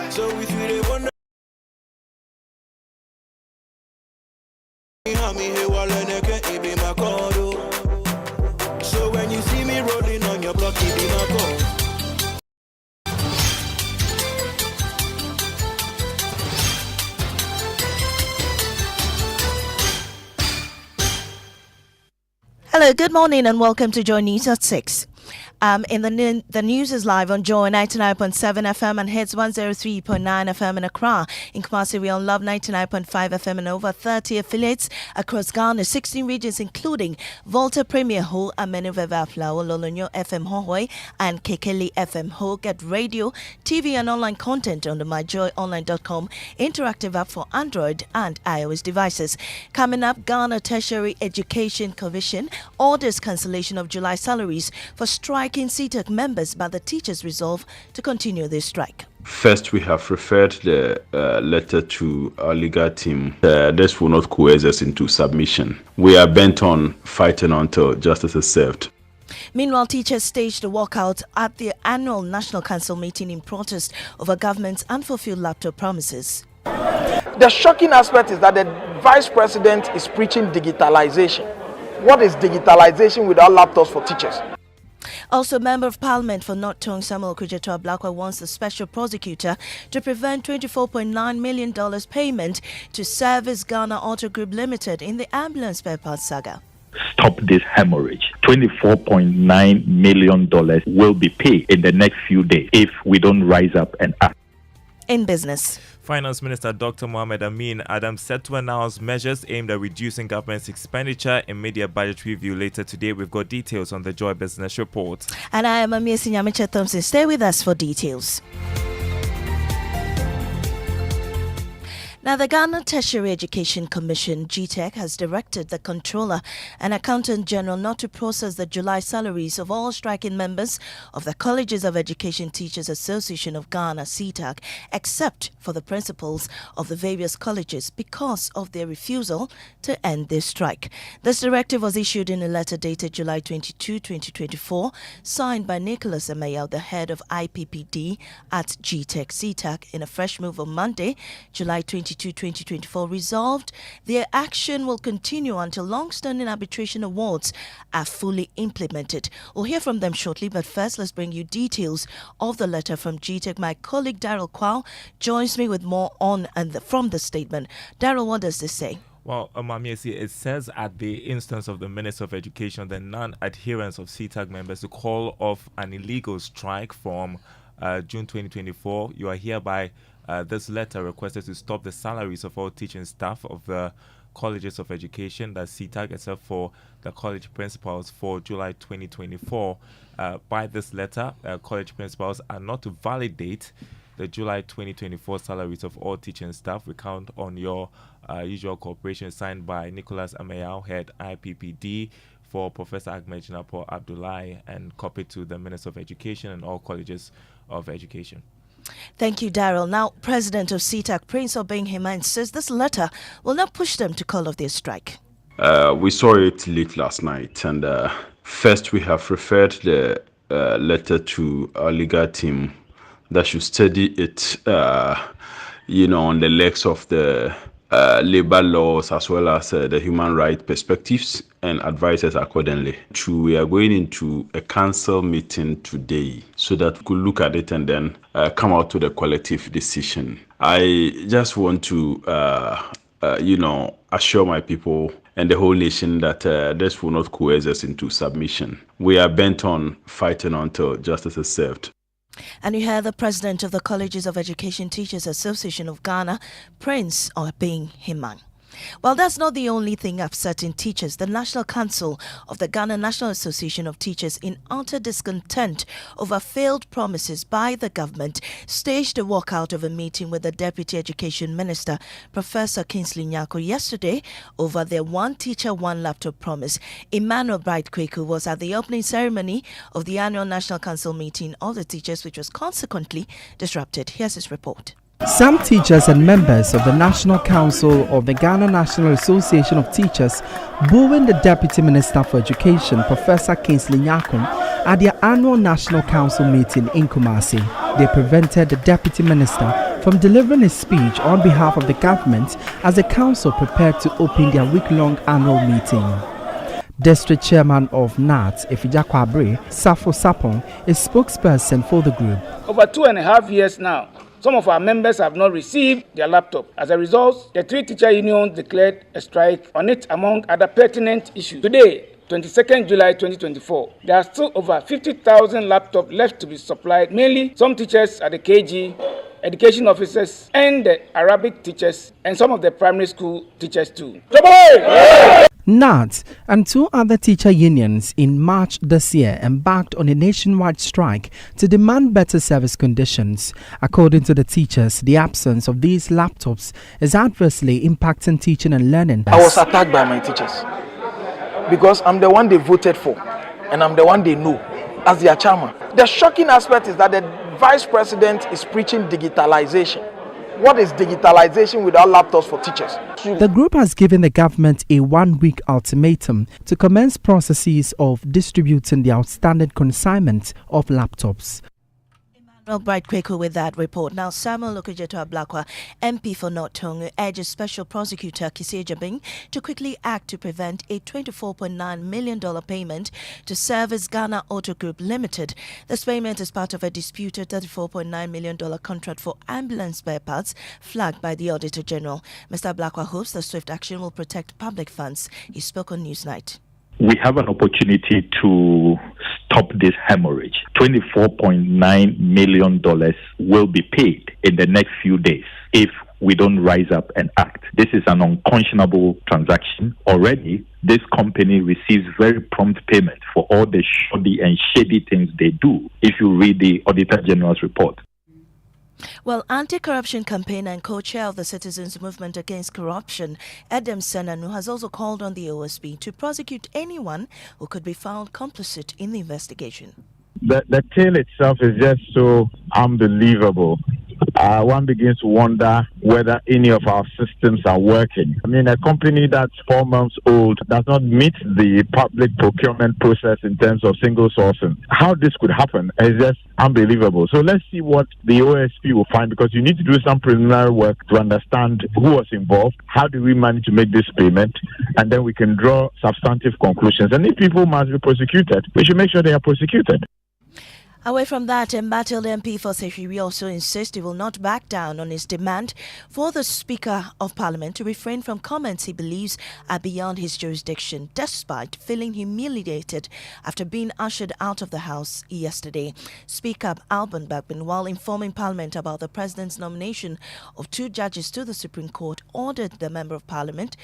So if you they wonder how me here while it be my condo. So when you see me rolling on your block, it be my condo. Hello, good morning and welcome to Joy News at 6. The news is live on Joy 99.7 FM and hits 103.9 FM in Accra. In Kumasi, we on Love 99.5 FM and over 30 affiliates across Ghana, 16 regions including Volta Premier Ho, Amenu Vevaflao, Lolonyo FM Hohoi and Kekeli FM Ho. Get radio, TV and online content on the myjoyonline.com interactive app for Android and iOS devices. Coming up, Ghana Tertiary Education Commission orders cancellation of July salaries for striking CTEC members, but the teachers resolve to continue this strike. First, we have referred the letter to our legal team. This will not coerce us into submission. We are bent on fighting until justice is served. Meanwhile, teachers staged a walkout at the annual National Council meeting in protest over government's unfulfilled laptop promises. The shocking aspect is that the vice president is preaching digitalization. What is digitalization without laptops for teachers? Also, Member of Parliament for North Tongue Samuel Kujato Ablakwa wants the special prosecutor to prevent $24.9 million payment to Service Ghana Auto Group Limited in the ambulance spare parts saga. Stop this hemorrhage. $24.9 million will be paid in the next few days if we don't rise up and act. In business, Finance Minister Dr. Mohamed Amin Adam set to announce measures aimed at reducing government's expenditure in mid-year budget review later today. We've got details on the Joy Business Report. And I am Amir Sinyamicha Thompson. Stay with us for details. Now, the Ghana Tertiary Education Commission, GTEC, has directed the Controller and Accountant General not to process the July salaries of all striking members of the Colleges of Education Teachers Association of Ghana, CTAG, except for the principals of the various colleges because of their refusal to end their strike. This directive was issued in a letter dated July 22, 2024, signed by Nicholas Emefa, the head of IPPD at GTEC. CTAG, in a fresh move on Monday, July 22, 2024, resolved their action will continue until long-standing arbitration awards are fully implemented. We'll hear from them shortly, but first let's bring you details of the letter from GTEC. My colleague Daryl Kwao joins me with more on and from the statement. Daryl, what does this say? Well, Mamiesi, it says at the instance of the Minister of Education, the non-adherence of CTAG members to call off an illegal strike from June 2024, you are hereby this letter requested to stop the salaries of all teaching staff of the colleges of education, that CTAG, except for the college principals for July 2024. By this letter, college principals are not to validate the July 2024 salaries of all teaching staff. We count on your usual cooperation signed by Nicholas Emefa, head IPPD, for Professor Ahmed Jinapo Abdullahi, and copied to the Minister of Education and all colleges of education. Thank you, Daryl. Now, President of CTAG, Prince Obeng Himan, says this letter will not push them to call off their strike. We saw it late last night, and first we have referred the letter to our legal team that should study it, on the legs of the labor laws as well as the human rights perspectives, and advise us accordingly. We are going into a council meeting today so that we could look at it and then come out to the collective decision. I just want to, assure my people and the whole nation that this will not coerce us into submission. We are bent on fighting until justice is served. And you heard the president of the Colleges of Education Teachers Association of Ghana, Prince Obeng Himan. Well, that's not the only thing upsetting teachers. The National Council of the Ghana National Association of Teachers, in utter discontent over failed promises by the government, staged a walkout of a meeting with the Deputy Education Minister, Professor Kingsley Nyako, yesterday over their one teacher, one laptop promise. Emmanuel Bright Kweku was at the opening ceremony of the annual National Council meeting of the teachers, which was consequently disrupted. Here's his report. Some teachers and members of the National Council of the Ghana National Association of Teachers booing the Deputy Minister for Education, Professor Kingsley Nyako, at their annual National Council meeting in Kumasi. They prevented the Deputy Minister from delivering his speech on behalf of the government as the council prepared to open their week-long annual meeting. District Chairman of NAT, Ifijakwabre, Safo Sapon, is spokesperson for the group. Over 2.5 years now, some of our members have not received their laptop. As a result, the 3 teacher unions declared a strike on it, among other pertinent issues. Today, 22nd July 2024, there are still over 50,000 laptops left to be supplied, mainly some teachers at the KG, education officers, and the Arabic teachers, and some of the primary school teachers too. NAT and 2 other teacher unions in March this year embarked on a nationwide strike to demand better service conditions. According to the teachers, the absence of these laptops is adversely impacting teaching and learning. I was attacked by my teachers because I'm the one they voted for and I'm the one they know as their chairman. The shocking aspect is that the vice president is preaching digitalization. What is digitalization without laptops for teachers? The group has given the government a 1-week ultimatum to commence processes of distributing the outstanding consignment of laptops. Bright Kweko with that report. Now, Samuel Okujeto Ablakwa, MP for North Tongu, urges Special Prosecutor Kissie Jabing to quickly act to prevent a $24.9 million payment to Service Ghana Auto Group Limited. This payment is part of a disputed $34.9 million contract for ambulance spare parts flagged by the Auditor General. Mr. Ablakwa hopes the swift action will protect public funds. He spoke on Newsnight. We have an opportunity to stop this hemorrhage. $24.9 million will be paid in the next few days if we don't rise up and act. This is an unconscionable transaction. Already, this company receives very prompt payment for all the shoddy and shady things they do, if you read the Auditor General's report. Well, anti-corruption campaigner and co-chair of the Citizens Movement Against Corruption, Adam Senanu, has also called on the OSP to prosecute anyone who could be found complicit in the investigation. The tale itself is just so unbelievable. One begins to wonder whether any of our systems are working. I mean, a company that's 4 months old does not meet the public procurement process in terms of single sourcing. How this could happen is just unbelievable. So let's see what the OSP will find, because you need to do some preliminary work to understand who was involved, how do we manage to make this payment, and then we can draw substantive conclusions. And if people must be prosecuted, we should make sure they are prosecuted. Away from that, embattled MP for Sefiri also insists he will not back down on his demand for the Speaker of Parliament to refrain from comments he believes are beyond his jurisdiction, despite feeling humiliated after being ushered out of the House yesterday. Speaker Alban Bagbin, while informing Parliament about the President's nomination of 2 judges to the Supreme Court, ordered the Member of Parliament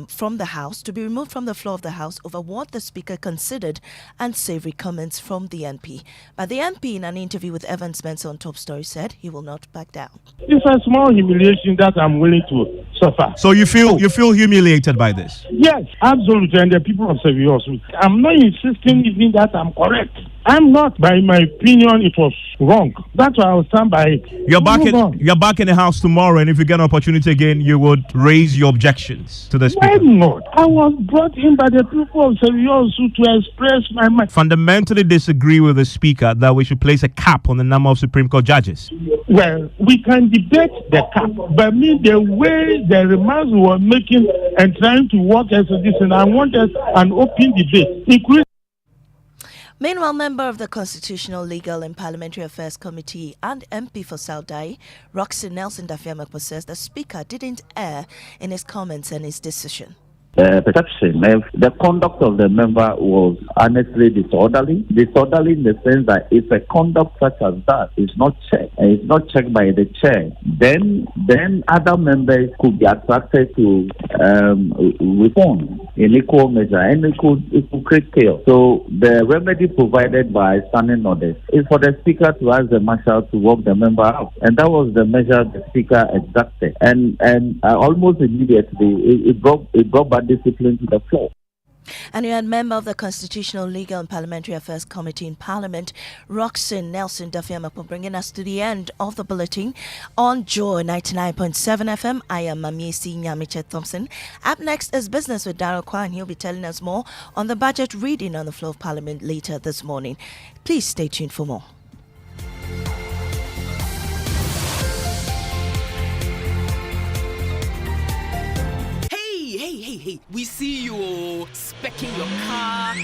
from the House to be removed from the floor of the House over what the Speaker considered unsavory comments from the MP. But the MP, in an interview with Evans Mensah on Top Story, said he will not back down. It's a small humiliation that I'm willing to suffer. So you feel humiliated by this? Yes, absolutely. And the people of Sevier, I'm not insisting even that I'm correct. I'm not. By my opinion, it was wrong. That's why I will stand by it. You're back in the House tomorrow, and if you get an opportunity again, you would raise your objections to the Speaker. Why not? I was brought in by the people of Sevier to express my mind. Fundamentally disagree with the Speaker that we should place a cap on the number of Supreme Court judges. Well, we can debate the cap, but the way the remarks we were making and trying to work as a decision, I wanted an open debate, including. Meanwhile, member of the Constitutional, Legal and Parliamentary Affairs Committee and MP for Saudai, Roxy Nelson Dafiamakpo, says the Speaker didn't err in his comments and his decision. Perception. The conduct of the member was honestly disorderly. Disorderly in the sense that if a conduct such as that is not checked, and it's not checked by the chair, then other members could be attracted to reform in equal measure, and it could create chaos. So the remedy provided by standing orders is for the Speaker to ask the Marshal to walk the member out, and that was the measure the Speaker exacted. And almost immediately it brought back discipline to the floor. And you had member of the Constitutional, Legal and Parliamentary Affairs Committee in Parliament, Roxy Nelson Dafiamakpo, bringing us to the end of the bulletin on Joy 99.7 FM. I am Mamiesi Nyamiche Thompson. Up next is Business with Darryl Kwan. He'll be telling us more on the budget reading on the floor of Parliament later this morning. Please stay tuned for more. Hey, we see you specking your car,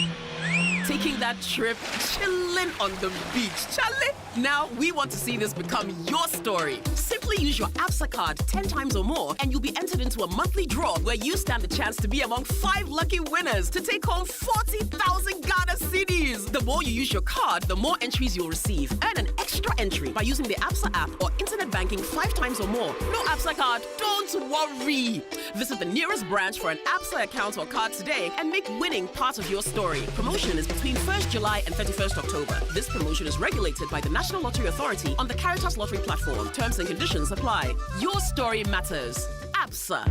taking that trip, chilling on the beach. Charlie, now we want to see this become your story. Simply use your ABSA card 10 times or more and you'll be entered into a monthly draw where you stand a chance to be among 5 lucky winners to take home 40,000 Ghana cedis. The more you use your card, the more entries you'll receive. Earn an extra entry by using the ABSA app or internet banking 5 times or more. No ABSA card? Don't worry. Visit the nearest branch for an ABSA account or card today and make winning part of your story. Promotion is between 1st July and 31st October. This promotion is regulated by the National Lottery Authority on the Caritas Lottery platform. Terms and conditions apply. Your story matters. ABSA.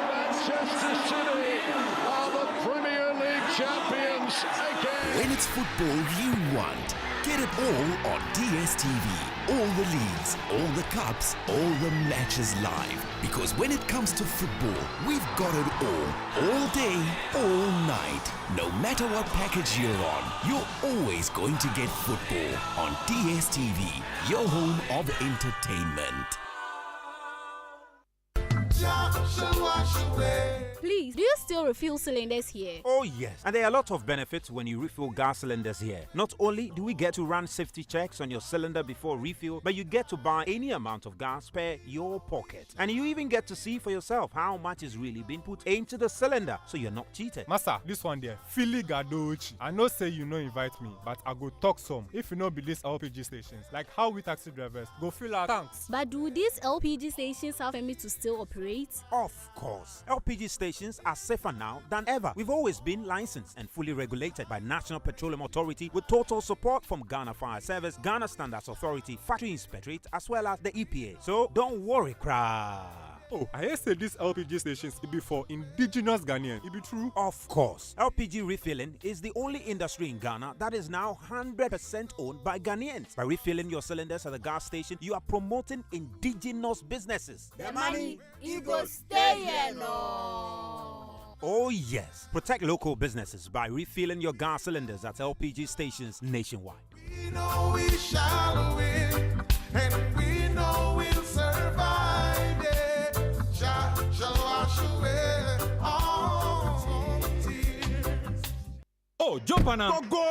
Manchester City are the Premier League champions again. When it's football you want, get it all on DSTV. All the leagues, all the cups, all the matches live. Because when it comes to football, we've got it all day, all night. No matter what package you're on, you're always going to get football on DSTV, your home of entertainment. Please, do you still refill cylinders here? Oh yes, and there are a lot of benefits when you refill gas cylinders here. Not only do we get to run safety checks on your cylinder before refill, but you get to buy any amount of gas per your pocket. And you even get to see for yourself how much is really being put into the cylinder, so you're not cheated. Master, this one there, Philly Gadochi. I know say you no invite me, but I go talk some. If you know be these LPG stations, like how we taxi drivers go fill our tanks. But do these LPG stations have permit to still operate? Of course. LPG stations are safer now than ever. We've always been licensed and fully regulated by National Petroleum Authority with total support from Ghana Fire Service, Ghana Standards Authority, Factory Inspectorate, as well as the EPA. So don't worry, crowd. Oh, I hear say these LPG stations be for indigenous Ghanaians. It be true? Of course. LPG refilling is the only industry in Ghana that is now 100% owned by Ghanaians. By refilling your cylinders at the gas station, you are promoting indigenous businesses. The money, it go stay here, no. Oh yes. Protect local businesses by refilling your gas cylinders at LPG stations nationwide. We know we shall win, and we know we'll survive. Shall wash away all tears. Oh, jump on now. Go.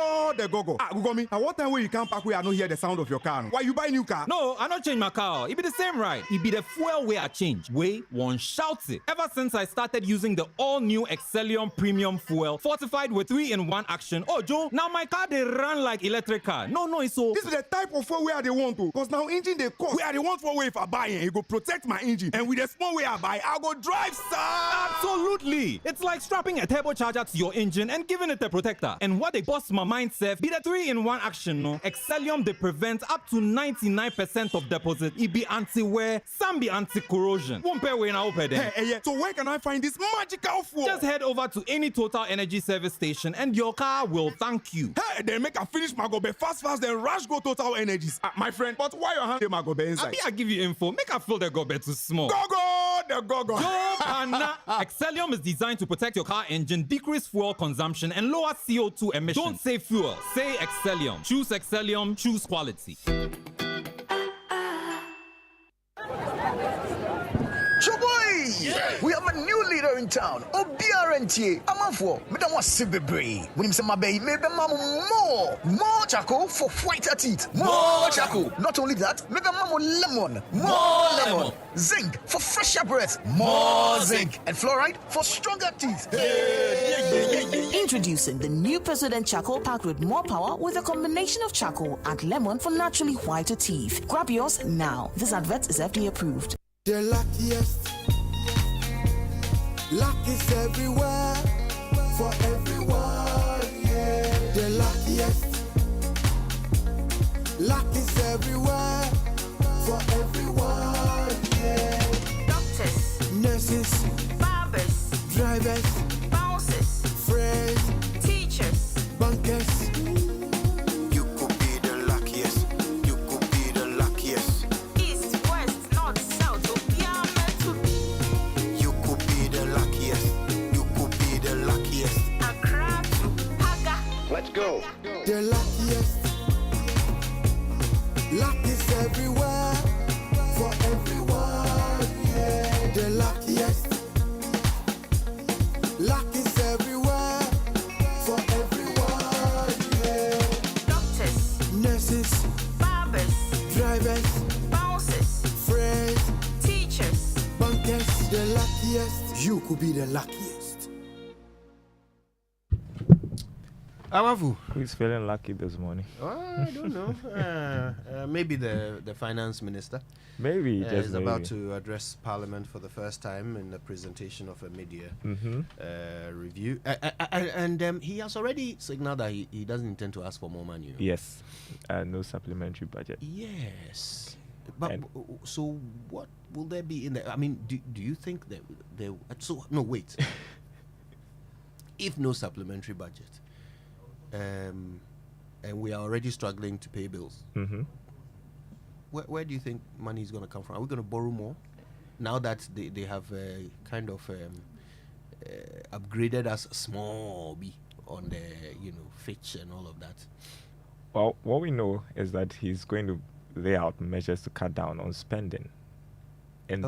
Ah, go me. At what time when you come back, we are not hear the sound of your car? Why you buy new car? No, I not change my car. It be the same ride. It be the fuel way I change. Way one shouts it. Ever since I started using the all-new Excellium Premium Fuel, fortified with 3-in-1 action. Oh, Joe, now my car they run like electric car. No, it's so. This is the type of fuel where they want to. Cause now engine they cost. Where they want for way if I buy it, it go protect my engine. And with the small way I buy, I go drive, sir. Absolutely. It's like strapping a turbocharger to your engine and giving it a protector. And what they bust my mind self be the 3-in-1 action, no? Excellium they prevent up to 99% of deposit. It be anti-wear, some be anti-corrosion. One pair way now open there. Hey, so where can I find this magical fuel? Just head over to any Total Energy service station and your car will thank you. Hey, then make a finish my gobe fast, then rush go Total Energies. My friend, but why your hand my gobe inside? I give you info. Make a feel the gobe too small. Go. Joe Pana. Excellium is designed to protect your car engine, decrease fuel consumption, and lower CO2 emissions. Don't say fuel, say Excellium. Choose Excellium, choose quality. Choboy! We have a new leader in town. Obiarentie. Amanfo. Madam was Sibebre. When him say my baby, maybe more charcoal for whiter teeth. More charcoal. Not only that, maybe lemon. More lemon. Zinc for fresher breath. More zinc. And fluoride for stronger teeth. Introducing the new President Charcoal pack with more power with a combination of charcoal and lemon for naturally whiter teeth. Grab yours now. This advert is FDA approved. The luckiest. Luck is everywhere. For everyone, yeah. The luckiest. Luck is everywhere. For everyone, yeah. Doctors, nurses, barbers, drivers, bouncers, friends, teachers, bankers. You could be the luckiest. You could be the luckiest. East, west, north, south, Obia meant to be. You could be the luckiest. You could be the luckiest. Accra to Paga. Let's go. The luckiest. Luck is everywhere. For everyone. The luckiest. Luck is everywhere for everyone. Yeah. Doctors, Nurses, barbers, drivers, bouncers, friends, teachers. bankers. The luckiest. You could be the luckiest. Apawu. Who's feeling lucky this morning? I don't know. Maybe the finance minister. Maybe just is maybe. about to address Parliament for the first time in the presentation of a media review, and he has already signaled that he doesn't intend to ask for more money. Yes, no supplementary budget. Yes, but so what will there be in there? I mean, do you think that there? So no, wait. If no supplementary budget. And we are already struggling to pay bills. Where do you think money is going to come from? Are we going to borrow more now that they have kind of upgraded us small b on the Fitch and all of that? Well, what we know is that he's going to lay out measures to cut down on spending, and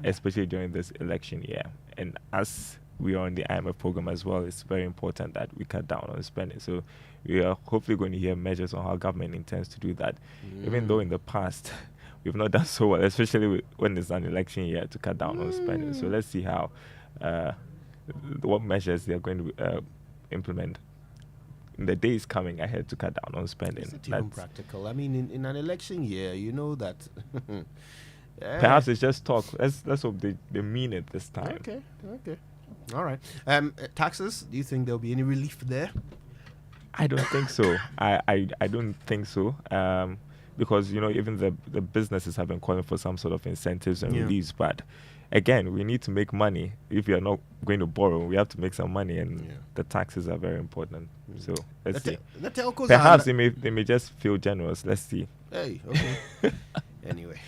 especially during this election year, and as we are on the IMF program as well, it's very important that we cut down on spending. So we are hopefully going to hear measures on how government intends to do that, even though in the past we've not done so well, especially when it's an election year, to cut down on spending. So let's see how what measures they are going to implement in the days coming ahead to cut down on spending. Is it even practical? I mean, in an election year, you know that... Perhaps it's just talk. Let's hope they mean it this time. Okay. All right. Taxes, do you think there'll be any relief there? I don't think so. I don't think so. Because, even the businesses have been calling for some sort of incentives and reliefs. But again, we need to make money. If we are not going to borrow, we have to make some money, and the taxes are very important. So let's see. The telcos Perhaps they may just feel generous. Let's see. Hey, okay. Anyway.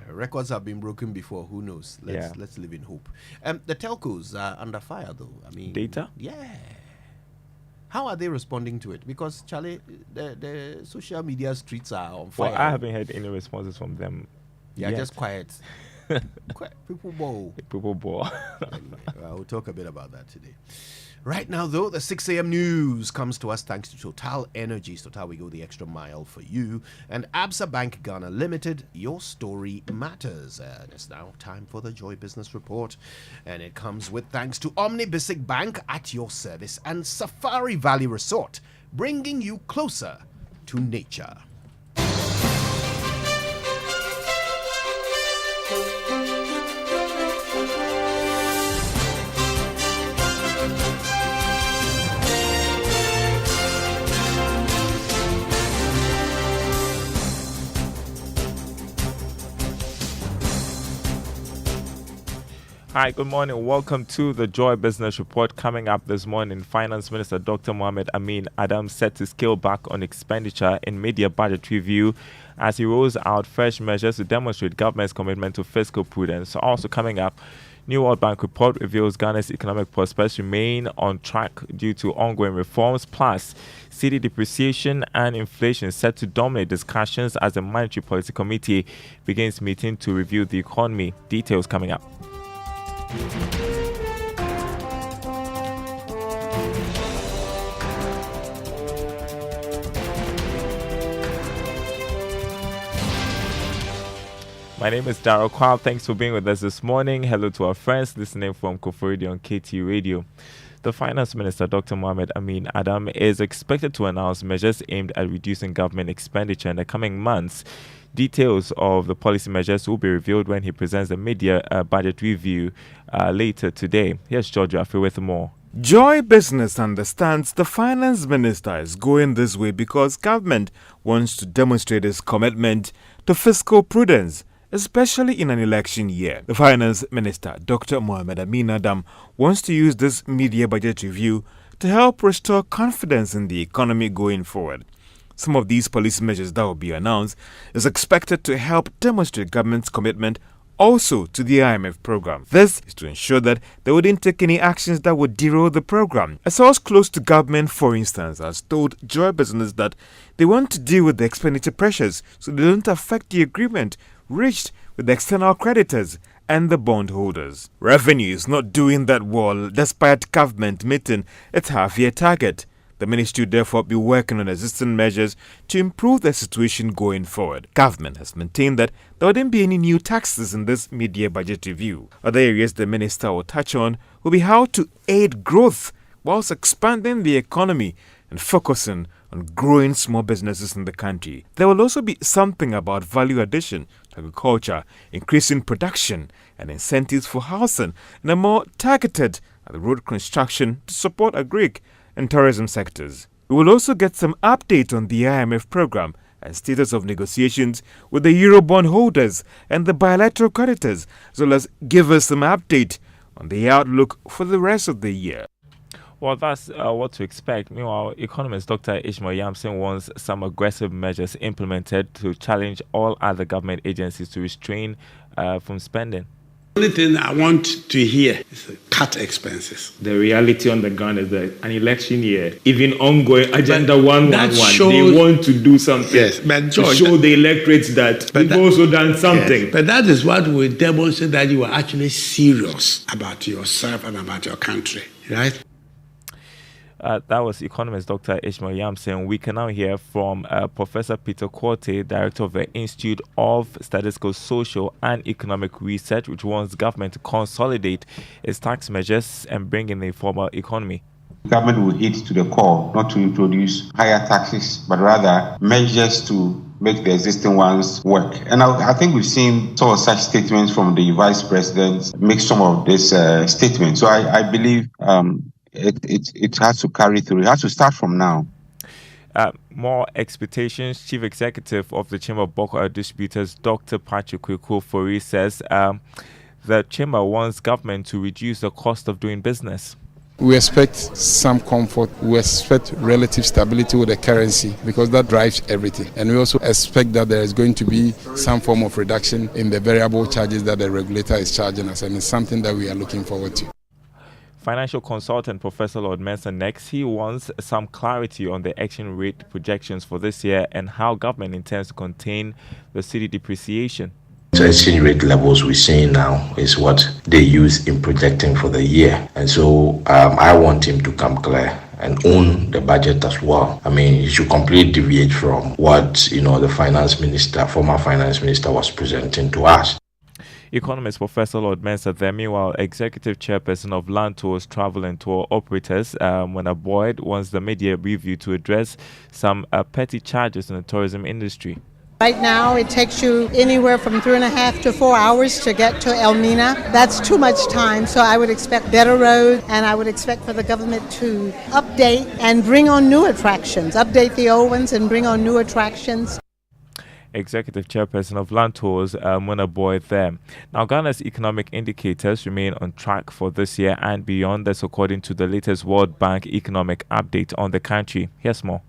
Records have been broken before. Who knows? Let's live in hope. The telcos are under fire, though. I mean, data. Yeah. How are they responding to it? Because Charlie, the social media streets are on fire. Well, I haven't heard any responses from them. Yeah, just quiet. People bore. Anyway, we'll talk a bit about that today. Right now, though, the 6 a.m. news comes to us thanks to Total Energies. Total, we go the extra mile for you. And Absa Bank Ghana Limited, your story matters. And it's now time for the Joy Business Report. And it comes with thanks to Omni Basic Bank at your service and Safari Valley Resort, bringing you closer to nature. Hi, good morning. Welcome to the Joy Business Report. Coming up this morning, Finance Minister Dr. Mohamed Amin Adam set to scale back on expenditure in mid-year budget review as he rolls out fresh measures to demonstrate government's commitment to fiscal prudence. Also coming up, New World Bank report reveals Ghana's economic prospects remain on track due to ongoing reforms, plus cedi depreciation and inflation set to dominate discussions as the Monetary Policy Committee begins meeting to review the economy. Details coming up. My name is Darryl Kwal. Thanks for being with us this morning. Hello to our friends listening from Koforidi on KT Radio. The Finance Minister, Dr. Mohamed Amin Adam, is expected to announce measures aimed at reducing government expenditure in the coming months. Details of the policy measures will be revealed when he presents the mid-year budget review later today. Here's George Affe with more. Joy Business understands the Finance Minister is going this way because government wants to demonstrate its commitment to fiscal prudence, especially in an election year. The Finance Minister, Dr. Mohamed Amin Adam, wants to use this mid-year budget review to help restore confidence in the economy going forward. Some of these policy measures that will be announced is expected to help demonstrate government's commitment also to the IMF program. This is to ensure that they wouldn't take any actions that would derail the program. A source close to government, for instance, has told Joy Business that they want to deal with the expenditure pressures so they don't affect the agreement reached with the external creditors and the bondholders. Revenue is not doing that well despite government meeting its half-year target. The ministry will therefore be working on existing measures to improve the situation going forward. Government has maintained that there wouldn't be any new taxes in this mid-year budget review. Other areas the minister will touch on will be how to aid growth whilst expanding the economy and focusing on growing small businesses in the country. There will also be something about value addition to agriculture, increasing production and incentives for housing, and a more targeted at the road construction to support agri and tourism sectors. We will also get some update on the IMF program and status of negotiations with the Eurobond holders and the bilateral creditors, as well as give us some update on the outlook for the rest of the year. Well, that's what to expect. Meanwhile, economist Dr. Ishmael Yamson wants some aggressive measures implemented to challenge all other government agencies to restrain from spending. The only thing I want to hear is cut expenses. The reality on the ground is that an election year, even ongoing Agenda 111, they want to do something. Yes, but George, to show the electorate that we've also done something. Yes, but that is what will demonstrate that you are actually serious about yourself and about your country, right? That was economist Dr. Ishmael Yamson. We can now hear from Professor Peter Korte, director of the Institute of Statistical, Social and Economic Research, which wants government to consolidate its tax measures and bring in the informal economy. Government will hit to the core, not to introduce higher taxes, but rather measures to make the existing ones work. And I think we've seen some of such statements from the Vice President make some of this statements. So I believe it has to carry through. It has to start from now. More expectations. Chief Executive of the Chamber of Bulk Oil Distributors, Dr. Patrick Kwekufori, says the Chamber wants government to reduce the cost of doing business. We expect some comfort. We expect relative stability with the currency because that drives everything. And we also expect that there is going to be some form of reduction in the variable charges that the regulator is charging us. And it's something that we are looking forward to. Financial consultant Professor Lord Mensah next. He wants some clarity on the exchange rate projections for this year and how government intends to contain the cedi depreciation. The exchange rate levels we're seeing now is what they use in projecting for the year. And so I want him to come clear and own the budget as well. I mean, he should completely deviate from what, the finance minister, former finance minister was presenting to us. Economist Professor Lord Mensah there. Meanwhile, Executive Chairperson of Land Tours, Travel and Tour Operators, Mona Boyd, wants the mid-year review to address some petty charges in the tourism industry. Right now, it takes you anywhere from 3.5 to 4 hours to get to Elmina. That's too much time, so I would expect better roads, and I would expect for the government to update and bring on new attractions, update the old ones and bring on new attractions. Executive Chairperson of Land Tours, Mona Boyd there. Now, Ghana's economic indicators remain on track for this year and beyond. That's according to the latest World Bank economic update on the country. Here's more.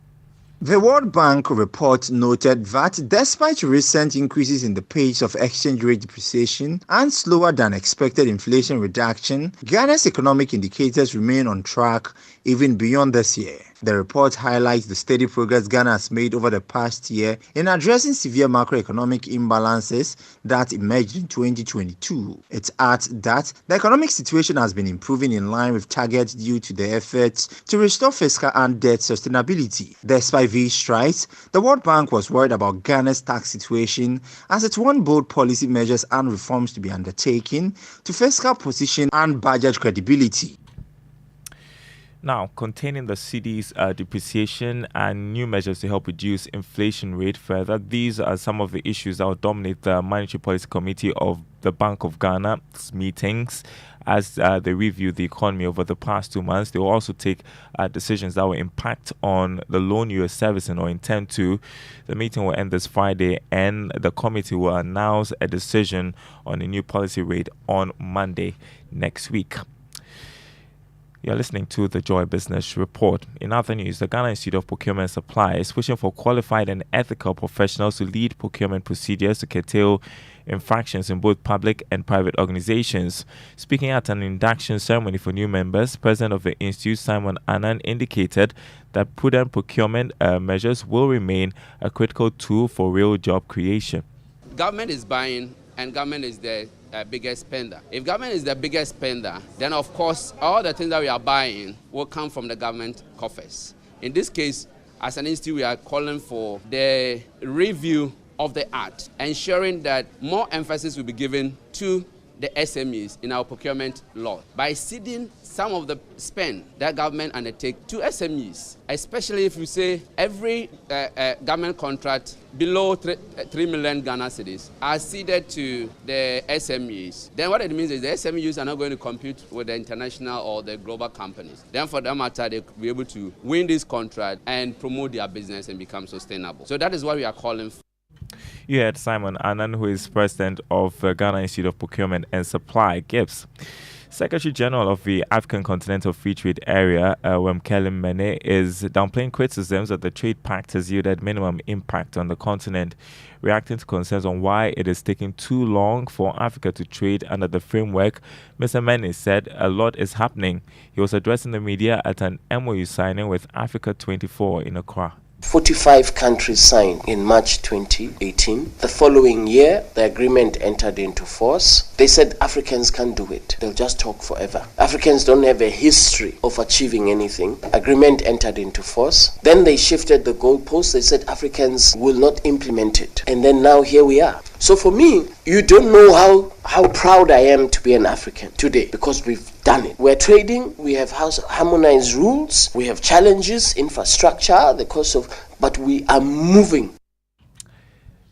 The World Bank report noted that despite recent increases in the pace of exchange rate depreciation and slower than expected inflation reduction, Ghana's economic indicators remain on track even beyond this year. The report highlights the steady progress Ghana has made over the past year in addressing severe macroeconomic imbalances that emerged in 2022. It adds that the economic situation has been improving in line with targets due to the efforts to restore fiscal and debt sustainability. Despite these strides, the World Bank was worried about Ghana's tax situation as it wanted bold policy measures and reforms to be undertaken to fiscal position and budget credibility. Now, containing the cedi's depreciation and new measures to help reduce inflation rate further. These are some of the issues that will dominate the Monetary Policy Committee of the Bank of Ghana's meetings as they review the economy over the past 2 months. They will also take decisions that will impact on the loan you are servicing or intend to. The meeting will end this Friday and the committee will announce a decision on a new policy rate on Monday next week. You're listening to the Joy Business Report. In other news, the Ghana Institute of Procurement and Supply is pushing for qualified and ethical professionals to lead procurement procedures to curtail infractions in both public and private organizations. Speaking at an induction ceremony for new members, President of the Institute, Simon Annan, indicated that prudent procurement measures will remain a critical tool for real job creation. Government is buying and government is there biggest spender. If government is the biggest spender, then of course all the things that we are buying will come from the government coffers. In this case, as an institute, we are calling for the review of the act, ensuring that more emphasis will be given to the SMEs in our procurement law by ceding some of the spend that government undertake to SMEs, especially if you say every government contract below 3 million Ghana cedis are ceded to the SMEs. Then what it means is the SMEs are not going to compete with the international or the global companies. Then for that matter, they will be able to win this contract and promote their business and become sustainable. So that is what we are calling for. You had Simon Annan, who is president of Ghana Institute of Procurement and Supply, GIPS. Secretary General of the African Continental Free Trade Area, Wemkele Mene, is downplaying criticisms that the trade pact has yielded minimum impact on the continent, reacting to concerns on why it is taking too long for Africa to trade under the framework. Mr. Mene said a lot is happening. He was addressing the media at an MOU signing with Africa 24 in Accra. 45 countries signed in March 2018. The following year, the agreement entered into force. They said Africans can't do it. They'll just talk forever. Africans don't have a history of achieving anything. Agreement entered into force. Then they shifted the goalposts. They said Africans will not implement it. And then now here we are. So for me, you don't know how proud I am to be an African today because we've done it. We're trading, we have harmonized rules, we have challenges, infrastructure, the cost of, but we are moving.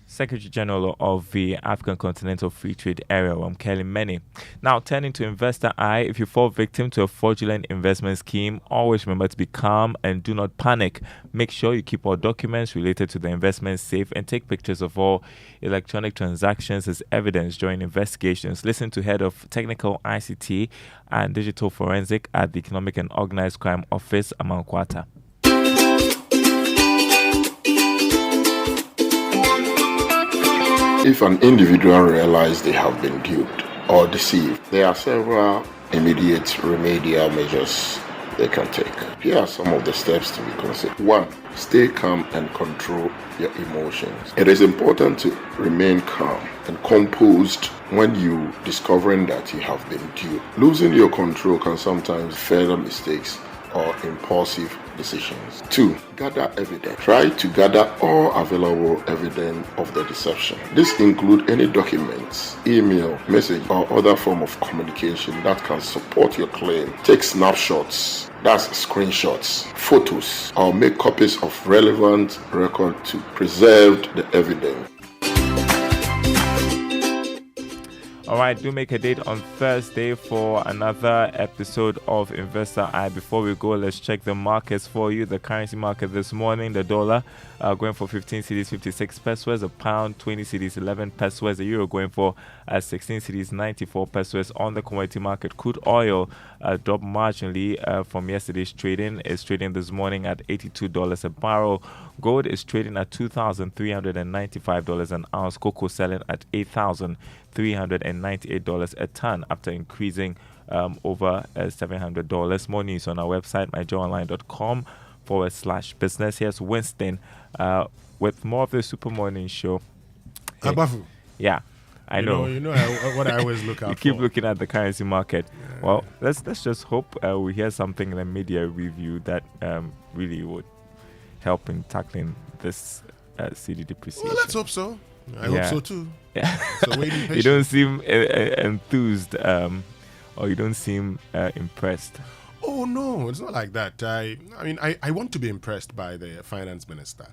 Secretary General of the African Continental Free Trade Area, Wemkele Mene. Now, turning to Investor Eye, if you fall victim to a fraudulent investment scheme, always remember to be calm and do not panic. Make sure you keep all documents related to the investment safe and take pictures of all electronic transactions as evidence during investigations. Listen to Head of Technical ICT and Digital Forensic at the Economic and Organized Crime Office, Amankwata. If an individual realizes they have been duped or deceived, there are several immediate remedial measures they can take. Here are some of the steps to be considered. 1. Stay calm and control your emotions. It is important to remain calm and composed when you discovering that you have been duped. Losing your control can sometimes further mistakes or impulsive decisions. 2. Gather evidence. Try to gather all available evidence of the deception. This includes any documents, email, message, or other form of communication that can support your claim. Take snapshots, that's screenshots, photos, or make copies of relevant record to preserve the evidence. All right, do make a date on Thursday for another episode of Investor Eye. Before we go, let's check the markets for you. The currency market this morning, the dollar going for 15 cedis 56 pesos, a pound 20 cedis 11 pesos, the euro going for 16 cedis 94 pesos. On the commodity market, crude oil dropped marginally from yesterday's trading. It's trading this morning at $82 a barrel. Gold is trading at $2,395 an ounce. Cocoa selling at $8,398 a ton after increasing over $700. More news on our website, myjoyonline.com/business. Here's Winston with more of the Super Morning Show. Hey. Abafu. Yeah, I know. What I always look out you keep for. looking at the currency market. Yeah. Well, let's just hope we hear something in the media review that really would help in tackling this CD depreciation. Well, let's hope so. I hope so too. Yeah. So waiting patiently. You don't seem enthused, or you don't seem impressed. Oh no, it's not like that. I mean, I want to be impressed by the finance minister.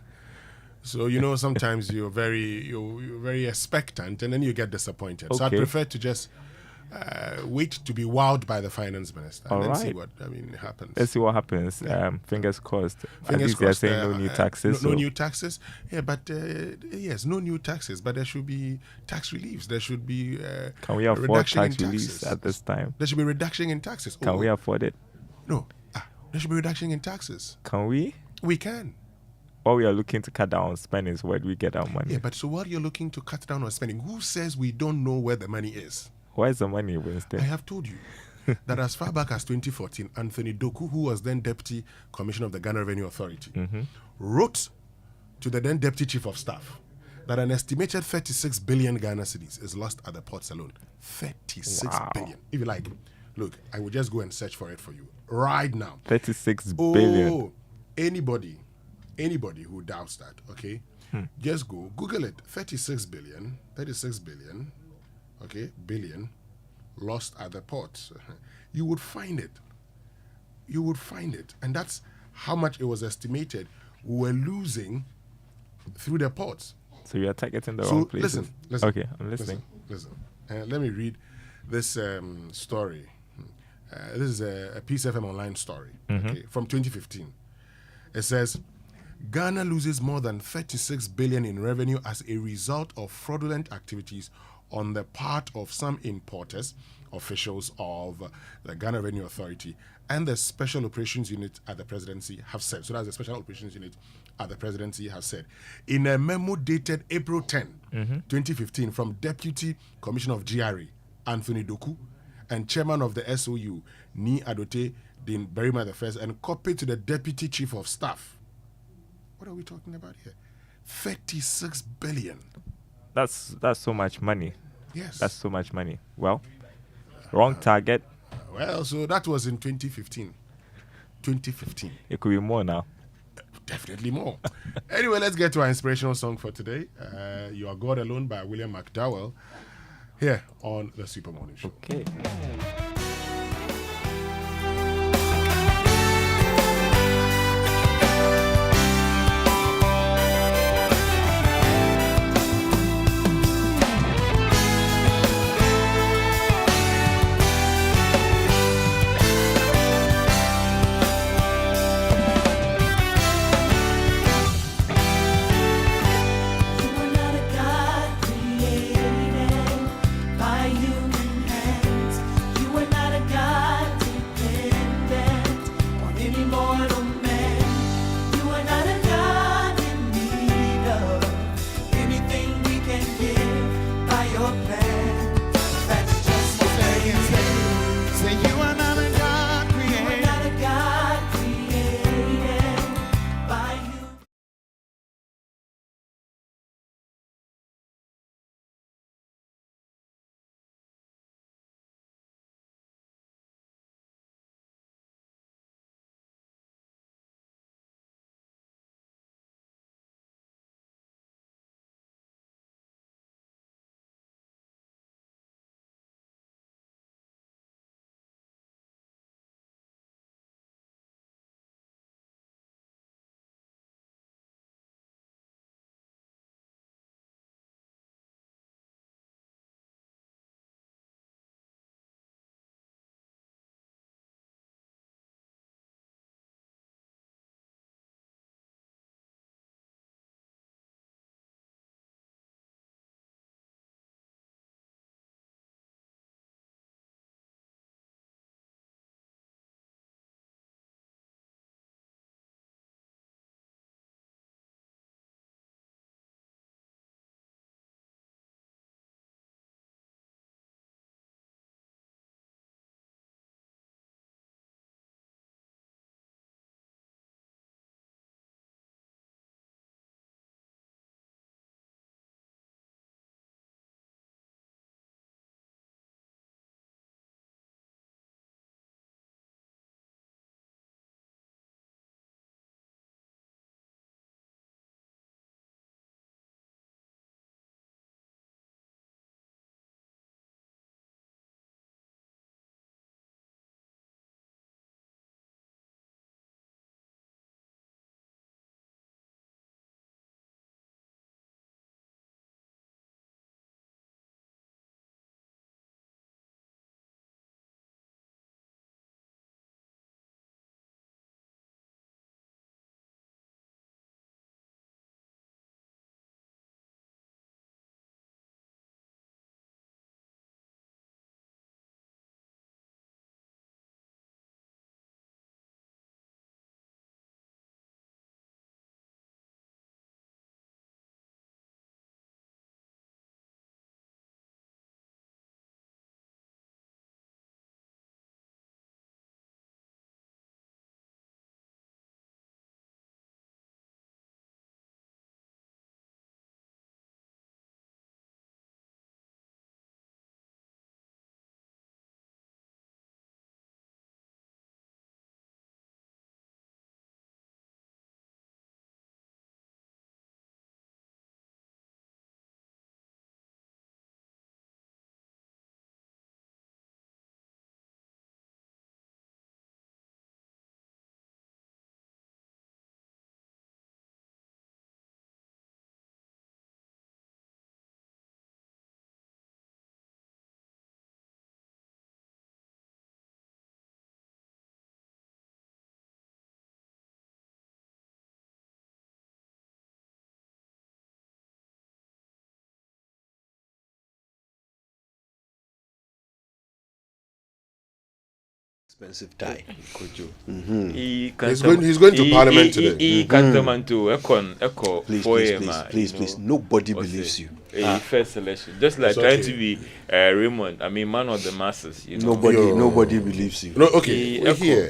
So sometimes you're very expectant, and then you get disappointed. Okay. So I prefer to just wait to be wowed by the finance minister and then see what happens. Let's see what happens. Yeah. Fingers crossed. Fingers At least crossed. They're saying no new taxes. No new taxes. Yeah, but yes, no new taxes. But there should be tax reliefs. There should be can we afford tax reliefs at this time? There should be reduction in taxes. Can we afford it? No. There should be reduction in taxes. Can we? We can. Or we are looking to cut down on spending, so where do we get our money? Yeah, but so while you're looking to cut down on spending, who says we don't know where the money is? Where is the money, Winston? I have told you that as far back as 2014, Anthony Doku, who was then Deputy Commissioner of the Ghana Revenue Authority, wrote to the then Deputy Chief of Staff that an estimated 36 billion Ghana cedis is lost at the ports alone. 36 billion. If you like, look, I will just go and search for it for you right now. 36 billion. Anybody who doubts that, okay, just go Google it. 36 billion, okay, billion lost at the ports. You would find it. And that's how much it was estimated we were losing through the ports. So you are targeting the wrong places. Listen. Okay, I'm listening. Listen. Let me read this story. This is a Peace FM online story, okay, from 2015. It says, Ghana loses more than 36 billion in revenue as a result of fraudulent activities on the part of some importers, officials of the Ghana Revenue Authority, and the Special Operations Unit at the Presidency have said. So that's the Special Operations Unit at the Presidency has said. In a memo dated April 10, 2015, from Deputy Commissioner of GRA, Anthony Doku, and Chairman of the SOU, Ni Adote Din Berima I, and copied to the Deputy Chief of Staff. What are we talking about here? 36 billion. That's so much money. Yes. That's so much money. Well, wrong target. Well, so that was in 2015. 2015. It could be more now. Definitely more. Anyway, let's get to our inspirational song for today. You Are God Alone by William McDowell, here on the Super Morning Show. Okay. By human hands, you were expensive tie. He's going to Parliament today. Please. Nobody believes you. First selection, just like trying to be Raymond. I mean, man of the masses. You know? Nobody believes you. No, okay. We're here.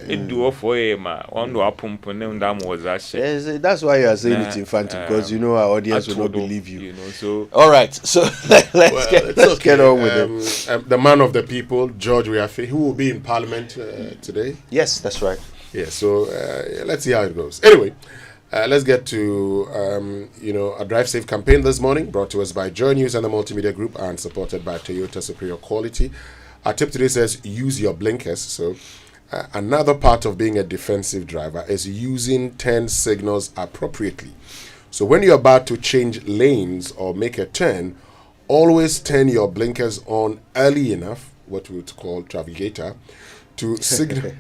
That's why you are saying it in front because you know our audience will not believe you. You know, so all right. So let's get on with it. The man of the people, George Weafe, who will be in Parliament today. Yes, that's right. Yeah. So let's see how it goes. Anyway. Let's get to, a Drive Safe campaign this morning, brought to us by Joy News and the Multimedia Group and supported by Toyota Superior Quality. Our tip today says use your blinkers. So another part of being a defensive driver is using turn signals appropriately. So when you're about to change lanes or make a turn, always turn your blinkers on early enough, what we would call travigator, to signal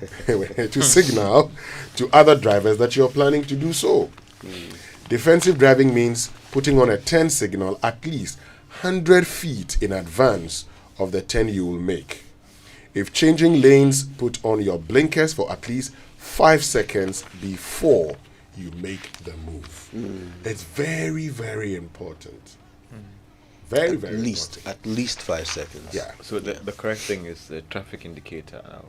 to other drivers that you're planning to do so. Defensive driving means putting on a turn signal at least 100 feet in advance of the turn you will make. If changing lanes, put on your blinkers for at least 5 seconds before you make the move. It's very, very important. Very important. At least 5 seconds. Yeah. So the correct thing is the traffic indicator now.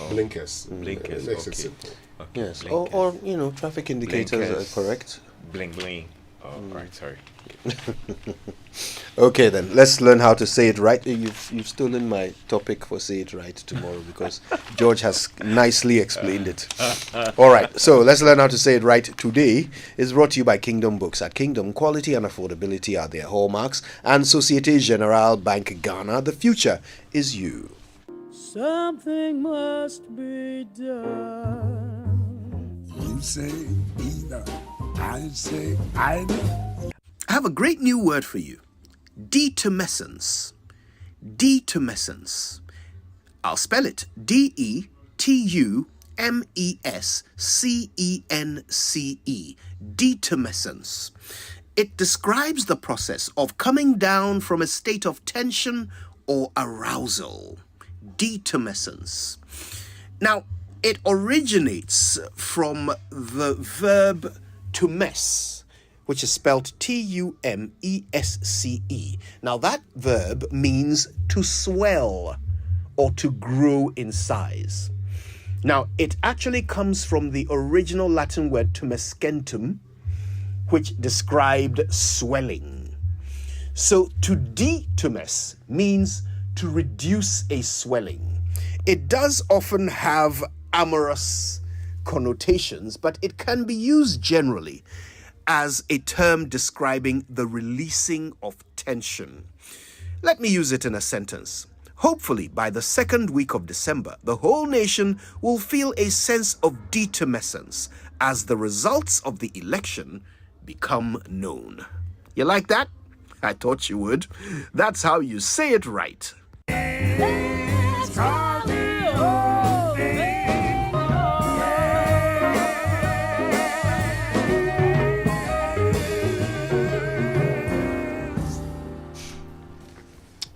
Blinkers. Blinkers. Makes it simple. Okay. Yes. Blinkers. Or traffic indicators are correct. Bling. Oh, right. Sorry. Okay, then let's learn how to say it right. You've stolen my topic for say it right tomorrow because George has nicely explained it. All right, so let's learn how to say it right today. Is brought to you by Kingdom Books. At Kingdom, quality and affordability are their hallmarks, and Societe Generale Bank Ghana. The future is you. Something must be done. You say either. I say either. I have a great new word for you. Detumescence. Detumescence. I'll spell it. D-E-T-U-M-E-S-C-E-N-C-E. Detumescence. It describes the process of coming down from a state of tension or arousal. Detumescence. Now, it originates from the verb to mess, which is spelled T-U-M-E-S-C-E. Now, that verb means to swell or to grow in size. Now, it actually comes from the original Latin word tumescentum, which described swelling. So, to detumesce means to reduce a swelling. It does often have amorous connotations, but it can be used generally as a term describing the releasing of tension. Let me use it in a sentence. Hopefully, by the second week of December, the whole nation will feel a sense of detumescence as the results of the election become known. You like that? I thought you would. That's how you say it right.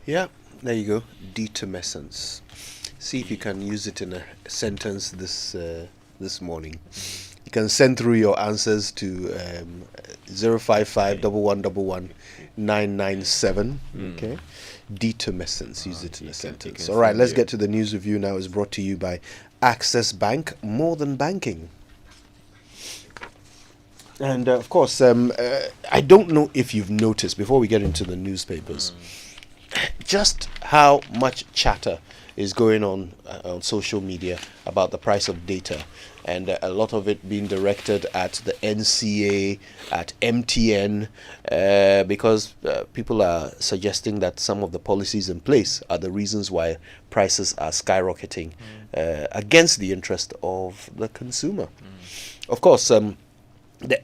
Yeah, there you go. Detumescence. See if you can use it in a sentence this morning. You can send through your answers to 055-1111-997. Okay. Detumescence. Use it in a sentence. All right, let's get to the news review now. It's brought to you by Access Bank, more than banking. And of course, I don't know if you've noticed before we get into the newspapers, just how much chatter is going on social media about the price of data, and a lot of it being directed at the NCA, at MTN, because people are suggesting that some of the policies in place are the reasons why prices are skyrocketing against the interest of the consumer. Of course, the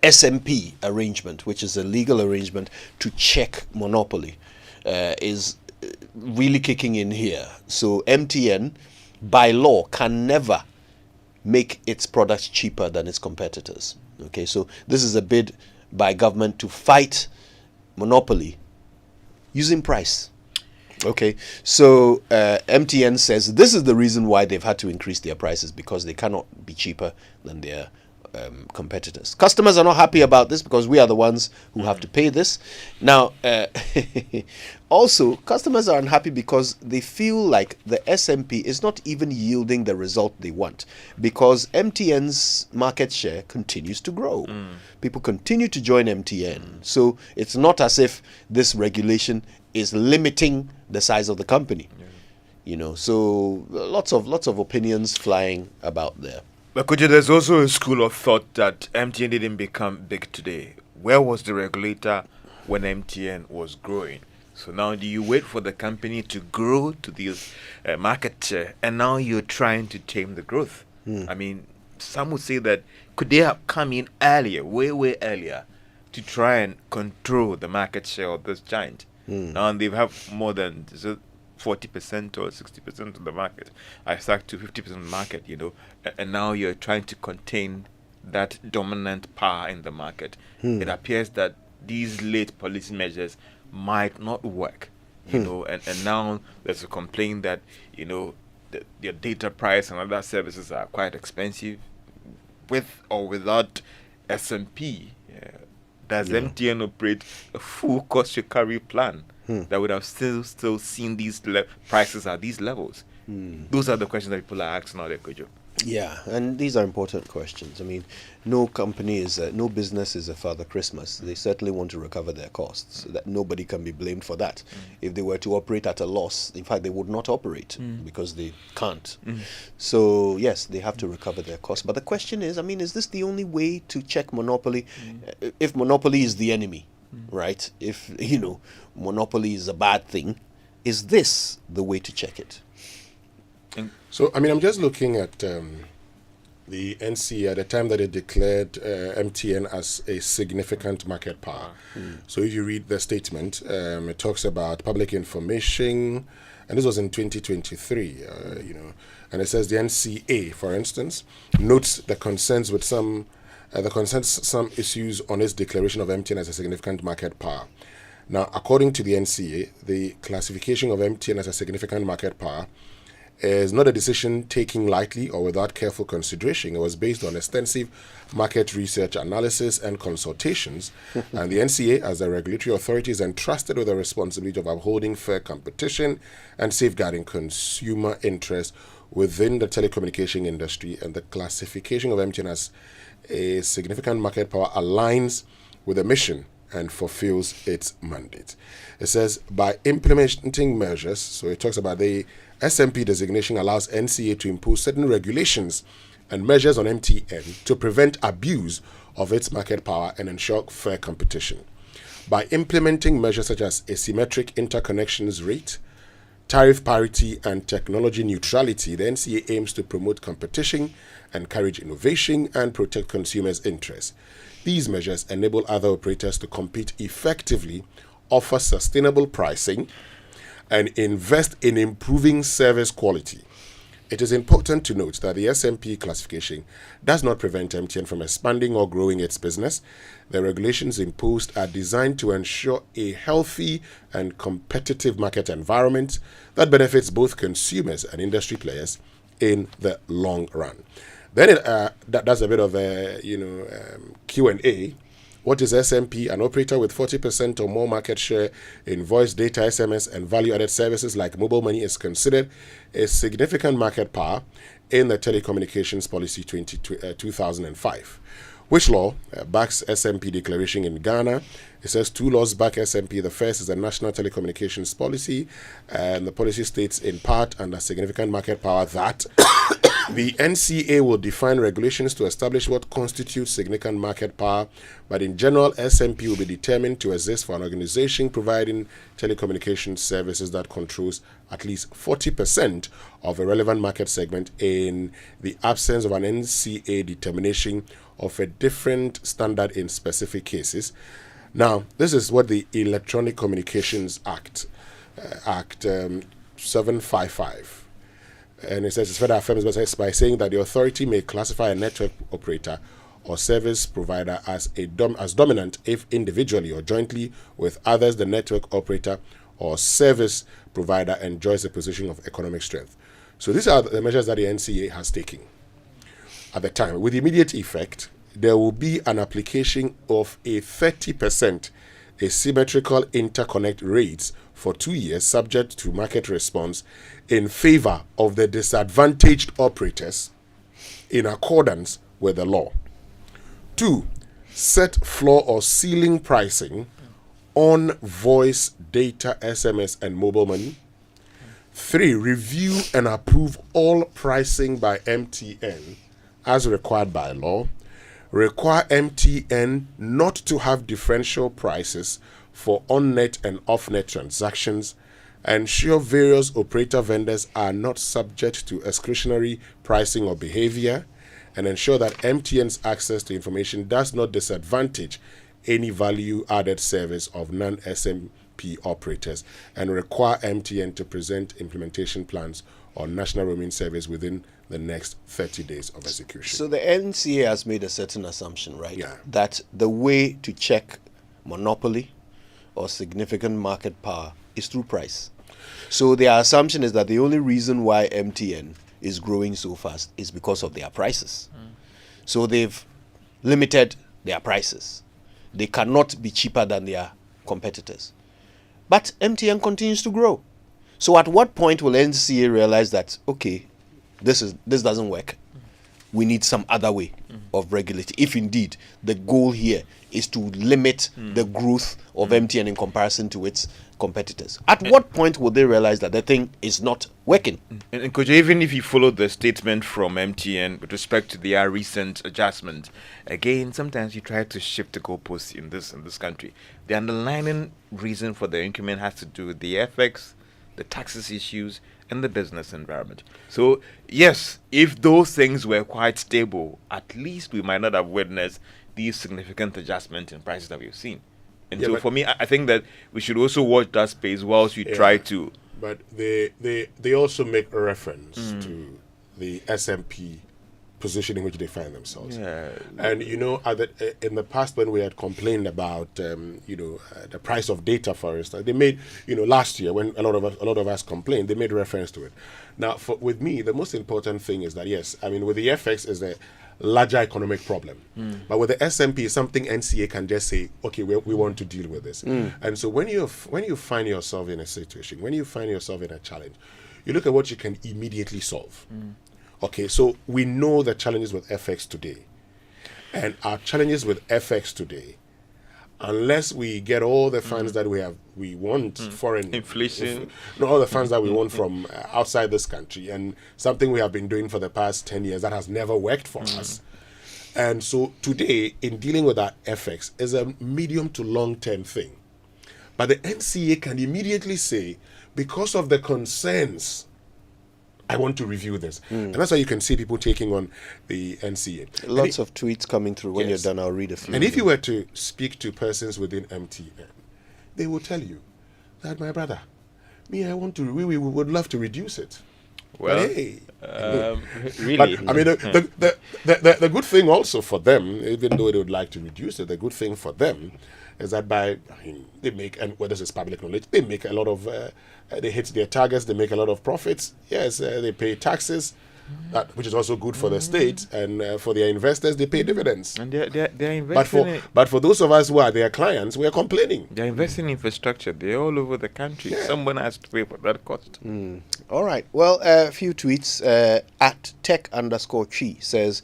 SMP arrangement, which is a legal arrangement to check monopoly, is really kicking in here. So MTN, by law, can never make its products cheaper than its competitors. Okay, so this is a bid by government to fight monopoly using price. Okay, so MTN says this is the reason why they've had to increase their prices, because they cannot be cheaper than their competitors. Customers are not happy about this because we are the ones who have to pay this. Now, also, customers are unhappy because they feel like the SMP is not even yielding the result they want, because MTN's market share continues to grow. People continue to join MTN. So it's not as if this regulation is limiting the size of the company. You know, so lots of opinions flying about there. But Kojo, there's also a school of thought that MTN didn't become big today. Where was the regulator when MTN was growing? So now do you wait for the company to grow to this market share, and now you're trying to tame the growth? I mean, some would say that could they have come in earlier, way earlier, to try and control the market share of this giant? Now they have more than 40% or 60% of the market. I stuck to 50% of the market, you know, and now you're trying to contain that dominant power in the market. It appears that these late policy measures might not work, you know, and now there's a complaint that, you know, your data price and other services are quite expensive with or without SMP. Does MTN operate a full cost recovery plan that would have still seen these prices at these levels? Those are the questions that people are asking now, Kojo. Yeah, and these are important questions. I mean, no business is a Father Christmas. They certainly want to recover their costs. That nobody can be blamed for that. If they were to operate at a loss, in fact, they would not operate because they can't. So yes, they have to recover their costs. But the question is, I mean, is this the only way to check monopoly? If monopoly is the enemy, right? If, you know, monopoly is a bad thing, is this the way to check it? So, I mean, I'm just looking at the NCA at the time that it declared MTN as a significant market power. So if you read the statement, it talks about public information, and this was in 2023, you know, and it says the NCA, for instance, notes the concerns with some issues on its declaration of MTN as a significant market power. Now, according to the NCA, the classification of MTN as a significant market power is not a decision taken lightly or without careful consideration. It was based on extensive market research, analysis, and consultations. And the NCA, as a regulatory authority, is entrusted with the responsibility of upholding fair competition and safeguarding consumer interests within the telecommunication industry. And the classification of MTN as a significant market power aligns with the mission and fulfills its mandate. It says, by implementing measures, so it talks about the SMP designation allows NCA to impose certain regulations and measures on MTN to prevent abuse of its market power and ensure fair competition. By implementing measures such as asymmetric interconnections rate, tariff parity, and technology neutrality, the NCA aims to promote competition, encourage innovation, and protect consumers' interests. These measures enable other operators to compete effectively, offer sustainable pricing, and invest in improving service quality. It is important to note that the SMP classification does not prevent MTN from expanding or growing its business. The regulations imposed are designed to ensure a healthy and competitive market environment that benefits both consumers and industry players in the long run. Then that's a bit of a Q&A. What is SMP? An operator with 40% or more market share in voice, data, SMS, and value-added services like mobile money is considered a significant market power in the Telecommunications Policy 2005. Which law backs SMP declaration in Ghana? It says two laws back SMP. The first is the National Telecommunications Policy, and the policy states in part under significant market power that the NCA will define regulations to establish what constitutes significant market power, but in general, SMP will be determined to exist for an organization providing telecommunications services that controls at least 40% of a relevant market segment in the absence of an NCA determination of a different standard in specific cases. Now, this is what the Electronic Communications Act, Act 755, and it says it's further affirms by saying that the authority may classify a network operator or service provider as dominant if individually or jointly with others the network operator or service provider enjoys a position of economic strength. So these are the measures that the NCA has taken at the time. With immediate effect, there will be an application of a 30% asymmetrical interconnect rates for 2 years, subject to market response, in favor of the disadvantaged operators in accordance with the law. 2, set floor or ceiling pricing on voice, data, SMS, and mobile money. 3, review and approve all pricing by MTN as required by law. Require MTN not to have differential prices for on-net and off-net transactions. Ensure various operator vendors are not subject to exclusionary pricing or behavior. And ensure that MTN's access to information does not disadvantage any value-added service of non-SMP operators. And require MTN to present implementation plans on national roaming service within the next 30 days of execution. So the NCA has made a certain assumption, right? Yeah. That the way to check monopoly or significant market power is through price. So their assumption is that the only reason why MTN is growing so fast is because of their prices. So they've limited their prices. They cannot be cheaper than their competitors. But MTN continues to grow. So at what point will NCA realize that, okay, this doesn't work? We need some other way of regulating. If indeed the goal here is to limit the growth of MTN in comparison to its competitors. At what point will they realize that the thing is not working? And Coach, even if you follow the statement from MTN with respect to their recent adjustment, again, sometimes you try to shift the goalposts in this country. The underlying reason for the increment has to do with the FX, the taxes issues, and the business environment. So, yes, if those things were quite stable, at least we might not have witnessed these significant adjustments in prices that we've seen. And so for me, I think that we should also watch that space whilst we try to... But they also make a reference to the SMP position in which they find themselves. Yeah. And in the past when we had complained about the price of data, for instance, they made last year when a lot of us complained, they made reference to it. Now, with me, the most important thing is that yes, I mean with the FX is a larger economic problem, but with the SMP, something NCA can just say, okay, we want to deal with this. And so when you find yourself in a situation, when you find yourself in a challenge, you look at what you can immediately solve. Okay, so we know the challenges with FX today. And our challenges with FX today, unless we get all the funds that we want, foreign inflation, all the funds that we want from outside this country, and something we have been doing for the past 10 years that has never worked for us. And so today, in dealing with that FX, is a medium to long-term thing. But the NCA can immediately say, because of the concerns, I want to review this. And that's why you can see people taking on the NCA. Lots of tweets coming through. When you're done, I'll read a few. And if you were to speak to persons within MTN, they will tell you that, my brother, we would love to reduce it. Well, but hey, really? But, I mean, the good thing also for them, even though they would like to reduce it, the good thing for them is that they make, and whether it's public knowledge, they make a lot of, they hit their targets, they make a lot of profits. Yes, they pay taxes, which is also good for the state, and for their investors, they pay dividends. And they're investing. But for those of us who are their clients, we are complaining. They're investing in infrastructure. They're all over the country. Yeah. Someone has to pay for that cost. All right. Well, a few tweets. At tech_chi says,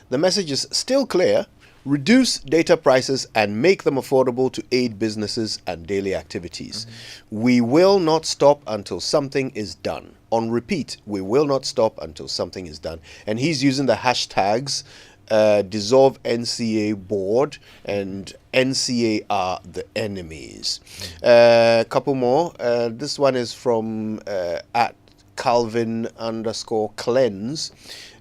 the message is still clear. Reduce data prices and make them affordable to aid businesses and daily activities. We will not stop until something is done. On repeat, we will not stop until something is done. And he's using the hashtags dissolve NCA board and NCA are the enemies. A couple more. This one is from at Calvin_cleanse.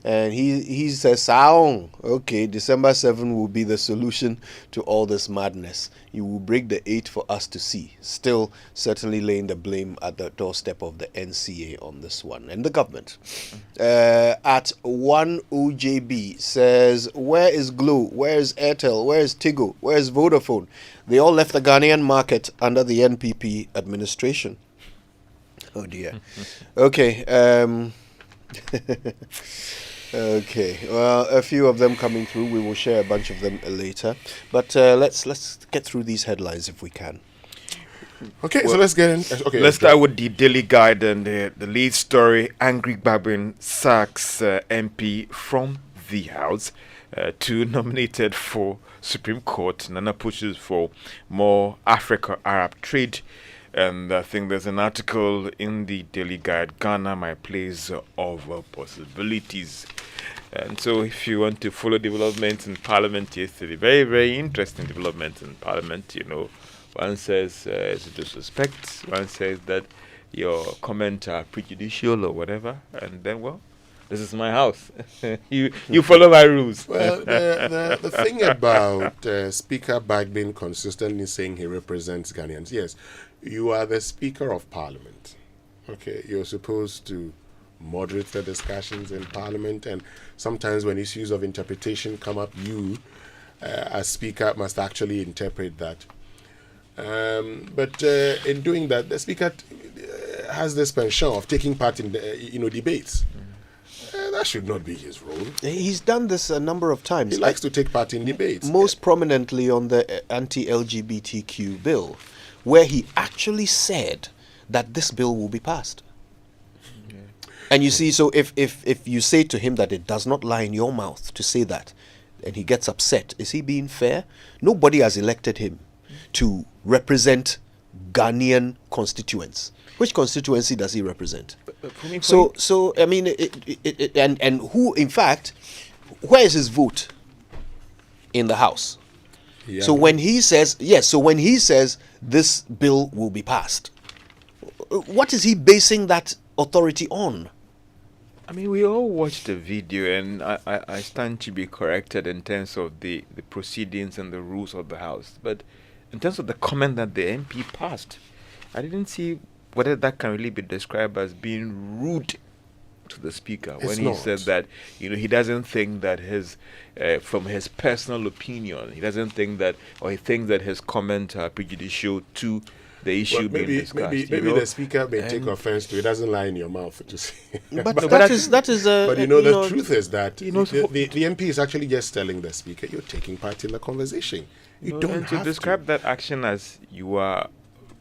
And he says, Saong, okay, December 7 will be the solution to all this madness. You will break the 8 for us to see. Still, certainly laying the blame at the doorstep of the NCA on this one. And the government. At 1OJB says, where is Glo? Where is Airtel? Where is Tigo? Where is Vodafone? They all left the Ghanaian market under the NPP administration. Oh dear. Okay. Okay. Well, a few of them coming through. We will share a bunch of them later. But let's get through these headlines if we can. Okay, so let's get in. Okay, let's start with the Daily Guide and the lead story. Angry Babin sacks MP from the House. Two nominated for Supreme Court. Nana pushes for more Africa-Arab trade. And I think there's an article in the Daily Guide, Ghana, my place of possibilities. And so if you want to follow developments in Parliament yesterday, very, very interesting developments in Parliament, you know. One says it's disrespect, one says that your comments are prejudicial or whatever, and then, well, this is my house. you follow my rules. Well, the thing about Speaker Bagbin consistently saying he represents Ghanaians, yes, you are the Speaker of Parliament. Okay, you're supposed to moderate the discussions in Parliament, and sometimes when issues of interpretation come up, you, as Speaker, must actually interpret that. But in doing that, the Speaker has this penchant of taking part in debates. That should not be his role. He's done this a number of times. He likes to take part in debates. Most prominently on the anti-LGBTQ bill, where he actually said that this bill will be passed. And you see, so if you say to him that it does not lie in your mouth to say that, and he gets upset, is he being fair? Nobody has elected him to represent Ghanaian constituents. Which constituency does he represent? So I mean, and who, in fact, where is his vote in the House? Yeah. So when he says this bill will be passed, what is he basing that authority on? I mean, we all watched the video, and I stand to be corrected in terms of the proceedings and the rules of the House. But in terms of the comment that the MP passed, I didn't see whether that can really be described as being rude to the Speaker. When he said that, he doesn't think that from his personal opinion, he doesn't think that, or he thinks that his comments are prejudicial to the issue being discussed. Maybe the Speaker may take offense to it. Doesn't lie in your mouth to say. But that is. But the truth is that the MP is actually just telling the Speaker, you're taking part in the conversation. You don't have to describe that action as you are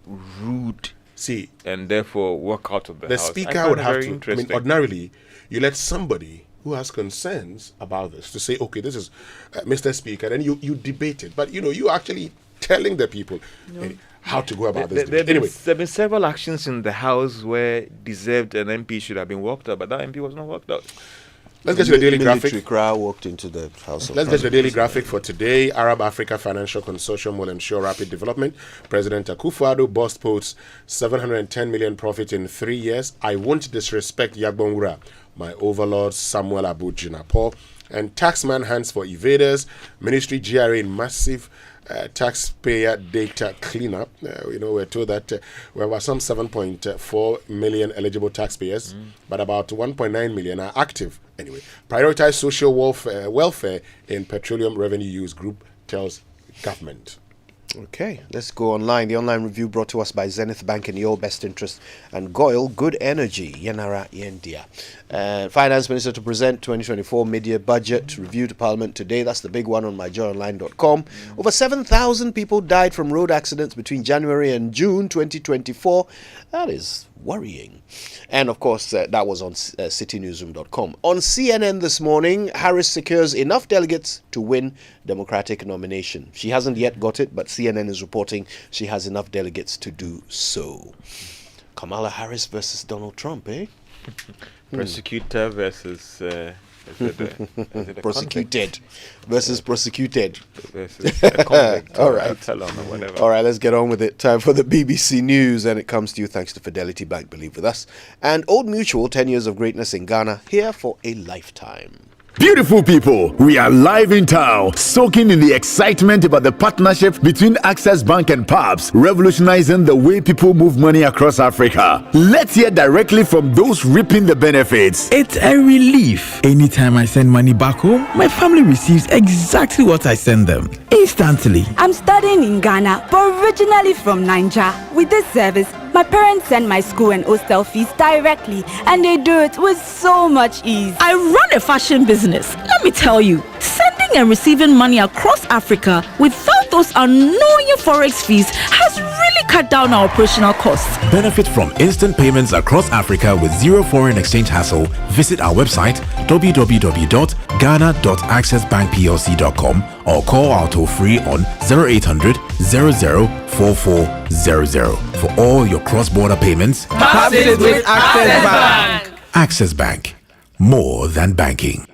rude. See, and therefore walk out of the House. The Speaker would have to. I mean, ordinarily, you let somebody who has concerns about this to say, okay, this is Mr. Speaker, and you debate it. But you actually telling the people how to go about this. There have been several actions in the House where deserved an MP should have been walked out, but that MP was not walked out. Let's get to the daily graphic. Crowd walked into the House. Let's get to the daily graphic for today. Arab Africa Financial Consortium will ensure rapid development. President Akufo-Addo boasts 710 million profit in 3 years. I won't disrespect Yagbonwura, my overlord Samuel Abu Jinapor. And taxman hands for evaders. Ministry GRA in massive taxpayer data cleanup. We're told that there were some 7.4 million eligible taxpayers, but about 1.9 million are active. Anyway, prioritize social welfare in petroleum revenue use group tells government. Okay, let's go online. The online review brought to us by Zenith Bank in your best interest and Goyle Good Energy, Yenara Yendia. Finance Minister to present 2024 mid-year budget review to Parliament today. That's the big one on myjoyonline.com. Over 7,000 people died from road accidents between January and June 2024. That is worrying. And of course, that was on citynewsroom.com. On CNN this morning, Harris secures enough delegates to win Democratic nomination. She hasn't yet got it, but CNN is reporting she has enough delegates to do so. Kamala Harris versus Donald Trump, eh? Prosecutor versus Prosecuted versus prosecuted. Versus a convict. All right. Felon or whatever. All right, let's get on with it. Time for the BBC News, and it comes to you thanks to Fidelity Bank, believe with us. And Old Mutual, 10 years of greatness in Ghana, here for a lifetime. Beautiful people, we are live in town, soaking in the excitement about the partnership between Access Bank and PABS, revolutionizing the way people move money across Africa. Let's hear directly from those reaping the benefits. It's a relief. Anytime I send money back home, my family receives exactly what I send them, instantly. I'm studying in Ghana, but originally from Nigeria. With this service, my parents send my school and hostel fees directly, and they do it with so much ease. I run a fashion business. Let me tell you, sending and receiving money across Africa without those annoying forex fees has really cut down our operational costs. Benefit from instant payments across Africa with zero foreign exchange hassle. Visit our website www.ghana.accessbankplc.com or call our toll free on 0800 00 4400 for all your cross-border payments. Pass it with Access Bank. Access Bank, more than banking.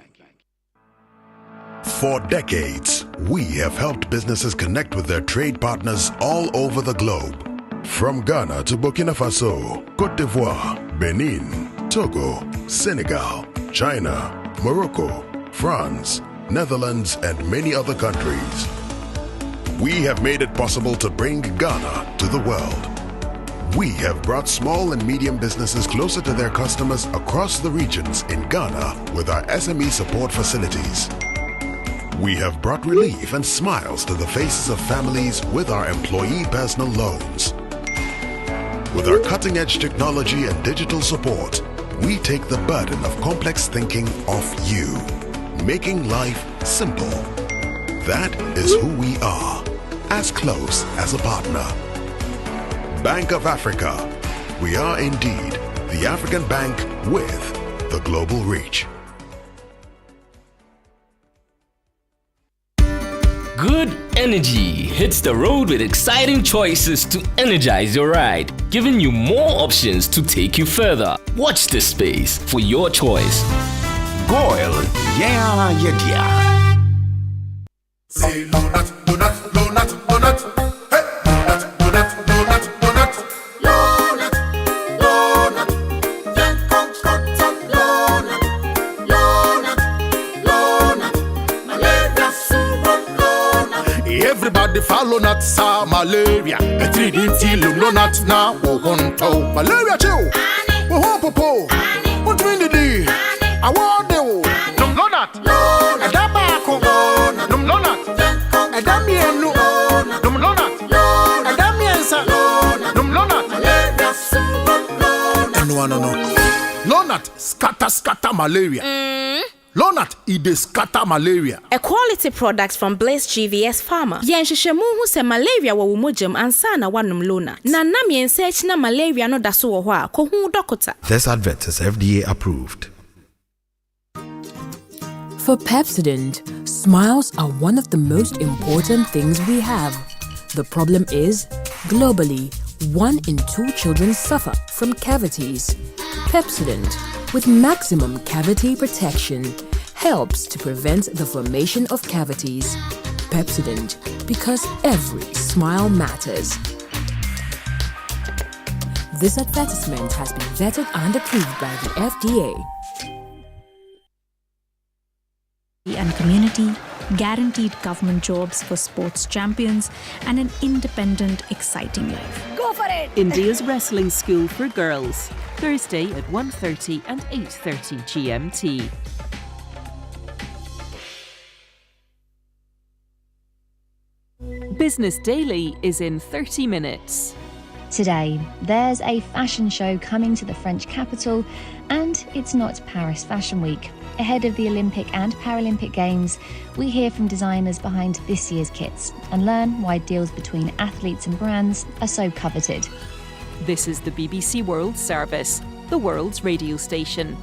For decades, we have helped businesses connect with their trade partners all over the globe. From Ghana to Burkina Faso, Côte d'Ivoire, Benin, Togo, Senegal, China, Morocco, France, Netherlands, and many other countries. We have made it possible to bring Ghana to the world. We have brought small and medium businesses closer to their customers across the regions in Ghana with our SME support facilities. We have brought relief and smiles to the faces of families with our employee personal loans. With our cutting-edge technology and digital support, we take the burden of complex thinking off you, making life simple. That is who we are, as close as a partner. Bank of Africa. We are indeed the African bank with the global reach. Good energy hits the road with exciting choices to energize your ride, giving you more options to take you further. Watch this space for your choice. Goil, yeah. Say donut, donut, donut, donut. Hey, donut, donut, donut, donut. Donut, donut. Young cotton donut. Donut, donut. Malaria syrup donut. Everybody follow not sa malaria. A 3D till no not now. Oh, malaria chill. Oh, popo. What do you need? I want you. No, not. A dabako. No, not. A damienu. No, not. A damiensa. No, not. Malaria syrup donut. No, not. Scatter malaria. Lonat, it scatter malaria. A quality product from Blaze GVS Pharma. Yenshishemu hu se malaria wa umojam ansana wanum Lonat. Na nam yensearch na malaria no daso wo hwa ko hu dokota. This advert is FDA approved. For Pepsodent, smiles are one of the most important things we have. The problem is, globally, 1 in 2 children suffer from cavities. Pepsodent, with maximum cavity protection, helps to prevent the formation of cavities. Pepsodent, because every smile matters. This advertisement has been vetted and approved by the FDA. And community, guaranteed government jobs for sports champions, and an independent, exciting life. Go for it! India's Wrestling School for Girls, Thursday at 1:30 and 8:30 GMT. Business Daily is in 30 minutes. Today, there's a fashion show coming to the French capital, and it's not Paris Fashion Week. Ahead of the Olympic and Paralympic Games, we hear from designers behind this year's kits and learn why deals between athletes and brands are so coveted. This is the BBC World Service, the world's radio station.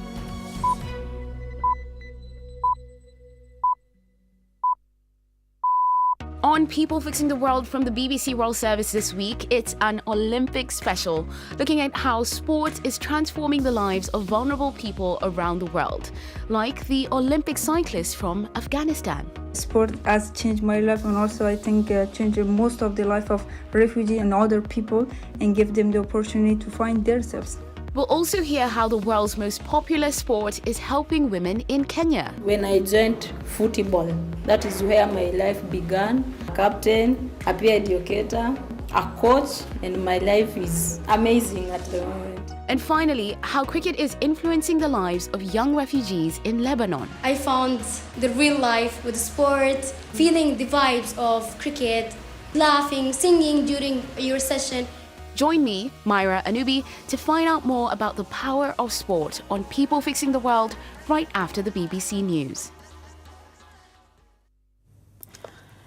On People Fixing the World from the BBC World Service this week. It's an Olympic special, looking at how sport is transforming the lives of vulnerable people around the world, like the Olympic cyclist from Afghanistan. Sport has changed my life, and also I think changed most of the life of refugees and other people, and give them the opportunity to find themselves. We'll also hear how the world's most popular sport is helping women in Kenya. When I joined football, that is where my life began. Captain, a peer educator, a coach, and my life is amazing at the moment. And finally, how cricket is influencing the lives of young refugees in Lebanon. I found the real life with sport, feeling the vibes of cricket, laughing, singing during your session. Join me, Myra Anubi, to find out more about the power of sport on People Fixing the World right after the BBC News.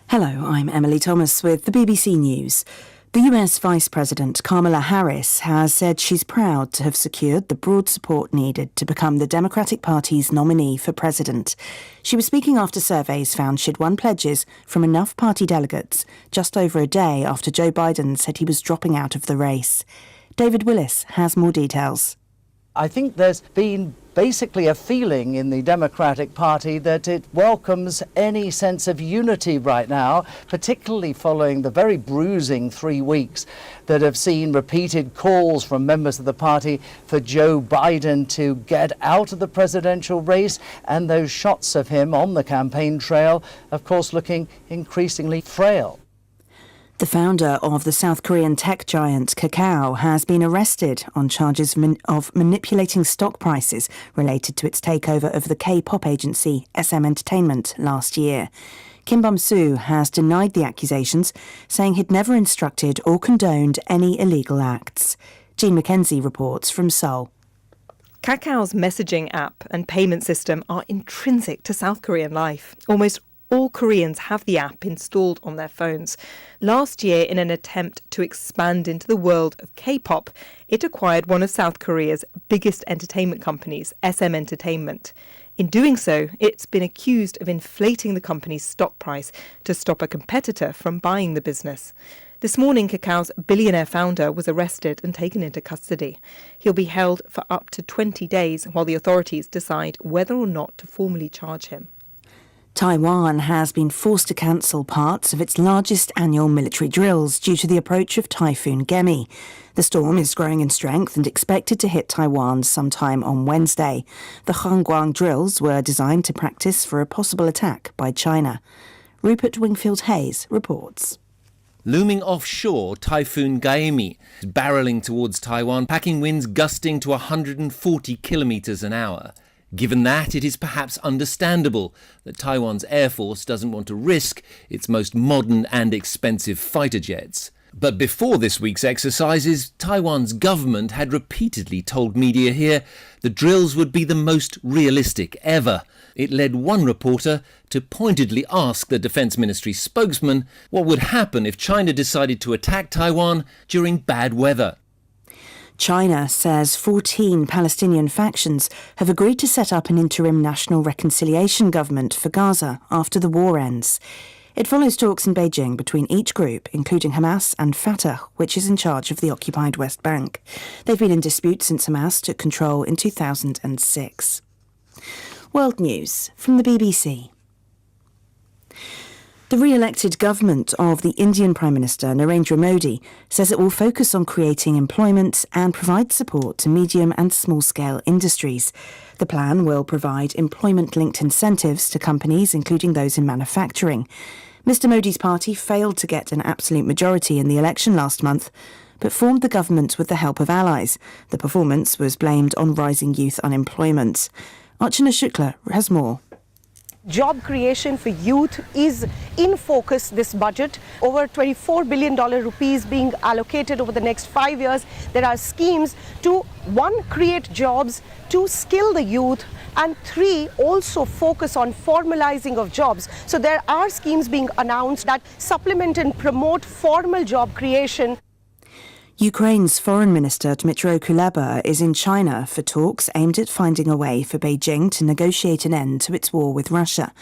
Hello, I'm Emily Thomas with the BBC News. The US Vice President Kamala Harris has said she's proud to have secured the broad support needed to become the Democratic Party's nominee for president. She was speaking after surveys found she'd won pledges from enough party delegates just over a day after Joe Biden said he was dropping out of the race. David Willis has more details. I think there's been basically a feeling in the Democratic Party that it welcomes any sense of unity right now, particularly following the very bruising 3 weeks that have seen repeated calls from members of the party for Joe Biden to get out of the presidential race, and those shots of him on the campaign trail, of course, looking increasingly frail. The founder of the South Korean tech giant Kakao has been arrested on charges of manipulating stock prices related to its takeover of the K-pop agency SM Entertainment last year. Kim Bum-soo has denied the accusations, saying he'd never instructed or condoned any illegal acts. Jean McKenzie reports from Seoul. Kakao's messaging app and payment system are intrinsic to South Korean life. Almost all Koreans have the app installed on their phones. Last year, in an attempt to expand into the world of K-pop, it acquired one of South Korea's biggest entertainment companies, SM Entertainment. In doing so, it's been accused of inflating the company's stock price to stop a competitor from buying the business. This morning, Kakao's billionaire founder was arrested and taken into custody. He'll be held for up to 20 days while the authorities decide whether or not to formally charge him. Taiwan has been forced to cancel parts of its largest annual military drills due to the approach of Typhoon Gemi. The storm is growing in strength and expected to hit Taiwan sometime on Wednesday. The Hangguang drills were designed to practice for a possible attack by China. Rupert Wingfield-Hayes reports. Looming offshore, Typhoon Gaemi is barreling towards Taiwan, packing winds gusting to 140 kilometres an hour. Given that, it is perhaps understandable that Taiwan's Air Force doesn't want to risk its most modern and expensive fighter jets. But before this week's exercises, Taiwan's government had repeatedly told media here the drills would be the most realistic ever. It led one reporter to pointedly ask the Defense Ministry spokesman what would happen if China decided to attack Taiwan during bad weather. China says 14 Palestinian factions have agreed to set up an interim national reconciliation government for Gaza after the war ends. It follows talks in Beijing between each group, including Hamas and Fatah, which is in charge of the occupied West Bank. They've been in dispute since Hamas took control in 2006. World News from the BBC. The re-elected government of the Indian Prime Minister Narendra Modi says it will focus on creating employment and provide support to medium and small-scale industries. The plan will provide employment-linked incentives to companies, including those in manufacturing. Mr Modi's party failed to get an absolute majority in the election last month, but formed the government with the help of allies. The performance was blamed on rising youth unemployment. Archana Shukla has more. Job creation for youth is in focus this budget. Over $24 billion rupees being allocated over the next 5 years. There are schemes to, 1, create jobs, 2, skill the youth, and 3, also focus on formalizing of jobs. So there are schemes being announced that supplement and promote formal job creation. Ukraine's Foreign Minister Dmytro Kuleba is in China for talks aimed at finding a way for Beijing to negotiate an end to its war with Russia.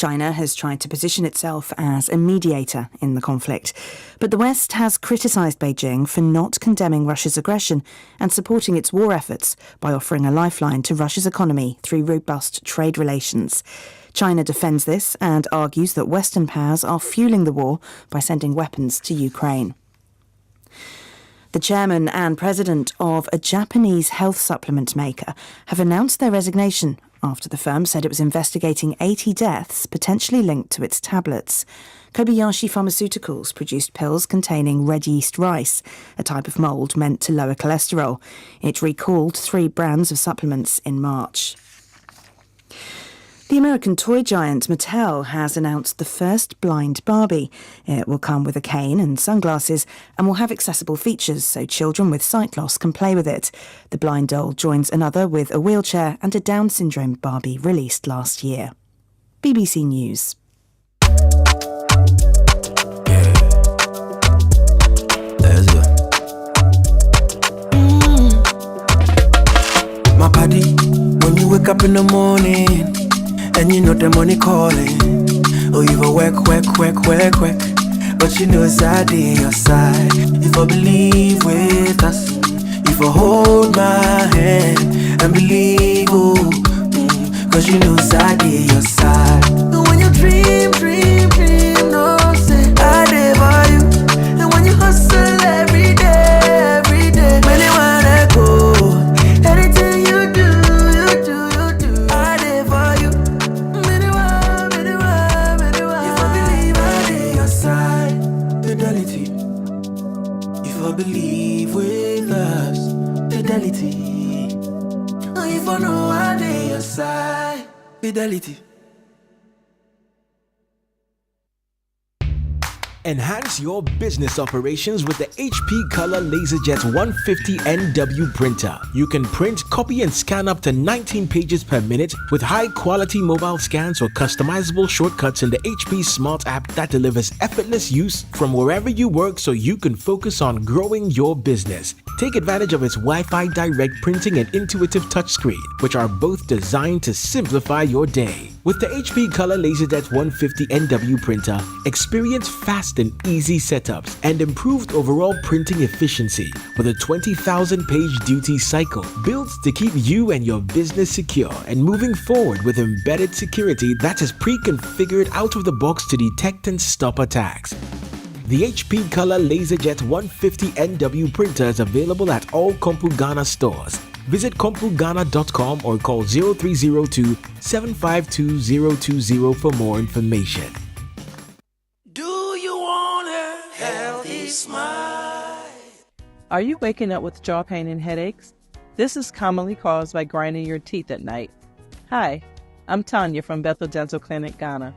China has tried to position itself as a mediator in the conflict, but the West has criticised Beijing for not condemning Russia's aggression and supporting its war efforts by offering a lifeline to Russia's economy through robust trade relations. China defends this and argues that Western powers are fueling the war by sending weapons to Ukraine. The chairman and president of a Japanese health supplement maker have announced their resignation after the firm said it was investigating 80 deaths potentially linked to its tablets. Kobayashi Pharmaceuticals produced pills containing red yeast rice, a type of mould meant to lower cholesterol. It recalled 3 brands of supplements in March. The American toy giant Mattel has announced the first blind Barbie. It will come with a cane and sunglasses and will have accessible features so children with sight loss can play with it. The blind doll joins another with a wheelchair and a Down syndrome Barbie released last year. BBC News. Let's go. My body, when you wake up in the morning and you know the money calling. Oh, you go work, but you know it's out in your side. If I believe with us, if I hold my hand and believe, oh, cause you know it's out in your side. And when you dream, no say I live for you. And when you hustle every day, many wanna go. Anything you do, I live for you. Fidelity. If I believe with us, fidelity. If I know I lay your side, fidelity. Enhance your business operations with the HP Color LaserJet 150 NW printer. You can print, copy, and scan up to 19 pages per minute with high-quality mobile scans or customizable shortcuts in the HP Smart app that delivers effortless use from wherever you work so you can focus on growing your business. Take advantage of its Wi-Fi direct printing and intuitive touchscreen, which are both designed to simplify your day. With the HP Color LaserJet 150 NW printer, experience fast and easy setups and improved overall printing efficiency with a 20,000 page duty cycle built to keep you and your business secure and moving forward with embedded security that is pre-configured out of the box to detect and stop attacks. The HP Color LaserJet 150 NW printer is available at all Kompu Ghana stores. Visit kompugana.com or call 0302 752 020 for more information. Do you want a healthy smile? Are you waking up with jaw pain and headaches? This is commonly caused by grinding your teeth at night. Hi, I'm Tanya from Bethel Dental Clinic, Ghana.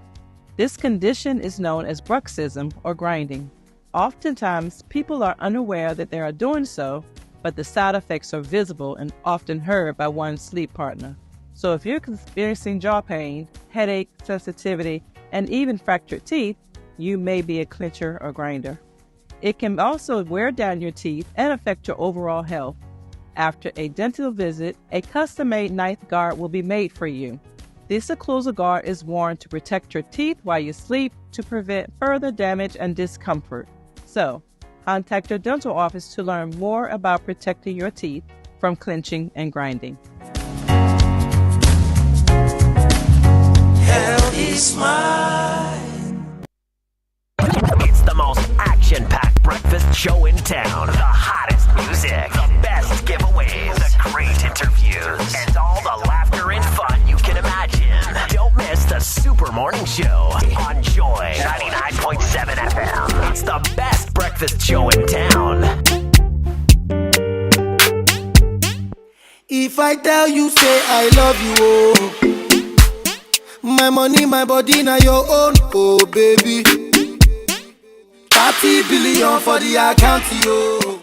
This condition is known as bruxism or grinding. Oftentimes, people are unaware that they are doing so, but the side effects are visible and often heard by one's sleep partner. So if you're experiencing jaw pain, headache, sensitivity, and even fractured teeth, you may be a clincher or grinder. It can also wear down your teeth and affect your overall health. After a dental visit, a custom-made ninth guard will be made for you. This occlusal guard is worn to protect your teeth while you sleep to prevent further damage and discomfort. So, contact your dental office to learn more about protecting your teeth from clenching and grinding. Healthy smile. It's the most action-packed breakfast show in town. The hottest music, the best giveaways, the great interviews, and all the laughter and fun you can imagine. Don't miss the Super Morning Show on Joy 99.7 FM. It's the best breakfast show in town. If I tell you, say I love you, oh. My money, my body, now your own, oh baby. 30 billion for the account, yo.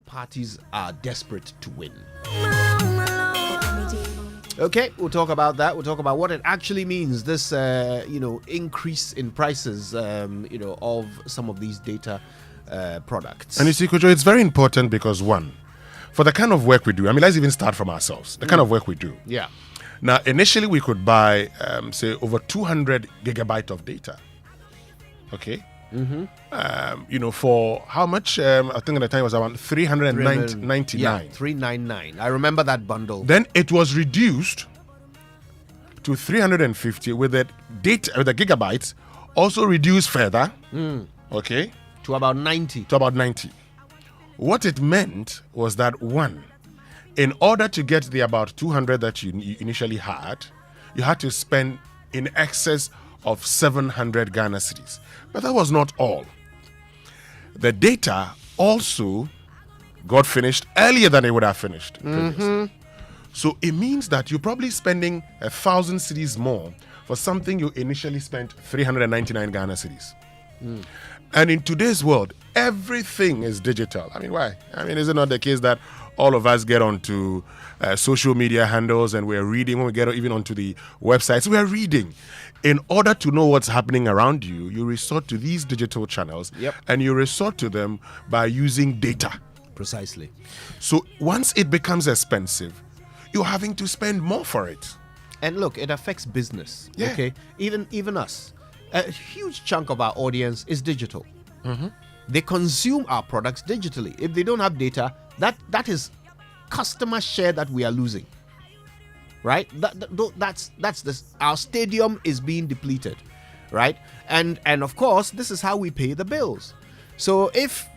parties are desperate to win. Okay, we'll talk about that. We'll talk about what it actually means, this, increase in prices, of some of these data products. And you see, Kojo, it's very important because, one, for the kind of work we do, let's even start from ourselves, the kind of work we do. Yeah. Now, initially, we could buy, say, over 200 gigabyte of data. Okay? Mm-hmm. For how much? I think at the time it was around $399. Yeah, $399. I remember that bundle. Then it was reduced to 350 with the data, with the gigabytes also reduced further. Okay, to about 90. What it meant was that, one, in order to get the about 200 that you initially had, you had to spend in excess of 700 Ghana cedis. But that was not all. The data also got finished earlier than it would have finished previously. So it means that you're probably spending 1,000 cedis more for something you initially spent 399 Ghana cedis. And in today's world, everything is digital. Why? Is it not the case that all of us get onto social media handles and we're reading? When we get even onto the websites, we're reading. In order to know what's happening around you, you resort to these digital channels. Yep. And you resort to them by using data. Precisely. So once it becomes expensive, you're having to spend more for it. And look, it affects business. Yeah. Okay, even us. A huge chunk of our audience is digital. They consume our products digitally. If they don't have data, that is customer share that we are losing. Right? That's this. Our stadium is being depleted, right? And of course, this is how we pay the bills. So if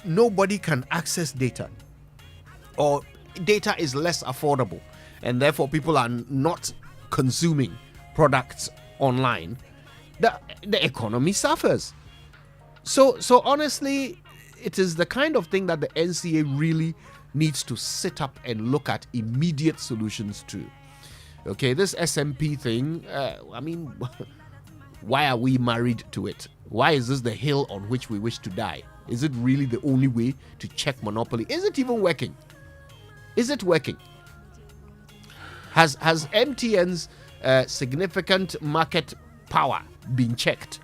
nobody can access data, or data is less affordable, and therefore people are not consuming products online, the economy suffers. So honestly, it is the kind of thing that the NCA really needs to sit up and look at immediate solutions to. Okay, this SMP thing, why are we married to it? Why is this the hill on which we wish to die? Is it really the only way to check monopoly? Is it even working? Is it working? Has MTN's significant market power been checked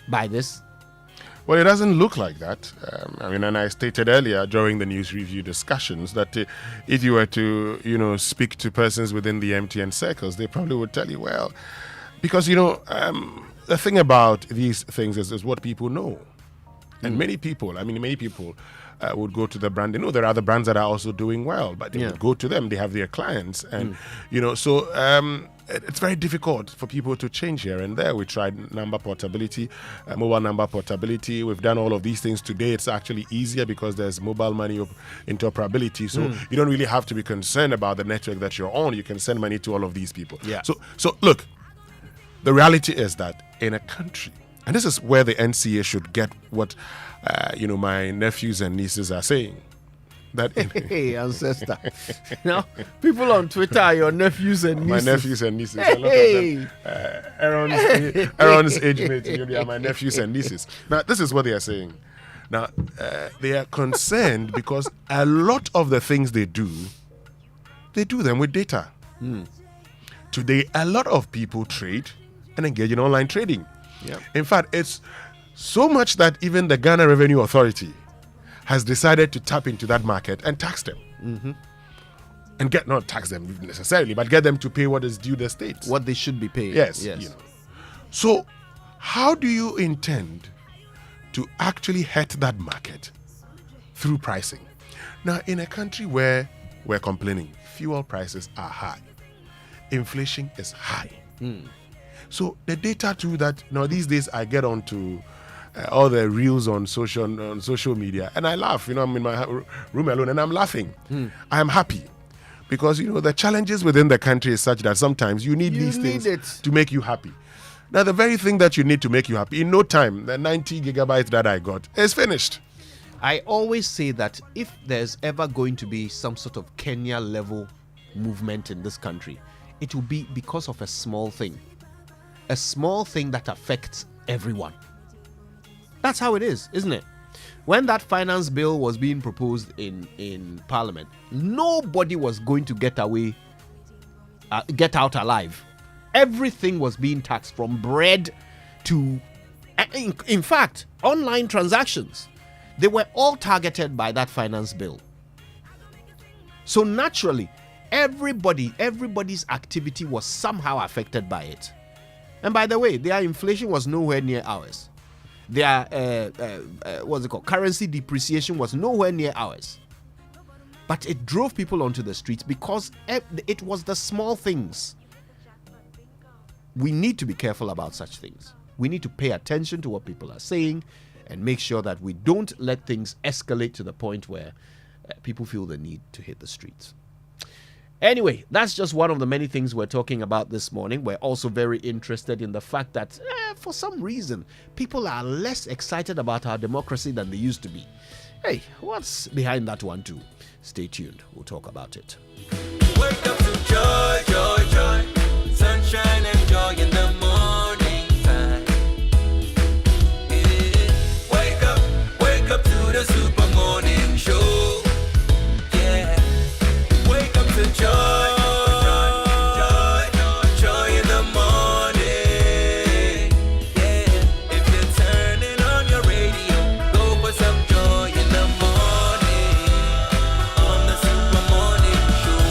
by this? Well, it doesn't look like that. And I stated earlier during the news review discussions that if you were to, speak to persons within the MTN circles, they probably would tell you, well, because, the thing about these things is what people know. And many people would go to the brand. They know there are other brands that are also doing well, but they would go to them. They have their clients. And, it's very difficult for people to change here and there. We tried number portability, mobile number portability. We've done all of these things. Today, it's actually easier because there's mobile money interoperability. So you don't really have to be concerned about the network that you're on. You can send money to all of these people. Yeah. So look, the reality is that in a country, and this is where the NCA should get what, my nephews and nieces are saying. Hey, ancestor. People on Twitter are your nephews and nieces. My nephews and nieces. Hey. A lot of them. Aaron's age mates, they are my nephews and nieces. Now, this is what they are saying. Now, they are concerned because a lot of the things they do them with data. Today, a lot of people trade and engage in online trading. Yeah. In fact, it's so much that even the Ghana Revenue Authority has decided to tap into that market and tax them. And not tax them necessarily, but get them to pay what is due the state. What they should be paying. Yes. So, how do you intend to actually hit that market? Through pricing. Now, in a country where we're complaining, fuel prices are high. Inflation is high. So, the data too that, these days I get onto all the reels on social media, and I laugh. I'm in my room alone and I'm laughing. I am happy because the challenges within the country is such that sometimes you need these things to make you happy. Now, the very thing that you need to make you happy, in no time, the 90 gigabytes that I got is finished. I always say that if there's ever going to be some sort of Kenya level movement in this country, it will be because of a small thing that affects everyone. That's how it is, isn't it? when that finance bill was being proposed in Parliament, nobody was going to get out alive. Everything was being taxed, from bread to, in fact, online transactions. They were all targeted by that finance bill. So naturally, everybody's activity was somehow affected by it. And by the way, their inflation was nowhere near ours. Their currency depreciation was nowhere near ours. But it drove people onto the streets because it was the small things. We need to be careful about such things. We need to pay attention to what people are saying and make sure that we don't let things escalate to the point where people feel the need to hit the streets. Anyway, that's just one of the many things we're talking about this morning. We're also very interested in the fact that for some reason, people are less excited about our democracy than they used to be. Hey, what's behind that one too? Stay tuned. We'll talk about it. Wake up to joy, joy, joy. Sunshine and joy in the morning time. Yeah. Wake up to the super morning show. Yeah. Wake up to joy, joy, joy in the morning. Yeah. If you're turning on your radio, go for some joy in the morning. On the super morning show.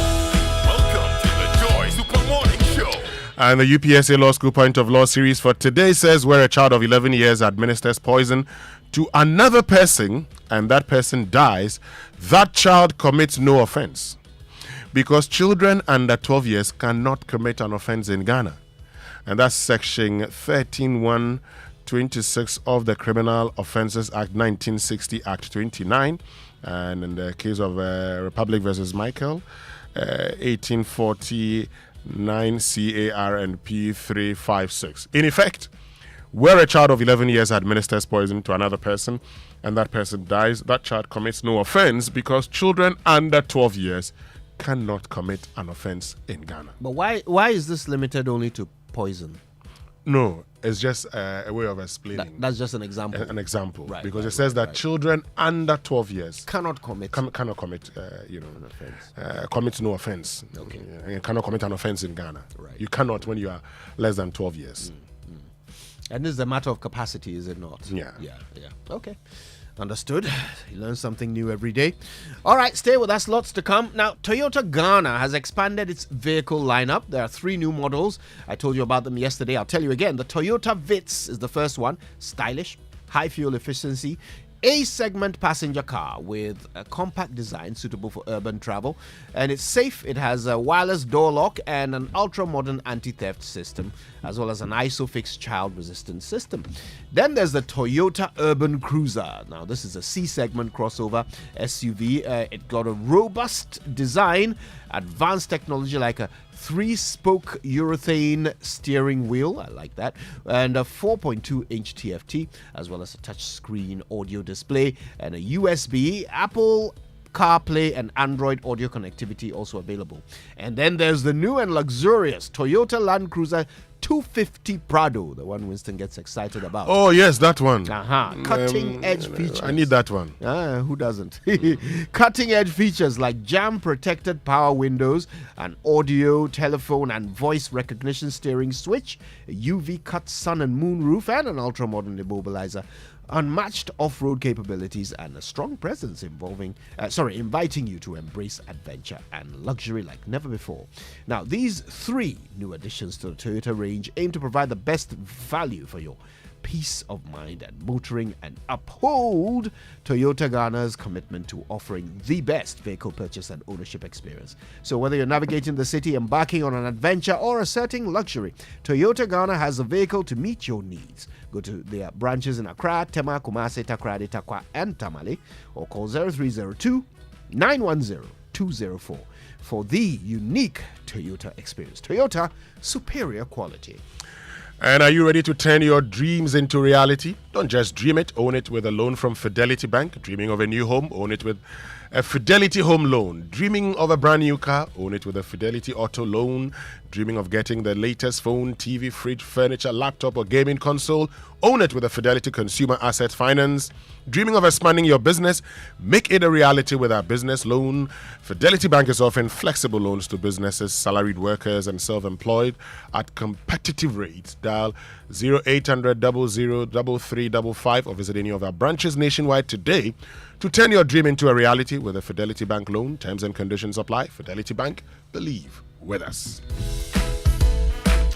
Welcome to the Joy Super Morning Show. And the UPSA Law School Point of Law series for today says, where a child of 11 years administers poison to another person and that person dies, that child commits no offense. Because children under 12 years cannot commit an offense in Ghana. And that's section 13(1)26 of the Criminal Offences Act 1960, Act 29. And in the case of Republic versus Michael, 1849 CAR and P356. In effect, where a child of 11 years administers poison to another person and that person dies, that child commits no offense because children under 12 years cannot commit an offense in Ghana. But why is this limited only to poison? No, it's just a way of explaining. That's just an example. An example, right, because it says that children under 12 years cannot commit cannot commit an offense. Commit no offense. Okay, you cannot commit an offense in Ghana. Right. You cannot when you are less than 12 years. And this is a matter of capacity, is it not? Yeah. Okay. Understood. You learn something new every day. All right, stay with us. Lots to come. Now, Toyota Ghana has expanded its vehicle lineup. There are 3 new models. I told you about them yesterday. I'll tell you again. The Toyota Vitz is the first one. Stylish, high fuel efficiency, A-segment passenger car with a compact design suitable for urban travel. And it's safe. It has a wireless door lock and an ultra-modern anti-theft system, as well as an ISOFIX child-resistant system. Then there's the Toyota Urban Cruiser. Now, this is a C-segment crossover SUV. It got a robust design, advanced technology like a 3-spoke urethane steering wheel, I like that, and a 4.2-inch TFT, as well as a touchscreen audio display and a USB, Apple CarPlay and Android audio connectivity also available. And then there's the new and luxurious Toyota Land Cruiser 250 Prado, the one Winston gets excited about. Oh, yes, that one. Cutting edge features. I need that one. Who doesn't? Cutting edge features like jam protected power windows, an audio, telephone, and voice recognition steering switch, a UV cut sun and moon roof, and an ultra modern immobilizer. Unmatched off-road capabilities and a strong presence inviting you to embrace adventure and luxury like never before. Now, these 3 new additions to the Toyota range aim to provide the best value for your peace of mind and motoring and uphold Toyota Ghana's commitment to offering the best vehicle purchase and ownership experience. So whether you're navigating the city, embarking on an adventure, or asserting luxury, Toyota Ghana has a vehicle to meet your needs. Go to their branches in Accra, Tema, Kumasi, Takoradi, Takwa, and Tamale, or call 0302-910-204 for the unique Toyota experience. Toyota, superior quality. And are you ready to turn your dreams into reality? Don't just dream it, own it with a loan from Fidelity Bank. Dreaming of a new home? Own it with A Fidelity Home Loan. Dreaming of a brand new car? Own it with a Fidelity Auto Loan. Dreaming of getting the latest phone, TV, fridge, furniture, laptop, or gaming console? Own it with a Fidelity Consumer Asset Finance. Dreaming of expanding your business? Make it a reality with our business loan. Fidelity Bank is offering flexible loans to businesses, salaried workers, and self-employed at competitive rates. Dial 0800 00 3355 or visit any of our branches nationwide today to turn your dream into a reality with a Fidelity Bank loan. Terms and conditions apply. Fidelity Bank, believe with us.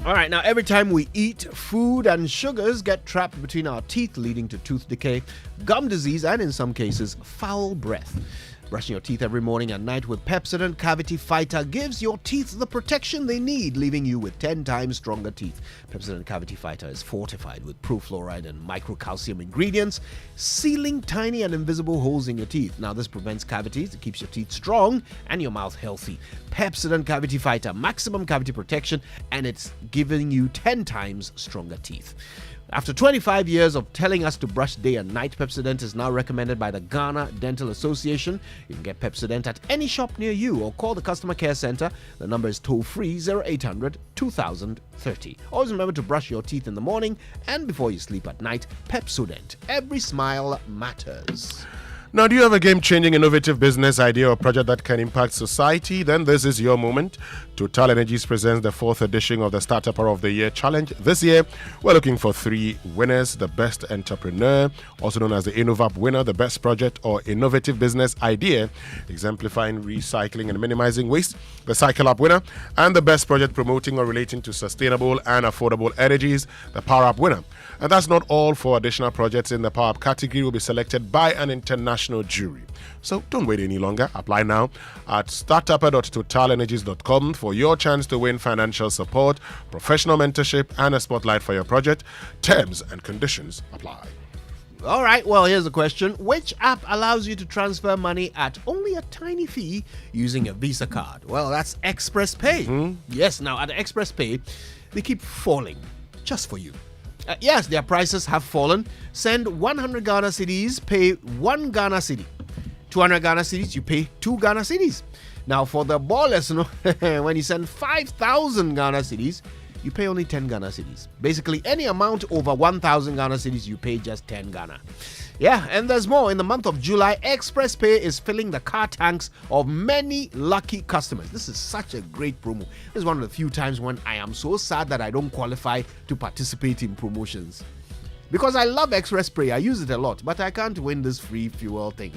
All right, now every time we eat, food and sugars get trapped between our teeth, leading to tooth decay, gum disease, and in some cases, foul breath. Brushing your teeth every morning and night with Pepsodent Cavity Fighter gives your teeth the protection they need, leaving you with 10 times stronger teeth. Pepsodent Cavity Fighter is fortified with profluoride and microcalcium ingredients, sealing tiny and invisible holes in your teeth. Now, this prevents cavities, it keeps your teeth strong and your mouth healthy. Pepsodent Cavity Fighter, maximum cavity protection, and it's giving you 10 times stronger teeth. After 25 years of telling us to brush day and night, Pepsodent is now recommended by the Ghana Dental Association. You can get Pepsodent at any shop near you or call the customer care center. The number is toll-free 0800 2030. Always remember to brush your teeth in the morning and before you sleep at night. Pepsodent. Every smile matters. Now, do you have a game-changing, innovative business idea or project that can impact society? Then this is your moment. Total Energies presents the 4th edition of the Startup of the Year Challenge. This year, we're looking for 3 winners: the best entrepreneur, also known as the InnovUp winner, the best project or innovative business idea, exemplifying recycling and minimizing waste, the Cycle Up winner, and the best project promoting or relating to sustainable and affordable energies, the Power Up winner. And that's not all. For additional projects in the Power Up category will be selected by an international jury. So don't wait any longer. Apply now at startupper.totalenergies.com for your chance to win financial support, professional mentorship, and a spotlight for your project. Terms and conditions apply. All right, well, here's the question. Which app allows you to transfer money at only a tiny fee using a Visa card? Well, that's Express Pay. Yes, now at Express Pay, they keep falling just for you. Yes, their prices have fallen. Send 100 Ghana cedis, pay 1 Ghana cedi. 200 Ghana cedis, you pay 2 Ghana cedis. Now, for the ballers, when you send 5,000 Ghana cedis, you pay only 10 Ghana cedis. Basically, any amount over 1,000 Ghana cedis, you pay just 10 Ghana. Yeah, and there's more. In the month of July, Express Pay is filling the car tanks of many lucky customers. This is such a great promo. This is one of the few times when I am so sad that I don't qualify to participate in promotions. Because I love Express Pay, I use it a lot, but I can't win this free fuel thing.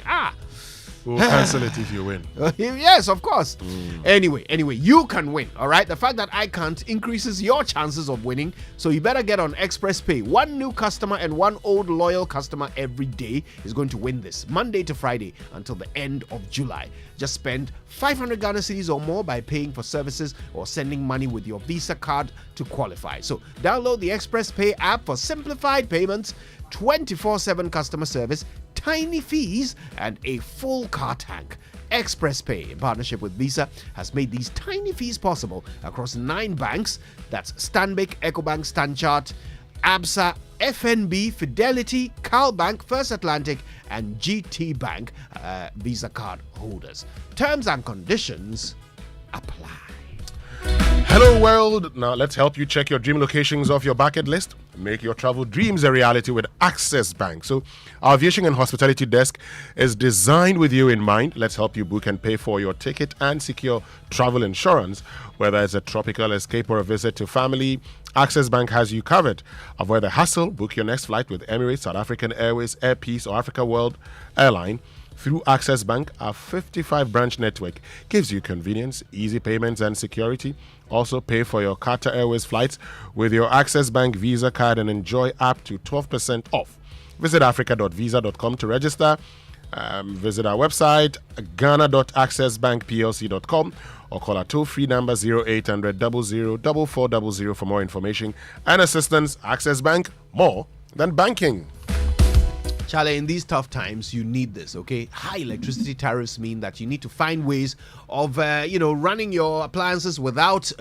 We'll cancel it if you win. Yes, of course. Anyway, you can win, all right? The fact that I can't increases your chances of winning, so you better get on Express Pay. 1 new customer and 1 old loyal customer every day is going to win this, Monday to Friday until the end of July. Just spend 500 Ghana cedis or more by paying for services or sending money with your Visa card to qualify. So download the Express Pay app for simplified payments, 24/7 customer service, tiny fees, and a full car tank. Express Pay, in partnership with Visa, has made these tiny fees possible across 9 banks. That's Stanbic, Ecobank, Stanchart, ABSA, FNB, Fidelity, Carl Bank, First Atlantic, and GT Bank Visa card holders. Terms and conditions apply. Hello world! Now let's help you check your dream locations off your bucket list. Make your travel dreams a reality with Access Bank. So our aviation and hospitality desk is designed with you in mind. Let's help you book and pay for your ticket and secure travel insurance. Whether it's a tropical escape or a visit to family, Access Bank has you covered. Avoid the hassle. Book your next flight with Emirates, South African Airways, Air Peace, or Africa World Airline. Through Access Bank, our 55-branch network gives you convenience, easy payments, and security. Also, pay for your Qatar Airways flights with your Access Bank Visa card and enjoy up to 12% off. Visit africa.visa.com to register. Visit our website, ghana.accessbankplc.com, or call our toll-free number 0800 00 4400 for more information and assistance. Access Bank, more than banking. Charlie, in these tough times, you need this, okay? High electricity tariffs mean that you need to find ways of, running your appliances without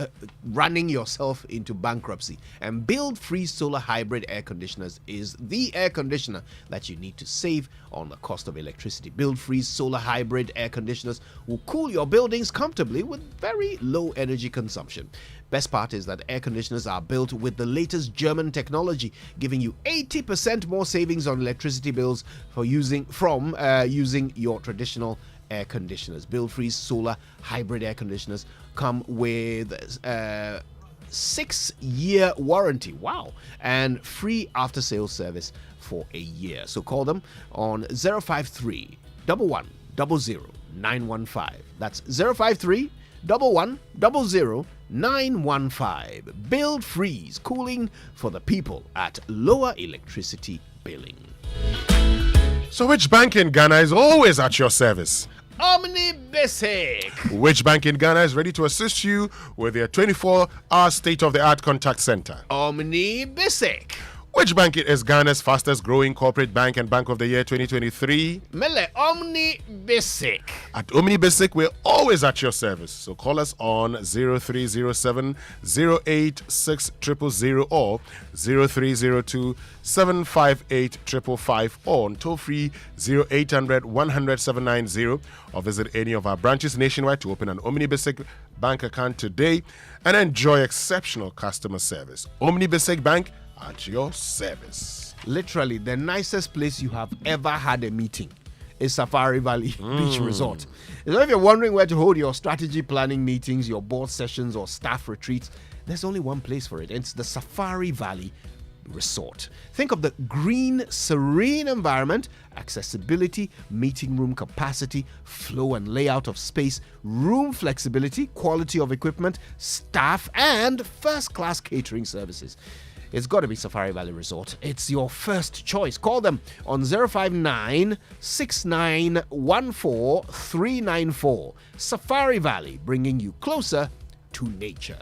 running yourself into bankruptcy. And Build-Free Solar Hybrid Air Conditioners is the air conditioner that you need to save on the cost of electricity. Build-Free Solar Hybrid Air Conditioners will cool your buildings comfortably with very low energy consumption. Best part is that air conditioners are built with the latest German technology, giving you 80% more savings on electricity bills for using your traditional air conditioners. Build-Free Solar Hybrid Air Conditioners come with 6-year warranty. Wow. And free after-sales service for a year. So call them on 053 11 00 915. That's 053 11 00 915. Build Freeze, cooling for the people at lower electricity billing. So which bank in Ghana is always at your service? Omni Basic. Which bank in Ghana is ready to assist you with their 24-hour state-of-the-art contact center? Omni Basic. Which bank is Ghana's fastest growing corporate bank and bank of the year 2023? Mele Omni Basic. At Omni Basic, we're always at your service. So call us on 0307 086 000 or 0302 758 555 or on toll free 0800 100 790 or visit any of our branches nationwide to open an Omni Basic bank account today and enjoy exceptional customer service. Omni Basic Bank, at your service. Literally, the nicest place you have ever had a meeting is Safari Valley Beach Resort. So if you're wondering where to hold your strategy planning meetings, your board sessions, or staff retreats, there's only one place for it. It's the Safari Valley Resort. Think of the green, serene environment, accessibility, meeting room capacity, flow and layout of space, room flexibility, quality of equipment, staff, and first-class catering services. It's got to be Safari Valley Resort. It's your first choice. Call them on 059 6914 394. Safari Valley, bringing you closer to nature.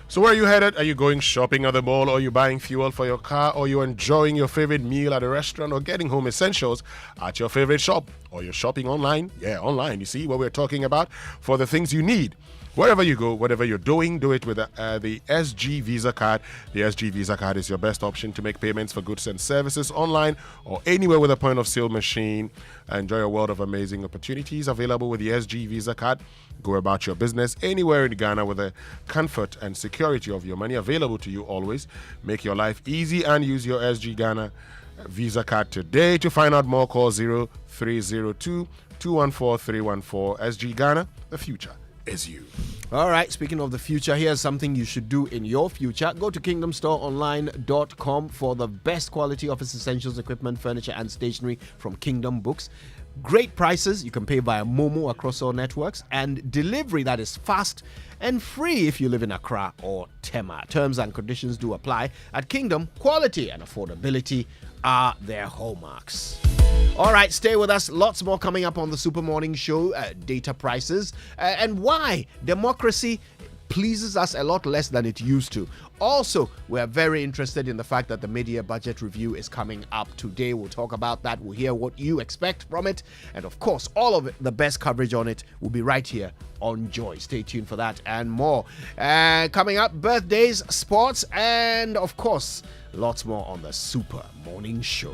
So where are you headed? Are you going shopping at the mall, or are you buying fuel for your car, or are you enjoying your favorite meal at a restaurant, or getting home essentials at your favorite shop, or you're shopping online? Yeah, online. You see what we're talking about? For the things you need. Wherever you go, whatever you're doing, do it with the SG Visa card. The SG Visa card is your best option to make payments for goods and services online or anywhere with a point of sale machine. Enjoy a world of amazing opportunities available with the SG Visa card. Go about your business anywhere in Ghana with the comfort and security of your money available to you always. Make your life easy and use your SG Ghana Visa card today. To find out more, call 0302 214 314. SG Ghana, the future is you. All right, speaking of the future, here's something you should do in your future. Go to kingdomstoreonline.com for the best quality office essentials, equipment, furniture, and stationery from Kingdom Books. Great prices. You can pay via Momo across all networks, and delivery that is fast and free if you live in Accra or Tema. Terms and conditions do apply. At Kingdom, quality and affordability are their hallmarks. All right, stay with us. Lots more coming up on the Super Morning Show. Data prices and why democracy pleases us a lot less than it used to. Also, we're very interested in the fact that the mid-year budget review is coming up today. We'll talk about that. We'll hear what you expect from it. And of course, all of it, the best coverage on it will be right here on Joy. Stay tuned for that and more. Coming up, birthdays, sports, and of course, lots more on the Super Morning Show.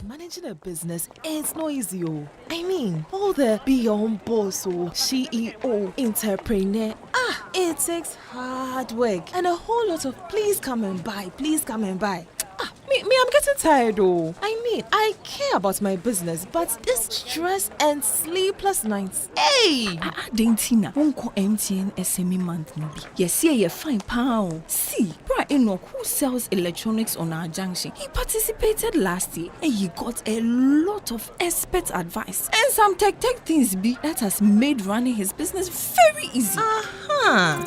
Managing a business is not easy. I mean, all the beyond boss, CEO, entrepreneur, it takes hard work and a whole lot of please come and buy. Me, I'm getting tired though. I mean, I care about my business, but this stress and sleepless nights. Hey! Dentina, unko MTN SME month no be. Yes, yeah, fine pound. See, Bra Enoch, who sells electronics on our junction, he participated last year and he got a lot of expert advice and some tech things be that has made running his business very easy.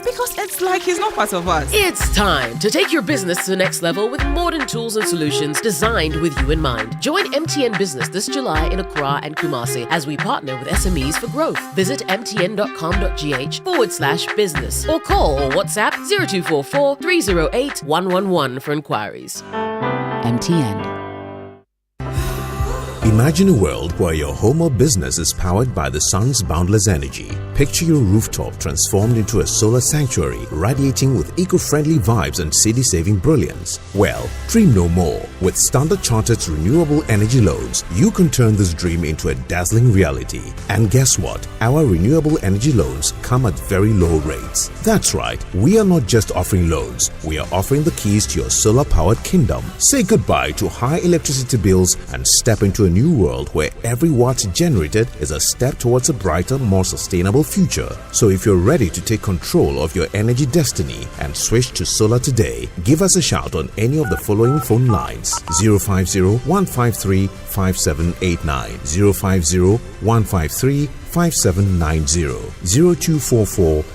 Because it's like he's not part of us. It's time to take your business to the next level with modern tools and solutions designed with you in mind. Join MTN Business this July in Accra and Kumasi as we partner with SMEs for growth. Visit mtn.com.gh/business or call or WhatsApp 0244 308 111 for inquiries. MTN. Imagine a world where your home or business is powered by the sun's boundless energy. Picture your rooftop transformed into a solar sanctuary, radiating with eco-friendly vibes and city-saving brilliance. Well, dream no more. With Standard Chartered's renewable energy loans, you can turn this dream into a dazzling reality. And guess what? Our renewable energy loans come at very low rates. That's right, we are not just offering loans, we are offering the keys to your solar-powered kingdom. Say goodbye to high electricity bills and step into a new world where every watt generated is a step towards a brighter, more sustainable future. So if you're ready to take control of your energy destiny and switch to solar today, give us a shout on any of the following phone lines: 050-153-5789, 050-153-5790,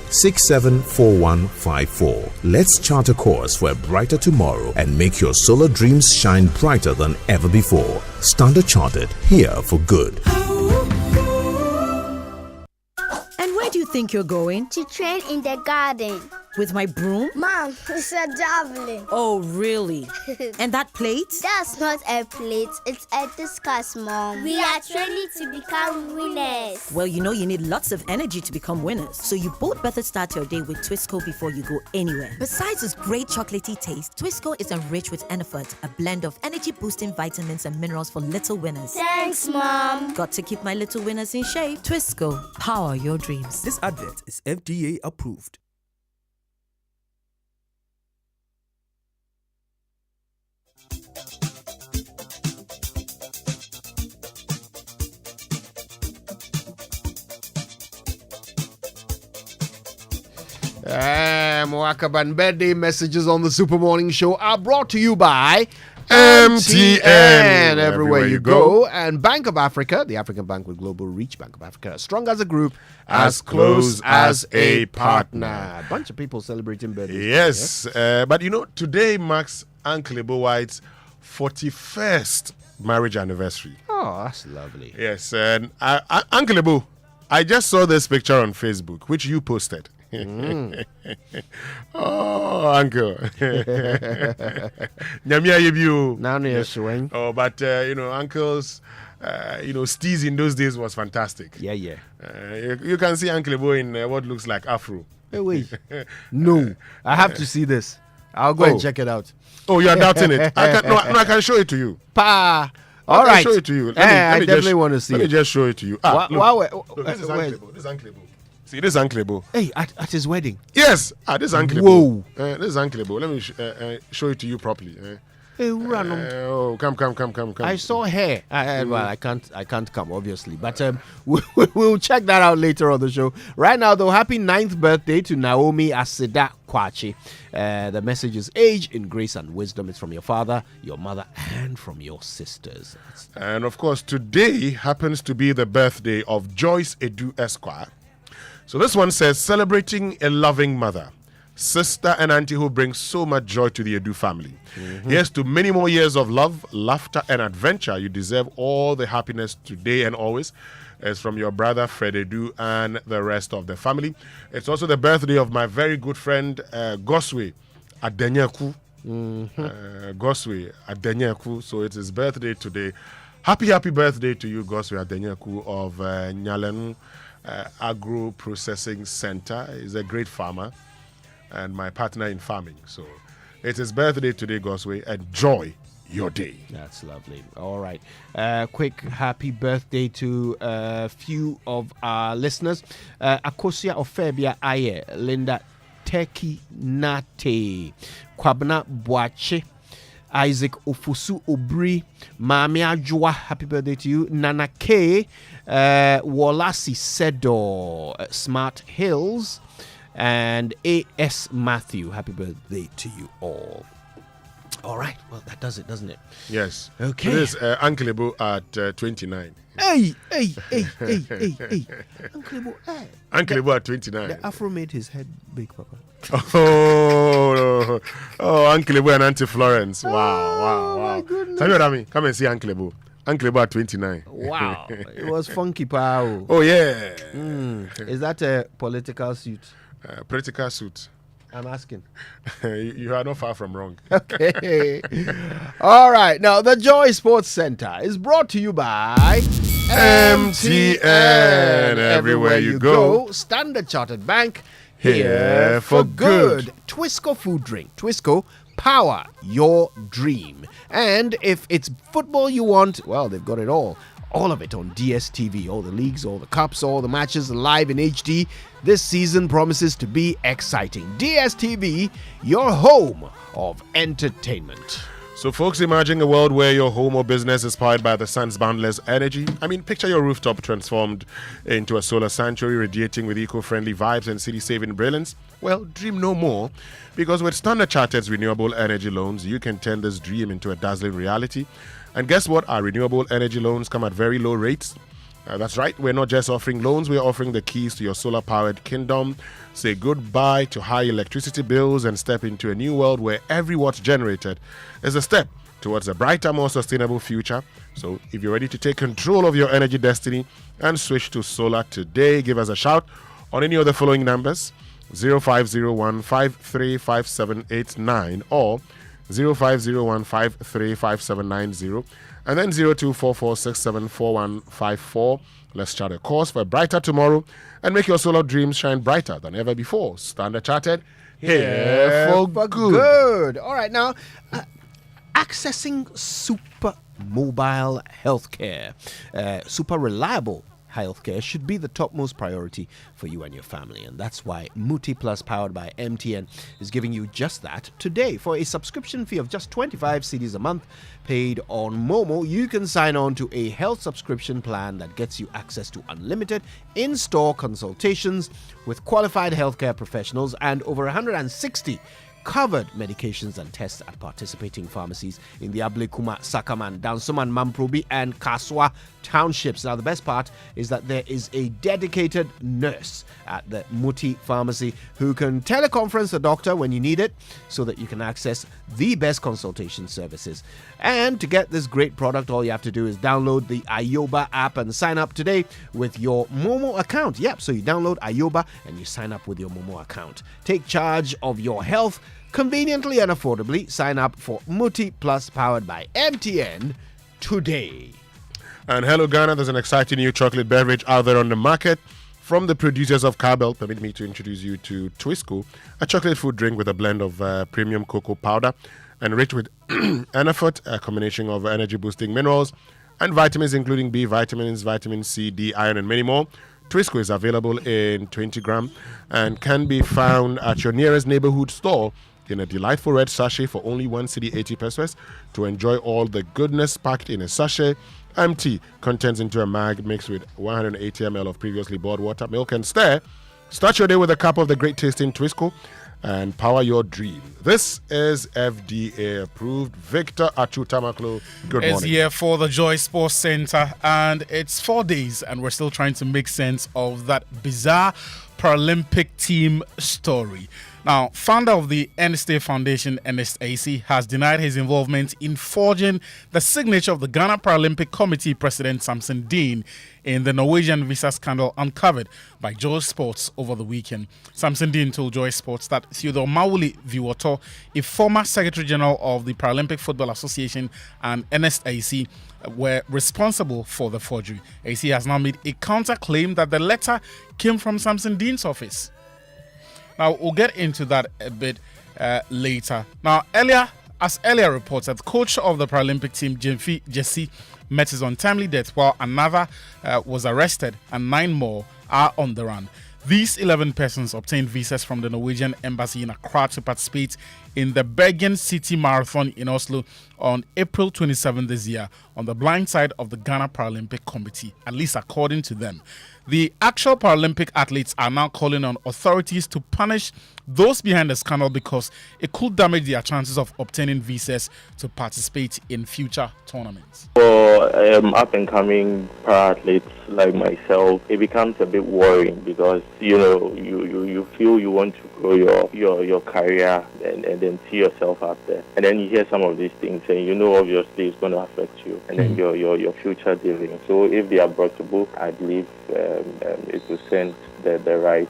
0244-674154. Let's chart a course for a brighter tomorrow and make your solar dreams shine brighter than ever before. Standard Chartered, here for good. And where do you think you're going? To train in the garden. With my broom? Mom, it's a javelin. Oh, really? And that plate? That's not a plate, it's a discus, Mom. We are training to become winners. Well, you know you need lots of energy to become winners. So you both better start your day with Twisco before you go anywhere. Besides its great chocolatey taste, Twisco is enriched with Enefort, a blend of energy-boosting vitamins and minerals for little winners. Thanks, Mom. Got to keep my little winners in shape. Twisco, power your dreams. This advert is FDA approved. Mwakaban birthday messages on the Super Morning Show are brought to you by MTN. Everywhere you go. And Bank of Africa, the African bank with global reach. Bank of Africa, as strong as a group, as close as a partner. A bunch of people celebrating birthdays. Yes, but you know, today marks Uncle Ebo White's 41st marriage anniversary. Oh, that's lovely. Yes, and Uncle Ebo, I just saw this picture on Facebook, which you posted. Oh, uncle. Oh, but you know, uncles, you know, steez in those days was fantastic. Yeah. You can see Uncle Ebo in what looks like Afro. Hey, wait. No, I have to see this. I'll go and check it out. Oh, you are doubting it? I can show it to you. All right. I'll show it to you. I definitely want to see it. Let me just show it to you. Look, this is Uncle Ebo. This is Uncle Ebo. See, this is Uncle Ebo. Hey, at his wedding? Yes. This is Uncle Ebo. Whoa. This is Uncle Ebo. Let me show it to you properly. Hey, random. Oh, come. I saw hair. Well, I can't come, obviously. But we'll check that out later on the show. Right now, though, happy 9th birthday to Naomi Asida Kwachi. The message is age in grace and wisdom. It's from your father, your mother, and from your sisters. And, of course, today happens to be the birthday of Joyce Edu Esquire. So this one says, celebrating a loving mother, sister and auntie who brings so much joy to the Edu family. Here's to many more years of love, laughter, and adventure. You deserve all the happiness today and always. It's from your brother Fred Edu and the rest of the family. It's also the birthday of my very good friend Goswe Adenyaku. Goswe Adenyaku. So it's his birthday today. Happy birthday to you, Goswe Adenyaku of Nyalenu Agro Processing Center. He's a great farmer and my partner in farming. So it's his birthday today, Goswe. Enjoy your day. That's lovely. All right. Quick happy birthday to a few of our listeners. Akosia Ofebia Aye, Linda Teki Nate, Kwabna Boache, Isaac Ofusu Obri, Mami Ajwa, happy birthday to you. Nana K, Walasi Sedo, Smart Hills, and A.S. Matthew, happy birthday to you all. All right. Well, that does it, doesn't it? Yes. Okay. It is Uncle Ibu at 29. Hey. Uncle Ibu, hey. Uncle Ibu at 29. The Afro made his head big, Papa. Oh, Uncle Ibu and Auntie Florence. Wow. My goodness. Tell me what I mean. Come and see Uncle Ibu. Uncle Ibu at 29. Wow. It was funky, pal. Oh, yeah. Is that a political suit? Political suit. I'm asking. You are not far from wrong. Okay. All right. Now, the Joy Sports Center is brought to you by MTN. Everywhere you go. Standard Chartered Bank. Here for good. Twisco food drink. Twisco, power your dream. And if it's football you want, well, they've got it all. All of it on DSTV. All the leagues, all the cups, all the matches live in HD. This season promises to be exciting. DSTV, your home of entertainment. So, folks, imagine a world where your home or business is powered by the sun's boundless energy. I mean, picture your rooftop transformed into a solar sanctuary radiating with eco-friendly vibes and city-saving brilliance. Well, dream no more, because with Standard Chartered's renewable energy loans, you can turn this dream into a dazzling reality. And guess what? Our renewable energy loans come at very low rates. That's right, we're not just offering loans, we're offering the keys to your solar-powered kingdom. Say goodbye to high electricity bills and step into a new world where every watt generated is a step towards a brighter, more sustainable future. So if you're ready to take control of your energy destiny and switch to solar today, give us a shout on any of the following numbers: 0501-535789 or 0501-535790, and then 0244674154. Let's chart a course for a brighter tomorrow and make your solar dreams shine brighter than ever before. Standard Chartered, here for good. All right, now, accessing super mobile healthcare, super reliable healthcare should be the topmost priority for you and your family, and that's why Muti Plus, powered by MTN, is giving you just that today. For a subscription fee of just 25 cedis a month paid on Momo, you can sign on to a health subscription plan that gets you access to unlimited in-store consultations with qualified healthcare professionals and over 160 covered medications and tests at participating pharmacies in the Ablekuma, Sakaman, Dansoman, Mamprobi, and Kaswa townships. Now, the best part is that there is a dedicated nurse at the Muti pharmacy who can teleconference the doctor when you need it so that you can access the best consultation services. And to get this great product, all you have to do is download the Ayoba app and sign up today with your Momo account. Yep, so you download Ayoba and you sign up with your Momo account. Take charge of your health conveniently and affordably. Sign up for Muti Plus, powered by MTN, today. And hello, Ghana, there's an exciting new chocolate beverage out there on the market. From the producers of Carbell, permit me to introduce you to Twisco, a chocolate food drink with a blend of premium cocoa powder enriched with Enefa, a combination of energy-boosting minerals and vitamins, including B vitamins, vitamin C, D, iron, and many more. Twisco is available in 20 gram and can be found at your nearest neighborhood store in a delightful red sachet for only 1 cedi 80 pesos. To enjoy all the goodness packed in a sachet, empty, contents into a mag mixed with 180 ml of previously boiled water, milk, and stir. Start your day with a cup of the great tasting Twisco and power your dream. This is FDA approved. Victor Achutamaklo, good It's morning. here for the Joy Sports Center, and it's 4 days, and we're still trying to make sense of that bizarre Paralympic team story. Now, founder of the NSTA Foundation, NSAC, has denied his involvement in forging the signature of the Ghana Paralympic Committee President Samson Dean in the Norwegian visa scandal uncovered by Joy Sports over the weekend. Samson Dean told Joy Sports that Theodore Mawuli Viwoto, a former Secretary General of the Paralympic Football Association and NSAC, were responsible for the forgery. AC has now made a counter-claim that the letter came from Samson Dean's office. Now, we'll get into that a bit later. Now, earlier reported, the coach of the Paralympic team, Jesse, met his untimely death while another was arrested and 9 more are on the run. These 11 persons obtained visas from the Norwegian embassy in Accra to participate in the Bergen City Marathon in Oslo on April 27 this year on the blind side of the Ghana Paralympic Committee, at least according to them. The actual Paralympic athletes are now calling on authorities to punish those behind the scandal because it could damage their chances of obtaining visas to participate in future tournaments. For up-and-coming para-athletes like myself, it becomes a bit worrying because, you feel you want to grow your career and then see yourself out there. And then you hear some of these things and obviously it's going to affect you and then your future dealing. So if they are brought to book, I believe it will send the right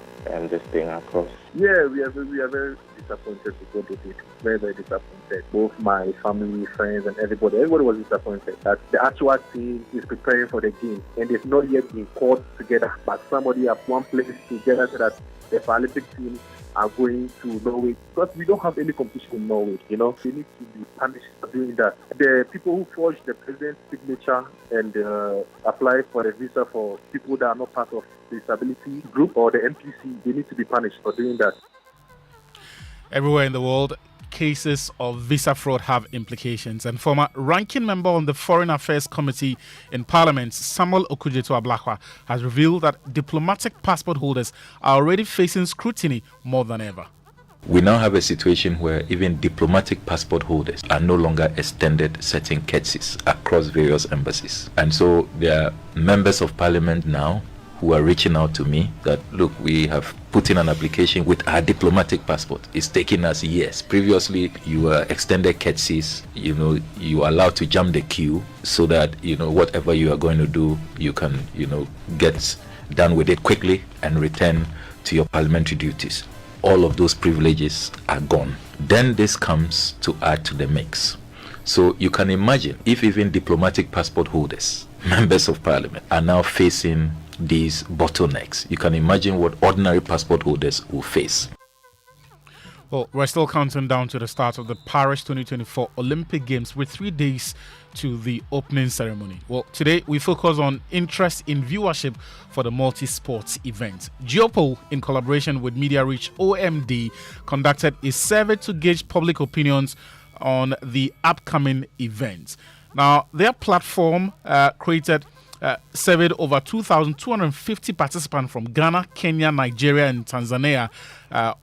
this thing across. Yeah, we are very disappointed with what they did. Very, very disappointed. Both my family, friends, and everybody was disappointed that the actual team is preparing for the game and they've not yet been called together. But somebody at one place together so that the Paralympic team are going to Norway because we don't have any competition in Norway. They need to be punished for doing that. The people who forged the president's signature and applied for a visa for people that are not part of the disability group or the NPC, they need to be punished for doing that. Everywhere in the world, cases of visa fraud have implications, and former ranking member on the Foreign Affairs Committee in Parliament, Samuel Okudzeto-Ablakwa, has revealed that diplomatic passport holders are already facing scrutiny more than ever. We now have a situation where even diplomatic passport holders are no longer extended certain courtesies across various embassies. And so there are members of parliament now who are reaching out to me that, look, we have put in an application with our diplomatic passport. It's taking us years. Previously, you were extended courtesies, you are allowed to jump the queue so that, whatever you are going to do, you can, get done with it quickly and return to your parliamentary duties. All of those privileges are gone. Then this comes to add to the mix. So you can imagine if even diplomatic passport holders, members of parliament, are now facing these bottlenecks, you can imagine what ordinary passport holders will face. Well, we're still counting down to the start of the Paris 2024 Olympic Games with 3 days to the opening ceremony. Well, today we focus on interest in viewership for the multi-sports event. Geopol, in collaboration with Media Reach OMD, conducted a survey to gauge public opinions on the upcoming event. Now, their platform surveyed over 2,250 participants from Ghana, Kenya, Nigeria, and Tanzania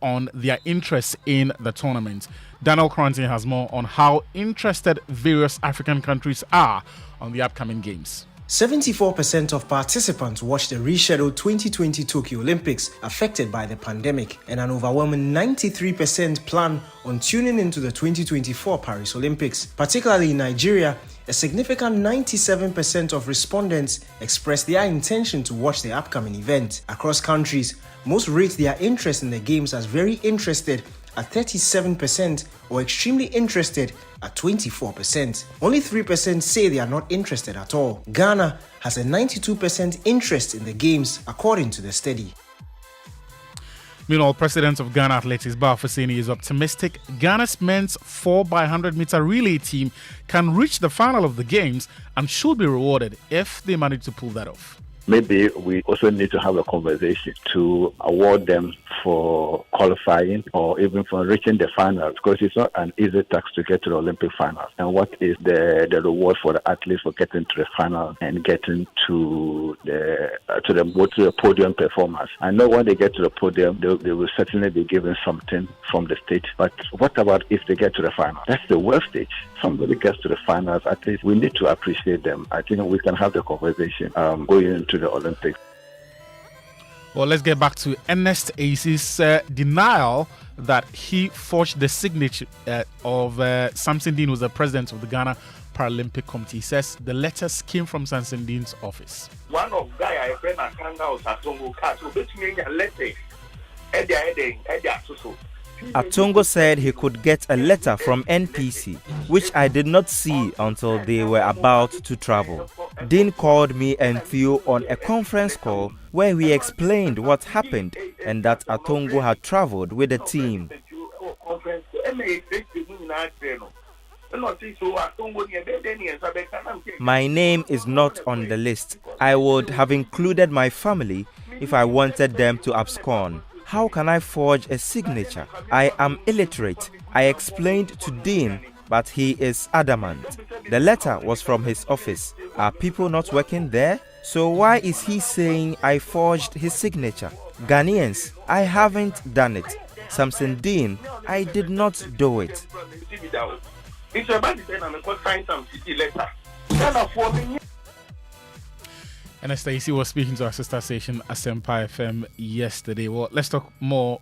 on their interest in the tournament. Daniel Cranton has more on how interested various African countries are on the upcoming games. 74% of participants watched the rescheduled 2020 Tokyo Olympics affected by the pandemic, and an overwhelming 93% plan on tuning into the 2024 Paris Olympics. Particularly in Nigeria, a significant 97% of respondents expressed their intention to watch the upcoming event. Across countries, most rate their interest in the games as very interested at 37% or extremely interested at 24%. Only 3% say they are not interested at all. Ghana has a 92% interest in the games according to the study. Meanwhile, President of Ghana Athletics, Bafuseni, is optimistic Ghana's men's 4x100 meter relay team can reach the final of the games and should be rewarded if they manage to pull that off. Maybe we also need to have a conversation to award them for qualifying or even for reaching the finals, because it's not an easy task to get to the Olympic finals. And what is the reward for the athletes for getting to the final and getting to the podium performance? I know when they get to the podium, they will certainly be given something from the stage. But what about if they get to the final? That's the world stage. Somebody gets to the finals, at least we need to appreciate them. I think we can have the conversation going into the Olympics. Well, let's get back to Ernest Ace's denial that he forged the signature of Samson Dean, who's the president of the Ghana Paralympic Committee. He says the letters came from Samson Dean's office. One of guy I friend Akanga was Atongo Cat, so between a letter, Atongo said he could get a letter from NPC, which I did not see until they were about to travel. Dean called me and Theo on a conference call where we explained what happened and that Atongo had traveled with the team. My name is not on the list. I would have included my family if I wanted them to abscond. How can I forge a signature? I am illiterate. I explained to Dean, but he is adamant. The letter was from his office. Are people not working there? So why is he saying I forged his signature? Ghanaians, I haven't done it. Samson Dean, I did not do it. And Stacey was speaking to our sister station Asempa FM yesterday. Well, let's talk more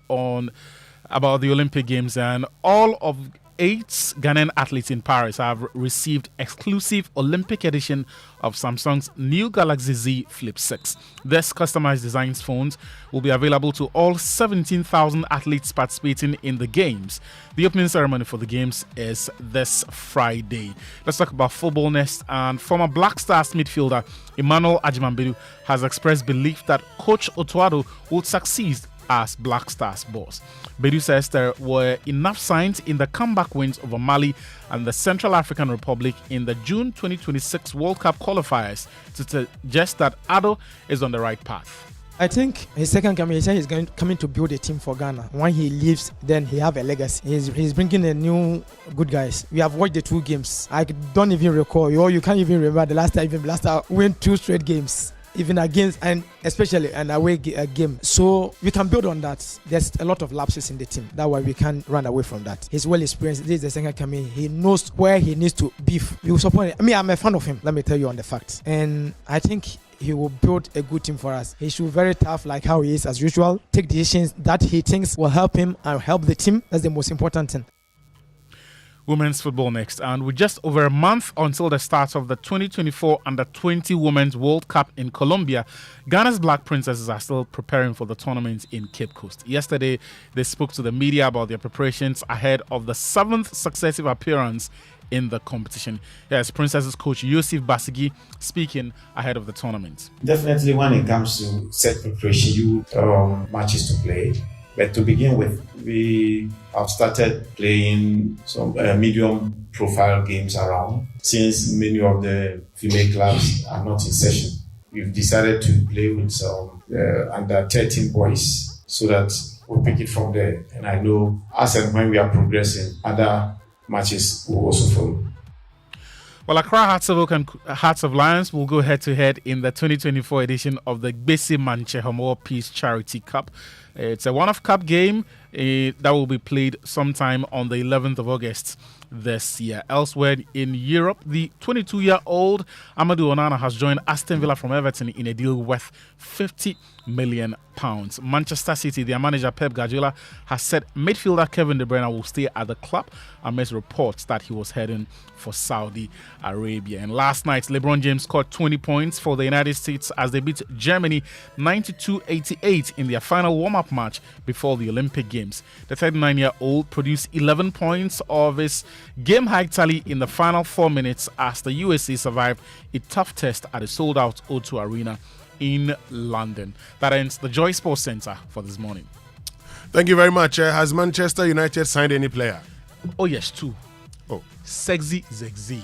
about the Olympic Games, and all of 8 Ghanaian athletes in Paris have received exclusive Olympic edition of Samsung's new Galaxy Z Flip 6. This customized design phones will be available to all 17,000 athletes participating in the Games. The opening ceremony for the Games is this Friday. Let's talk about football next. And former Black Stars midfielder Emmanuel Ajimambedu has expressed belief that Coach Otuado will succeed as Black Stars boss. Bedu says there were enough signs in the comeback wins over Mali and the Central African Republic in the June 2026 World Cup qualifiers to suggest that Ado is on the right path. I think his second coming, he said he's coming to build a team for Ghana. When he leaves, then he have a legacy. He's bringing a new good guys. We have watched the 2 games. I don't even recall, or you can't even remember the last time. Even Black Stars win 2 straight games, even against, and especially an away game. So we can build on that. There's a lot of lapses in the team. That's why we can't run away from that. He's well experienced. This is the second coming. He knows where he needs to beef. We will support him. I mean, I'm a fan of him. Let me tell you on the facts. And I think he will build a good team for us. He should be very tough like how he is as usual. Take decisions that he thinks will help him and help the team. That's the most important thing. Women's football next, and with just over a month until the start of the 2024 Under-20 Women's World Cup in Colombia, Ghana's Black Princesses are still preparing for the tournament in Cape Coast. Yesterday, they spoke to the media about their preparations ahead of the 7th successive appearance in the competition. Yes, Princesses coach Yusuf Basigi speaking ahead of the tournament. Definitely when it comes to set preparation, you matches to play. But to begin with, we have started playing some medium profile games around. Since many of the female clubs are not in session, we've decided to play with some under 13 boys so that we'll pick it from there. And I know as and when we are progressing, other matches will also follow. Well, Accra Hearts of Oak and Hearts of Lions will go head-to-head in the 2024 edition of the Gbese Manche Homo Peace Charity Cup. It's a one-off cup game that will be played sometime on the 11th of August this year. Elsewhere in Europe, the 22-year-old Amadou Onana has joined Aston Villa from Everton in a deal worth £50 million. Manchester City, their manager Pep Guardiola, has said midfielder Kevin De Bruyne will stay at the club amidst reports that he was heading for Saudi Arabia. And last night, LeBron James scored 20 points for the United States as they beat Germany 92-88 in their final warm-up match before the Olympic Games. The 39-year-old produced 11 points of his game-high tally in the final 4 minutes as the USA survived a tough test at the sold-out O2 Arena in London. That ends the Joy Sports Centre for this morning. Thank you very much. Has Manchester United signed any player? Oh, yes, 2. Oh. Sexy Zegzi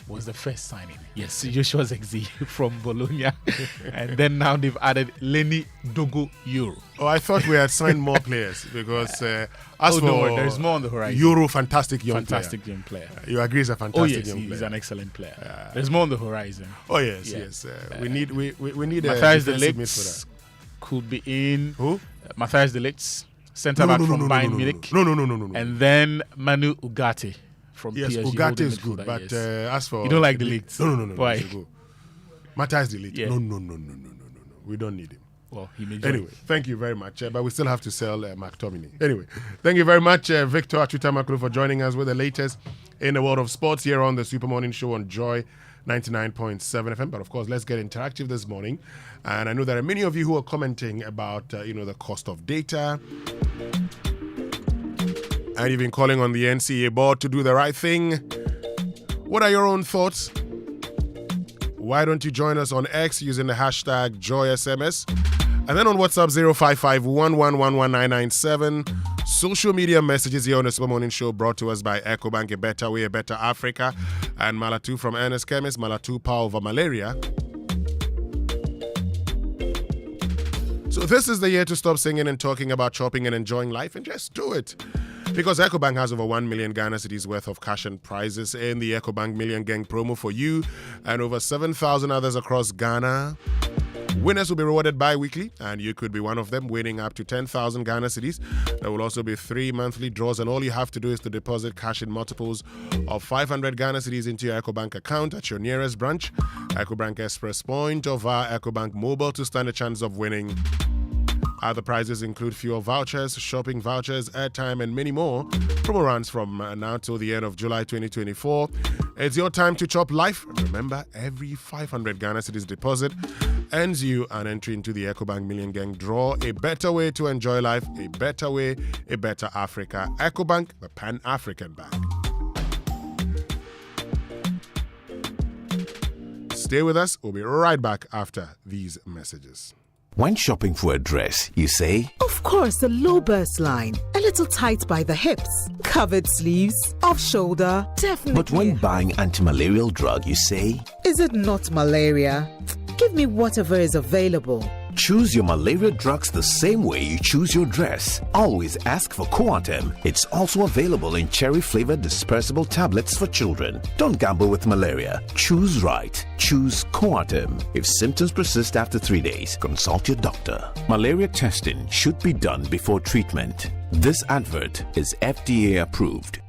was the first signing. Yes, Joshua Zegzi from Bologna. And then now they've added Lenny Dogo Euro. Oh, I thought we had signed more players because no, there's more on the horizon. Euro, fantastic young player. You agree he's a fantastic young player? He's an excellent player. There's more on the horizon. Oh, yes. We need Matthias de Ligt could be in. Who? Matthias de Ligt, centre back from Bayern Munich. No. And then Manu Ugarte from PSG. Yes, Ugarte is good, but as for... You don't like the Ligt? No. Why? Matthias de Ligt. Yeah. No. We don't need him. Well, he may join. Anyway, thank you very much. But we still have to sell McTominay. Anyway, thank you very much, Victor Achutamakulu, for joining us with the latest in the world of sports here on the Super Morning Show on Joy 99.7 FM. But of course, let's get interactive this morning. And I know there are many of you who are commenting about, the cost of data. And you've been calling on the NCA board to do the right thing. What are your own thoughts? Why don't you join us on X using the hashtag JoySMS? And then on WhatsApp 055-111-1997. Social media messages here on the Super Morning Show brought to us by EcoBank, a better way, a better Africa. And Malatu from Ernest Chemist, Malatu power over malaria. So this is the year to stop singing and talking about shopping and enjoying life and just do it. Because EcoBank has over 1 million Ghana cedis worth of cash and prizes in the EcoBank Million Gang promo for you and over 7,000 others across Ghana. Winners will be rewarded bi-weekly, and you could be one of them, winning up to 10,000 Ghana cedis. There will also be 3 monthly draws, and all you have to do is to deposit cash in multiples of 500 Ghana cedis into your EcoBank account at your nearest branch, EcoBank Express Point, or via EcoBank Mobile to stand a chance of winning. Other prizes include fuel vouchers, shopping vouchers, airtime, and many more. Promo runs from now till the end of July 2024. It's your time to chop life. Remember, every 500 Ghana cedis deposit earns you an entry into the EcoBank Million Gang draw. A better way to enjoy life, a better way, a better Africa. EcoBank, the Pan-African Bank. Stay with us. We'll be right back after these messages. When shopping for a dress, you say, of course, a low burst line, a little tight by the hips, covered sleeves, off shoulder, definitely. But when buying anti-malarial drug, you say, is it not malaria? Give me whatever is available. Choose your malaria drugs the same way you choose your dress. Always ask for Coartem. It's also available in cherry-flavored dispersible tablets for children. Don't gamble with malaria. Choose right. Choose Coartem. If symptoms persist after 3 days, consult your doctor. Malaria testing should be done before treatment. This advert is FDA approved.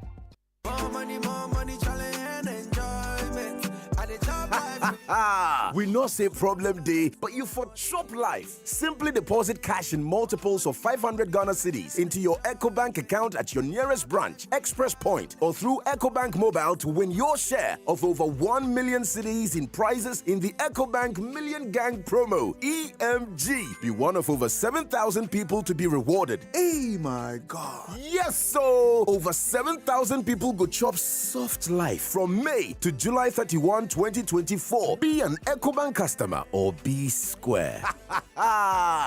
We not say problem day, but you for chop life. Simply deposit cash in multiples of 500 Ghana cedis into your EcoBank account at your nearest branch, Express Point, or through EcoBank Mobile to win your share of over 1 million cedis in prizes in the EcoBank Million Gang promo, EMG. Be one of over 7,000 people to be rewarded. Hey, my God. Yes, so over 7,000 people go chop soft life from May to July 31, 2024. Be an EcoBank customer or be square.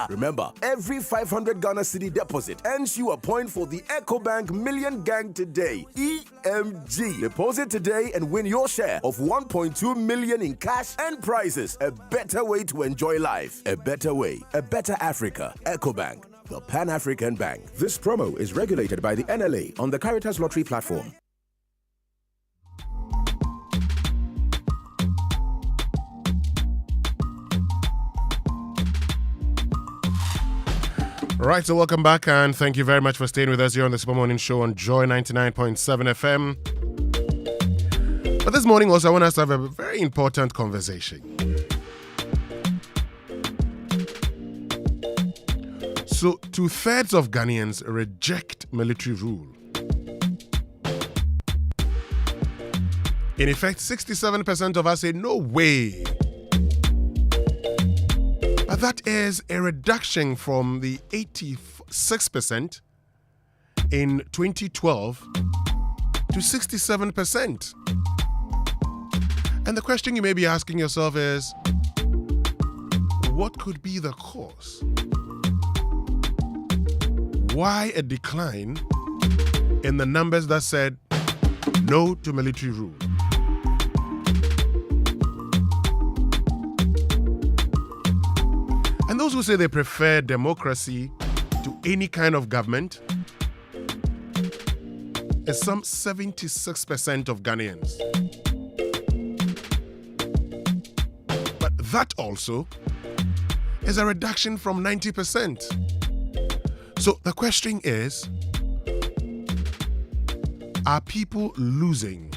Remember, every 500 Ghana cedi deposit earns you a point for the EcoBank Million Gang today. EMG. Deposit today and win your share of 1.2 million in cash and prizes. A better way to enjoy life. A better way. A better Africa. EcoBank, the Pan-African Bank. This promo is regulated by the NLA on the Caritas Lottery platform. Right, so welcome back, and thank you very much for staying with us here on the Super Morning Show on Joy 99.7 FM. But this morning also, I want us to have a very important conversation. So, 2/3 of Ghanaians reject military rule. In effect, 67% of us say, no way. That is a reduction from the 86% in 2012 to 67%. And the question you may be asking yourself is, what could be the cause? Why a decline in the numbers that said no to military rule? And those who say they prefer democracy to any kind of government is some 76% of Ghanaians. But that also is a reduction from 90%. So the question is, are people losing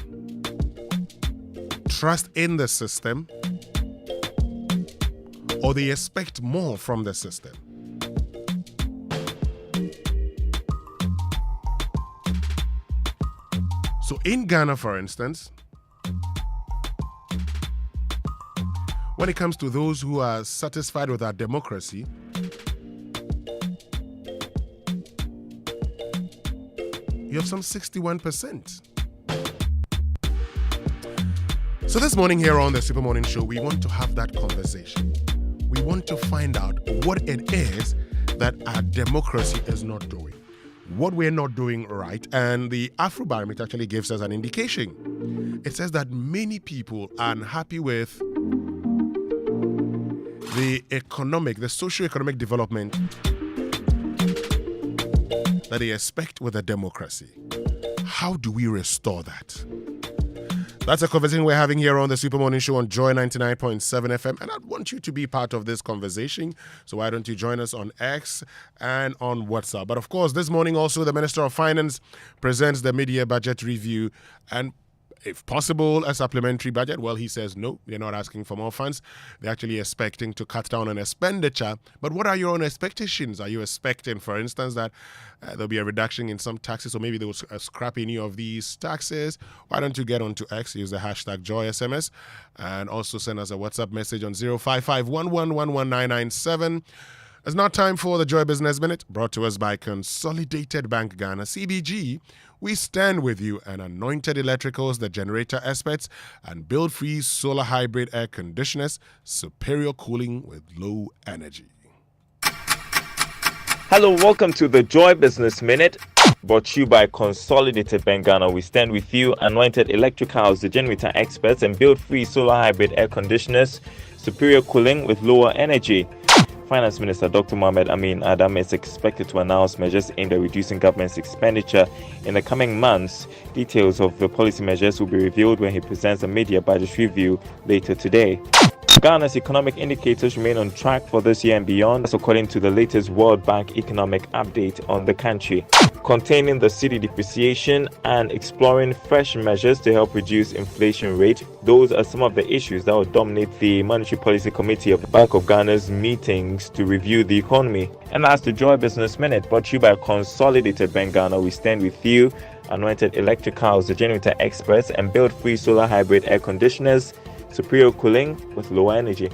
trust in the system, or they expect more from the system? So in Ghana, for instance, when it comes to those who are satisfied with our democracy, you have some 61%. So this morning here on the Super Morning Show, we want to have that conversation. We want to find out what it is that our democracy is not doing, what we're not doing right, and the Afrobarometer actually gives us an indication. It says that many people are unhappy with the socio-economic development that they expect with a democracy. How do we restore that? That's a conversation we're having here on the Super Morning Show on Joy 99.7 FM. And I want you to be part of this conversation. So why don't you join us on X and on WhatsApp? But of course, this morning also, the Minister of Finance presents the mid-year budget review and, if possible, a supplementary budget. Well, he says no, they're not asking for more funds. They're actually expecting to cut down on expenditure. But what are your own expectations? Are you expecting, for instance, that there'll be a reduction in some taxes, or maybe they will scrap any of these taxes? Why don't you get onto X, use the hashtag JoySMS, and also send us a WhatsApp message on 05511119997. It's now time for the Joy Business Minute, brought to us by Consolidated Bank Ghana, CBG. We stand with you, and Anointed Electricals, the generator experts, and build-free solar hybrid air conditioners, superior cooling with low energy. Hello, welcome to the Joy Business Minute, brought to you by Consolidated Bank Ghana. We stand with you, Anointed Electricals, the generator experts, and build-free solar hybrid air conditioners, superior cooling with lower energy. Finance Minister Dr. Mohamed Amin Adam is expected to announce measures aimed at reducing government's expenditure in the coming months. Details of the policy measures will be revealed when he presents a mid-year budget review later today. Ghana's economic indicators remain on track for this year and beyond, that's according to the latest World Bank economic update on the country. Containing the cedi depreciation and exploring fresh measures to help reduce inflation rate, those are some of the issues that will dominate the Monetary Policy Committee of the Bank of Ghana's meetings to review the economy. And that's the Joy Business Minute, brought to you by Consolidated Bank Ghana. We stand with you, Anointed Electricals, the generator experts, and build free solar hybrid air conditioners, superior cooling with lower energy.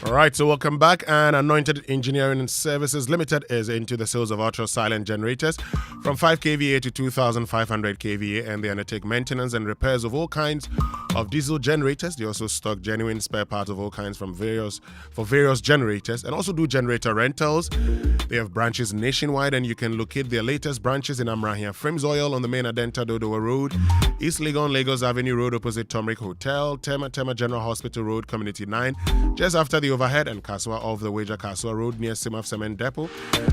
All right, so welcome back. And Anointed Engineering and Services Limited is into the sales of ultra-silent generators from 5 kVA to 2,500 kVA, and they undertake maintenance and repairs of all kinds of diesel generators. They also stock genuine spare parts of all kinds for various generators, and also do generator rentals. They have branches nationwide, and you can locate their latest branches in Amrahia Frames Oil on the main Adenta Dodowa Road, East Legon, Lagos Avenue Road opposite Tomrick Hotel, Tema General Hospital Road, Community 9, just after the overhead, and Kaswa off the Wager Kaswa Road near Simaf Cement Depot,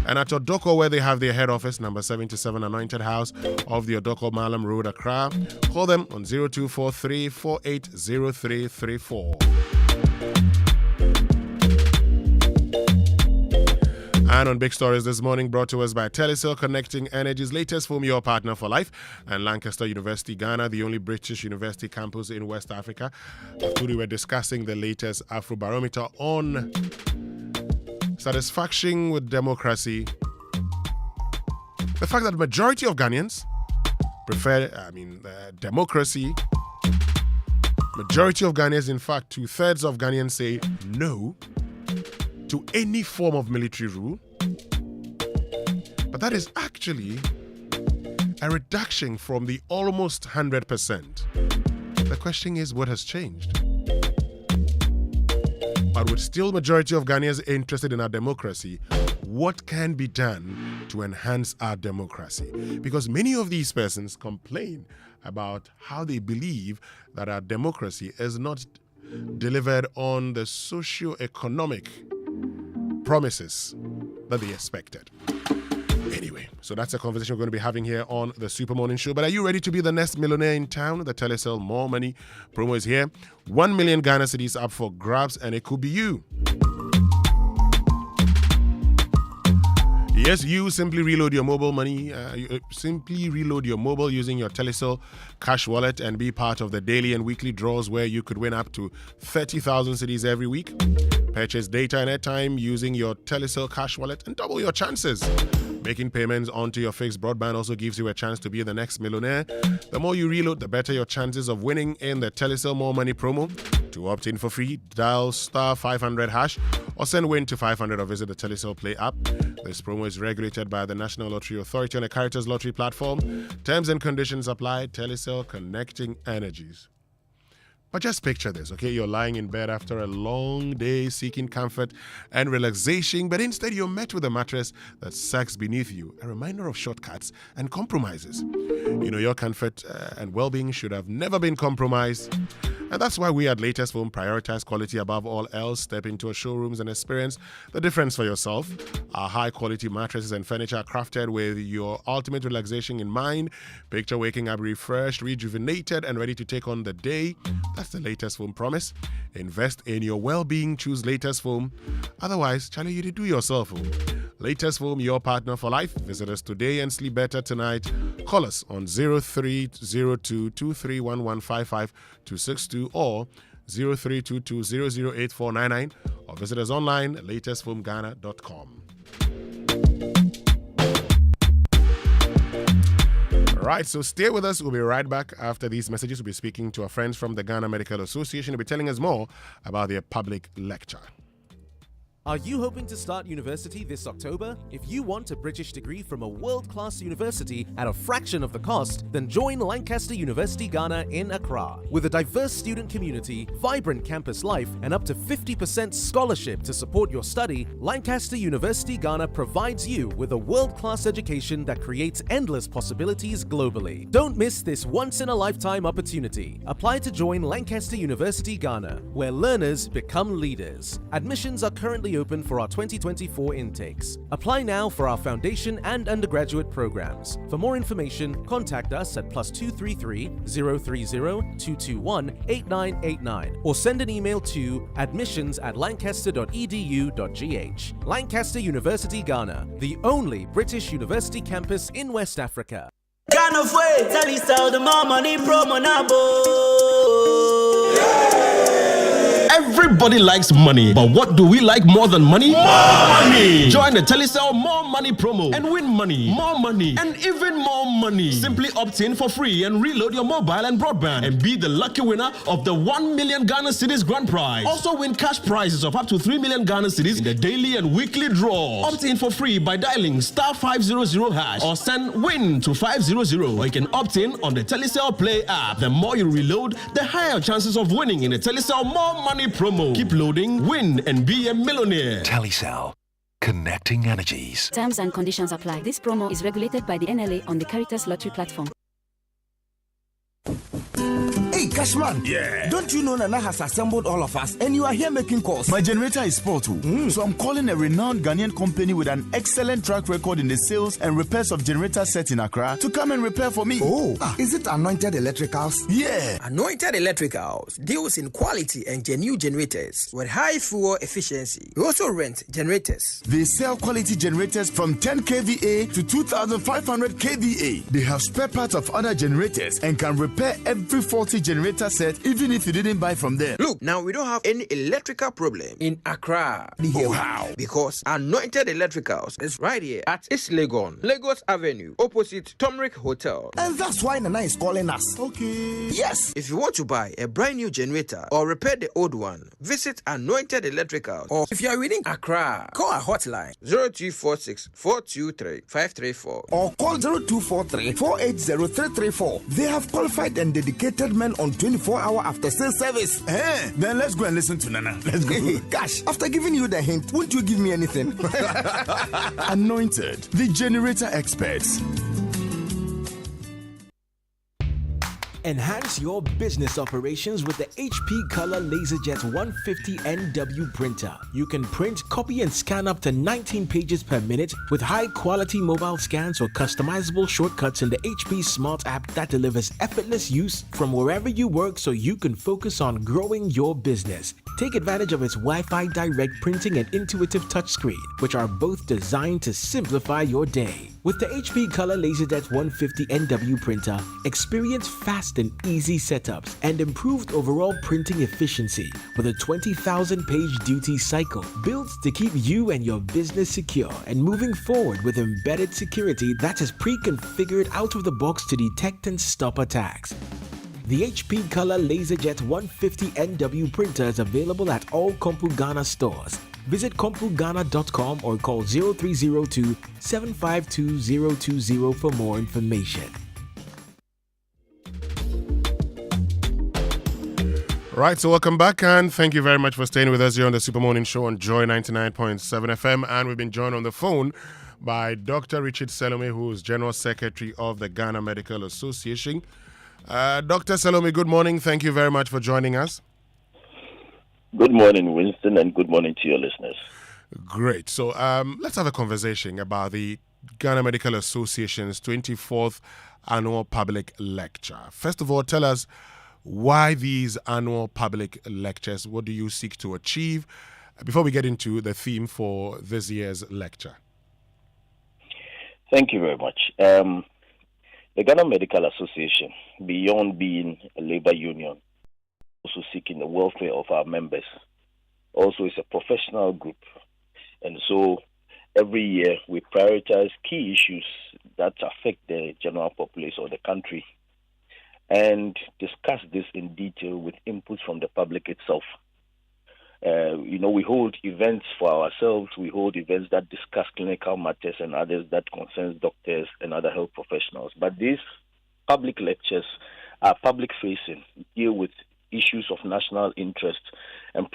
and at Odoko, where they have their head office, number 77 Anointed House of the Odoko Malam Road, Accra. Call them on 0243 480334. And on Big Stories this morning, brought to us by Telecel, connecting Energy's latest Phone Your Partner for Life, and Lancaster University, Ghana, the only British university campus in West Africa. After we were discussing the latest Afrobarometer on satisfaction with democracy, the fact that the majority of Ghanaians prefer, democracy. Majority of Ghanaians, in fact, 2/3 of Ghanaians say no to any form of military rule. But that is actually a reduction from the almost 100%. The question is, what has changed? But with still majority of Ghanaians interested in our democracy, what can be done to enhance our democracy? Because many of these persons complain about how they believe that our democracy is not delivered on the socio-economic promises that they expected. Anyway, so that's a conversation we're going to be having here on the Super Morning Show. But are you ready to be the next millionaire in town? The Telecel More Money promo is here. 1 million Ghana cedis up for grabs, and it could be you. Yes, you simply reload your mobile money. Simply reload your mobile using your Telecel cash wallet and be part of the daily and weekly draws where you could win up to 30,000 cedis every week. Purchase data and airtime using your Telecel cash wallet and double your chances. Making payments onto your fixed broadband also gives you a chance to be the next millionaire. The more you reload, the better your chances of winning in the Telecel More Money promo. To opt in for free, dial star 500 hash or send WIN to 500 or visit the Telecel Play app. This promo is regulated by the National Lottery Authority on a Caritas Lottery platform. Terms and conditions apply. Telecel, connecting energies. But just picture this, okay? You're lying in bed after a long day seeking comfort and relaxation, but instead you're met with a mattress that sags beneath you, a reminder of shortcuts and compromises. You know, your comfort and well-being should have never been compromised. And that's why we at Latest Foam prioritize quality above all else. Step into our showrooms and experience the difference for yourself. Our high-quality mattresses and furniture are crafted with your ultimate relaxation in mind. Picture waking up refreshed, rejuvenated, and ready to take on the day. That's the Latest Foam promise. Invest in your well-being. Choose Latest Foam. Otherwise, Charlie, you do yourself. Latest Foam, your partner for life. Visit us today and sleep better tonight. Call us on 0302-231155-262 or 0322-008499 or visit us online at latestfoamghana.com. All right, so stay with us. We'll be right back after these messages. We'll be speaking to our friends from the Ghana Medical Association. They'll be telling us more about their public lecture. Are you hoping to start university this October? If you want a British degree from a world-class university at a fraction of the cost, then join Lancaster University Ghana in Accra. With a diverse student community, vibrant campus life, and up to 50% scholarship to support your study, Lancaster University Ghana provides you with a world-class education that creates endless possibilities globally. Don't miss this once-in-a-lifetime opportunity. Apply to join Lancaster University Ghana, where learners become leaders. Admissions are currently open for our 2024 intakes. Apply now for our foundation and undergraduate programs. For more information, contact us at +233 030 221 8989 or send an email to admissions@lancaster.edu.gh. Lancaster University Ghana, the only British university campus in West Africa. Ghana way, tell us how the more money promo now. Everybody likes money, but what do we like more than money? More money! Join the Telecel More Money promo and win money, more money, and even more money. Simply opt in for free and reload your mobile and broadband and be the lucky winner of the 1 million Ghana cedis grand prize. Also win cash prizes of up to 3 million Ghana cedis in the daily and weekly draws. Opt in for free by dialing *500# or send WIN to 500, or you can opt in on the Telecel Play app. The more you reload, the higher chances of winning in the Telecel More Money promo. Keep loading, win, and be a millionaire. Telecel. Connecting energies. Terms and conditions apply. This promo is regulated by the NLA on the Caritas Lottery platform. Hey, Cashman. Yeah. Don't you know Nana has assembled all of us and you are here making calls? My generator is spoiled too. So I'm calling a renowned Ghanaian company with an excellent track record in the sales and repairs of generator sets in Accra to come and repair for me. Oh, is it Anointed Electricals? Yeah. Anointed Electricals deals in quality and genuine generators with high fuel efficiency. We also rent generators. They sell quality generators from 10 kVA to 2,500 kVA. They have spare parts of other generators and can repair every faulty generator set even if you didn't buy from them. Look, now we don't have any electrical problem in Accra. Oh, how? Because Anointed Electricals is right here at East Legon, Lagos Avenue, opposite Tomric Hotel. And that's why Nana is calling us. Okay. Yes. If you want to buy a brand new generator or repair the old one, visit Anointed Electricals. Or if you are within Accra, call our hotline 0246 423 534 or call 0243 480 334. They have qualified and dedicated men on 24-hour after sales service. Then let's go and listen to Nana. Let's go. Gosh, after giving you the hint, won't you give me anything? Anointed, the generator experts. Enhance your business operations with the HP Color LaserJet 150 NW printer. You can print, copy, and scan up to 19 pages per minute with high-quality mobile scans or customizable shortcuts in the HP Smart app that delivers effortless use from wherever you work so you can focus on growing your business. Take advantage of its Wi-Fi direct printing and intuitive touchscreen, which are both designed to simplify your day. With the HP Color LaserJet 150 NW printer, experience fast and easy setups and improved overall printing efficiency with a 20,000 page duty cycle built to keep you and your business secure and moving forward with embedded security that is pre-configured out of the box to detect and stop attacks. The HP Color LaserJet 150 NW printer is available at all Kompu Ghana stores. Visit kompugana.com or call 0302 752 020 for more information. Right, so welcome back and thank you very much for staying with us here on the Super Morning Show on Joy 99.7 FM. And we've been joined on the phone by Dr. Richard Salome, who is General Secretary of the Ghana Medical Association. Dr. Salome, good morning. Thank you very much for joining us. Good morning, Winston, and good morning to your listeners. Great. So let's have a conversation about the Ghana Medical Association's 24th Annual Public Lecture. First of all, tell us why these annual public lectures. What do you seek to achieve? Before we get into the theme for this year's lecture. Thank you very much. The Ghana Medical Association, beyond being a labor union, also seeking the welfare of our members, also is a professional group. And so every year we prioritize key issues that affect the general population of the country and discuss this in detail with input from the public itself. We hold events for ourselves. We hold events that discuss clinical matters and others that concerns doctors and other health professionals. But these public lectures are public-facing, deal with issues of national interest, and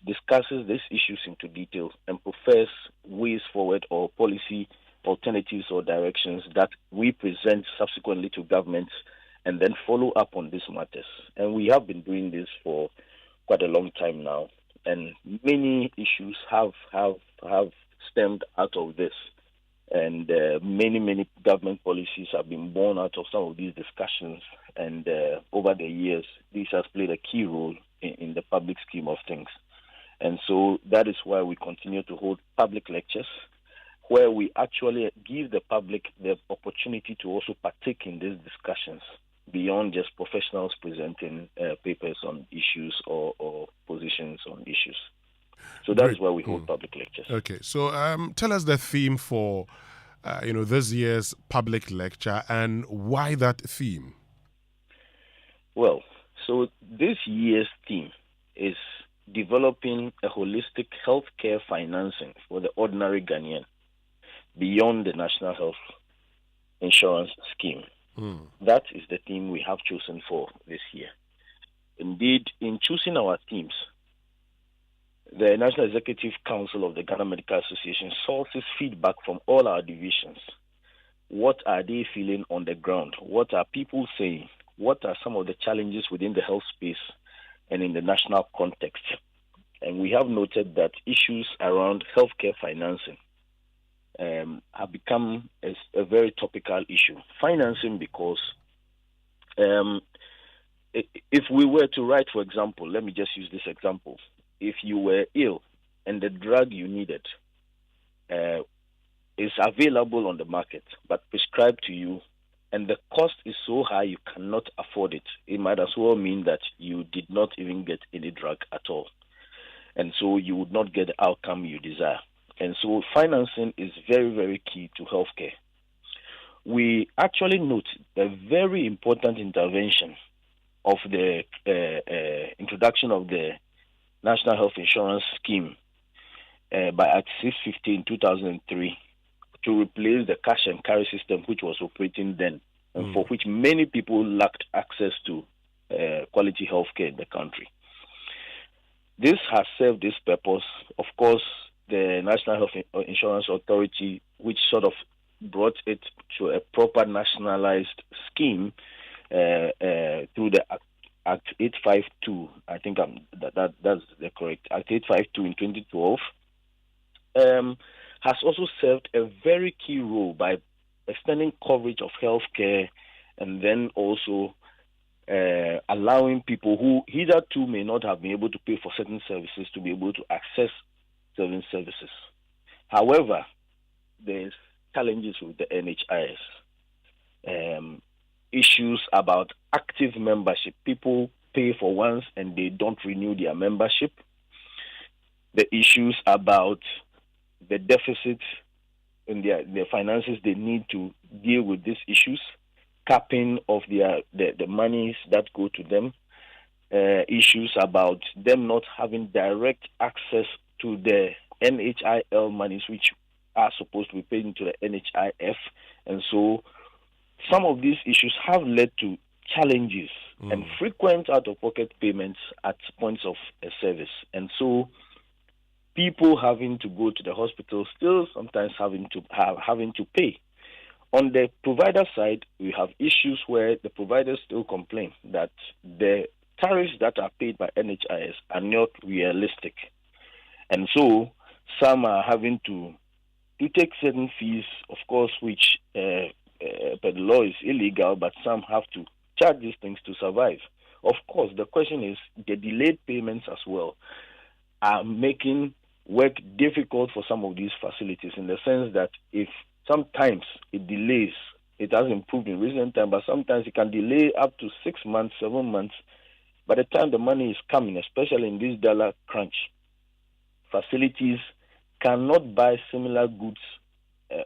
discusses these issues into detail and prefers ways forward or policy alternatives or directions that we present subsequently to governments and then follow up on these matters. And we have been doing this for quite a long time now. And many issues have stemmed out of this. And many government policies have been born out of some of these discussions. And over the years, this has played a key role in the public scheme of things. And so that is why we continue to hold public lectures where we actually give the public the opportunity to also partake in these discussions beyond just professionals presenting papers on issues or positions on issues. So that is why we hold public lectures. Okay, so tell us the theme for this year's public lecture and why that theme. Well, so this year's theme is developing a holistic healthcare financing for the ordinary Ghanaian beyond the National Health Insurance Scheme. That is the theme we have chosen for this year. Indeed, in choosing our themes, the National Executive Council of the Ghana Medical Association sources feedback from all our divisions. What are they feeling on the ground? What are people saying? What are some of the challenges within the health space and in the national context? And we have noted that issues around healthcare financing have become a very topical issue. Financing because if we were to write, for example, let me just use this example. If you were ill and the drug you needed is available on the market but prescribed to you and the cost is so high you cannot afford it, it might as well mean that you did not even get any drug at all. And so you would not get the outcome you desire. And so financing is very, very key to healthcare. We actually note a very important intervention of the introduction of the National Health Insurance Scheme by Act 650 in 2003 to replace the cash and carry system which was operating then and for which many people lacked access to quality healthcare in the country. This has served this purpose. Of course, the National Health Insurance Authority, which sort of brought it to a proper nationalized scheme through the Act 852, I think that's the correct Act 852 in 2012, has also served a very key role by extending coverage of healthcare and then also allowing people who hitherto may not have been able to pay for certain services to be able to access certain services. However, there's challenges with the NHIS. Issues about active membership. People pay for once and they don't renew their membership. The issues about the deficit in their finances, they need to deal with these issues. Capping of the monies that go to them. Issues about them not having direct access to the NHIL monies, which are supposed to be paid into the NHIF. And so some of these issues have led to challenges and frequent out-of-pocket payments at points of a service. And so people having to go to the hospital still sometimes having to pay. On the provider side, we have issues where the providers still complain that the tariffs that are paid by NHIS are not realistic. And so some are having to take certain fees, of course, which per the law is illegal, but some have to charge these things to survive. Of course, the question is the delayed payments as well are making work difficult for some of these facilities, in the sense that if sometimes it delays, it has improved in recent time, but sometimes it can delay up to 6 months, 7 months. By the time the money is coming, especially in this dollar crunch, facilities cannot buy similar goods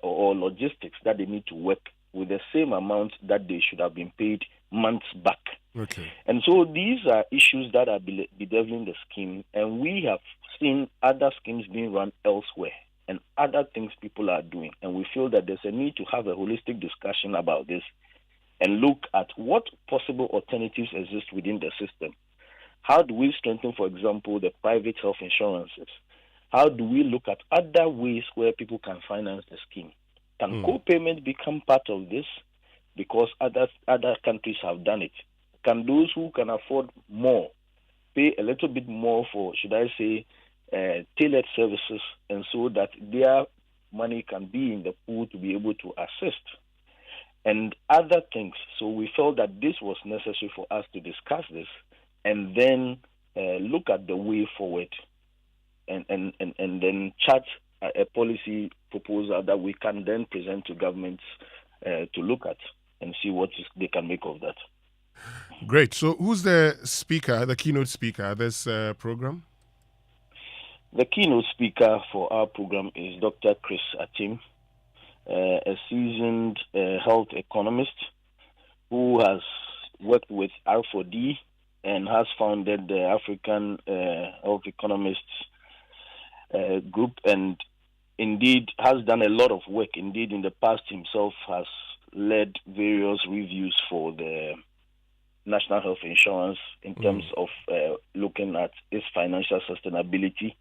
or logistics that they need to work with the same amount that they should have been paid months back. Okay. And so these are issues that are bedeviling the scheme, and we have seen other schemes being run elsewhere and other things people are doing, and we feel that there's a need to have a holistic discussion about this and look at what possible alternatives exist within the system. How do we strengthen, for example, the private health insurances? How do we look at other ways where people can finance the scheme? Can co-payment become part of this? Because other countries have done it. Can those who can afford more pay a little bit more for, should I say, tailored services, and so that their money can be in the pool to be able to assist? And other things. So we felt that this was necessary for us to discuss this and then look at the way forward and then chart a policy proposal that we can then present to governments to look at and see what they can make of that. Great. So who's the speaker, the keynote speaker at this program? The keynote speaker for our program is Dr. Chris Atim, a seasoned health economist who has worked with R4D and has founded the African Health Economists group, and indeed has done a lot of work. Indeed, in the past himself has led various reviews for the National Health Insurance in terms of looking at its financial sustainability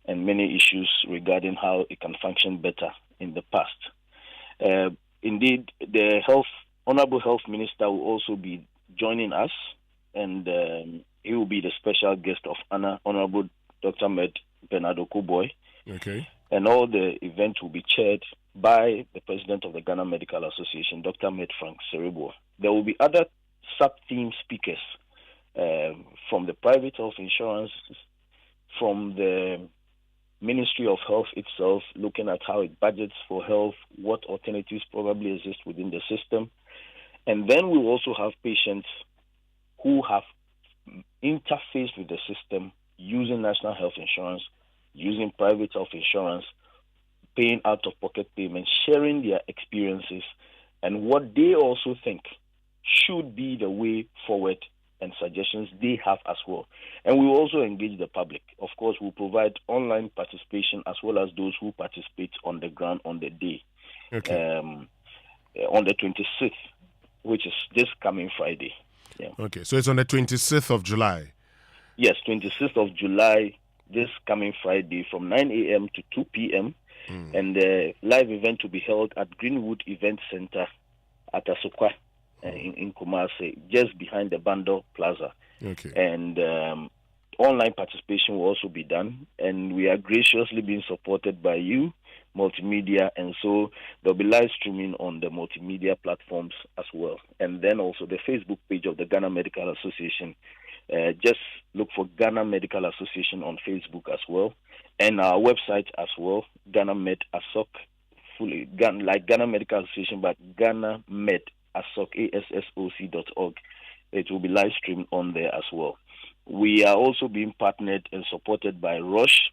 and many issues regarding how it can function better in the past. Indeed, the Honorable Health Minister will also be joining us, and he will be the special guest of honor, Honorable Dr. Med Bernardo Kuboy. Okay. And all the events will be chaired by the President of the Ghana Medical Association, Dr. Med Frank Serebo. There will be other sub-theme speakers from the private health insurance, from the Ministry of Health itself, looking at how it budgets for health, what alternatives probably exist within the system. And then we'll also have patients who have interfaced with the system using national health insurance, using private health insurance, paying out-of-pocket payments, sharing their experiences and what they also think should be the way forward and suggestions they have as well. And we will also engage the public. Of course, we'll provide online participation as well as those who participate on the ground on the day. Okay. On the 26th, which is this coming Friday. Yeah. Okay, so it's on the 26th of July. Yes, 26th of July, this coming Friday from 9 a.m. to 2 p.m. And the live event will be held at Greenwood Event Center at Asokwa in Kumasi, just behind the Bando Plaza. Okay. And online participation will also be done. And we are graciously being supported by you, multimedia, and so there'll be live streaming on the multimedia platforms as well. And then also the Facebook page of the Ghana Medical Association. Just look for Ghana Medical Association on Facebook as well, and our website as well, Ghana Med ASOC, fully like Ghana Medical Association, but Ghana Med ASOC, ASSOC.org. It will be live streamed on there as well. We are also being partnered and supported by Roche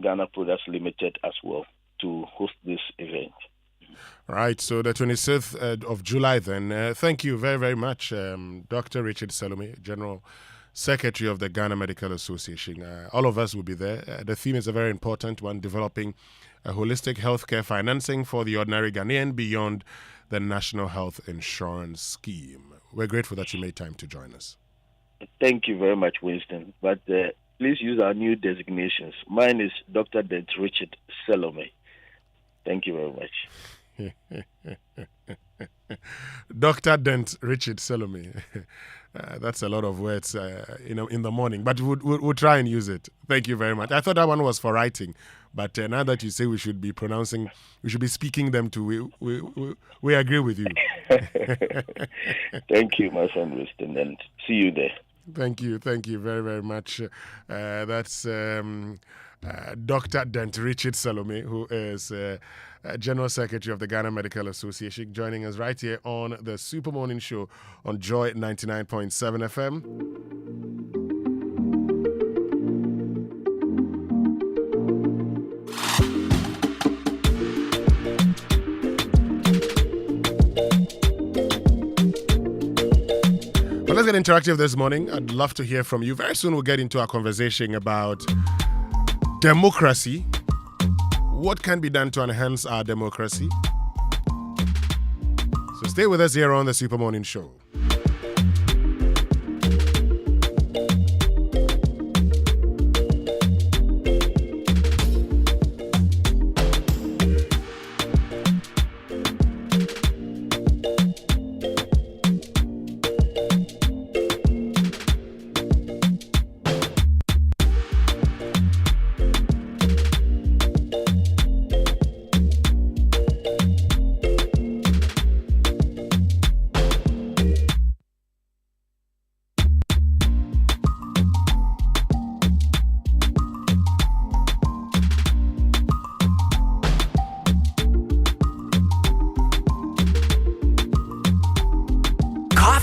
Ghana Products Limited as well to host this event. Right, so the 26th of July then. Thank you very, very much, Dr. Richard Salome, General Secretary of the Ghana Medical Association. All of us will be there. The theme is a very important one, developing a holistic healthcare financing for the ordinary Ghanaian beyond the National Health Insurance Scheme. We're grateful that you made time to join us. Thank you very much, Winston. But please use our new designations. Mine is Dr. Richard Salome. Thank you very much. Dr. Dent Richard Salome. That's a lot of words, in the morning, but we'll try and use it. Thank you very much. I thought that one was for writing, but now that you say we should be speaking them too, we agree with you. Thank you, my son Winston, and see you there. Thank you very, very much. That's Dr. Dent Richard Salome, who is General Secretary of the Ghana Medical Association, joining us right here on the Super Morning Show on Joy 99.7 FM. Well, let's get interactive this morning. I'd love to hear from you. Very soon we'll get into our conversation about democracy. What can be done to enhance our democracy? So stay with us here on the Super Morning Show.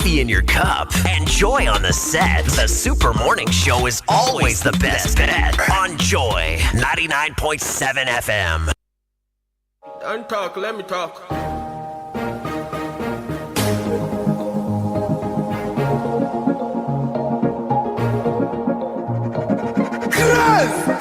In your cup and Joy on the set. The Super Morning Show is always the best bet on Joy 99.7 FM. Don't talk, let me talk. Chris!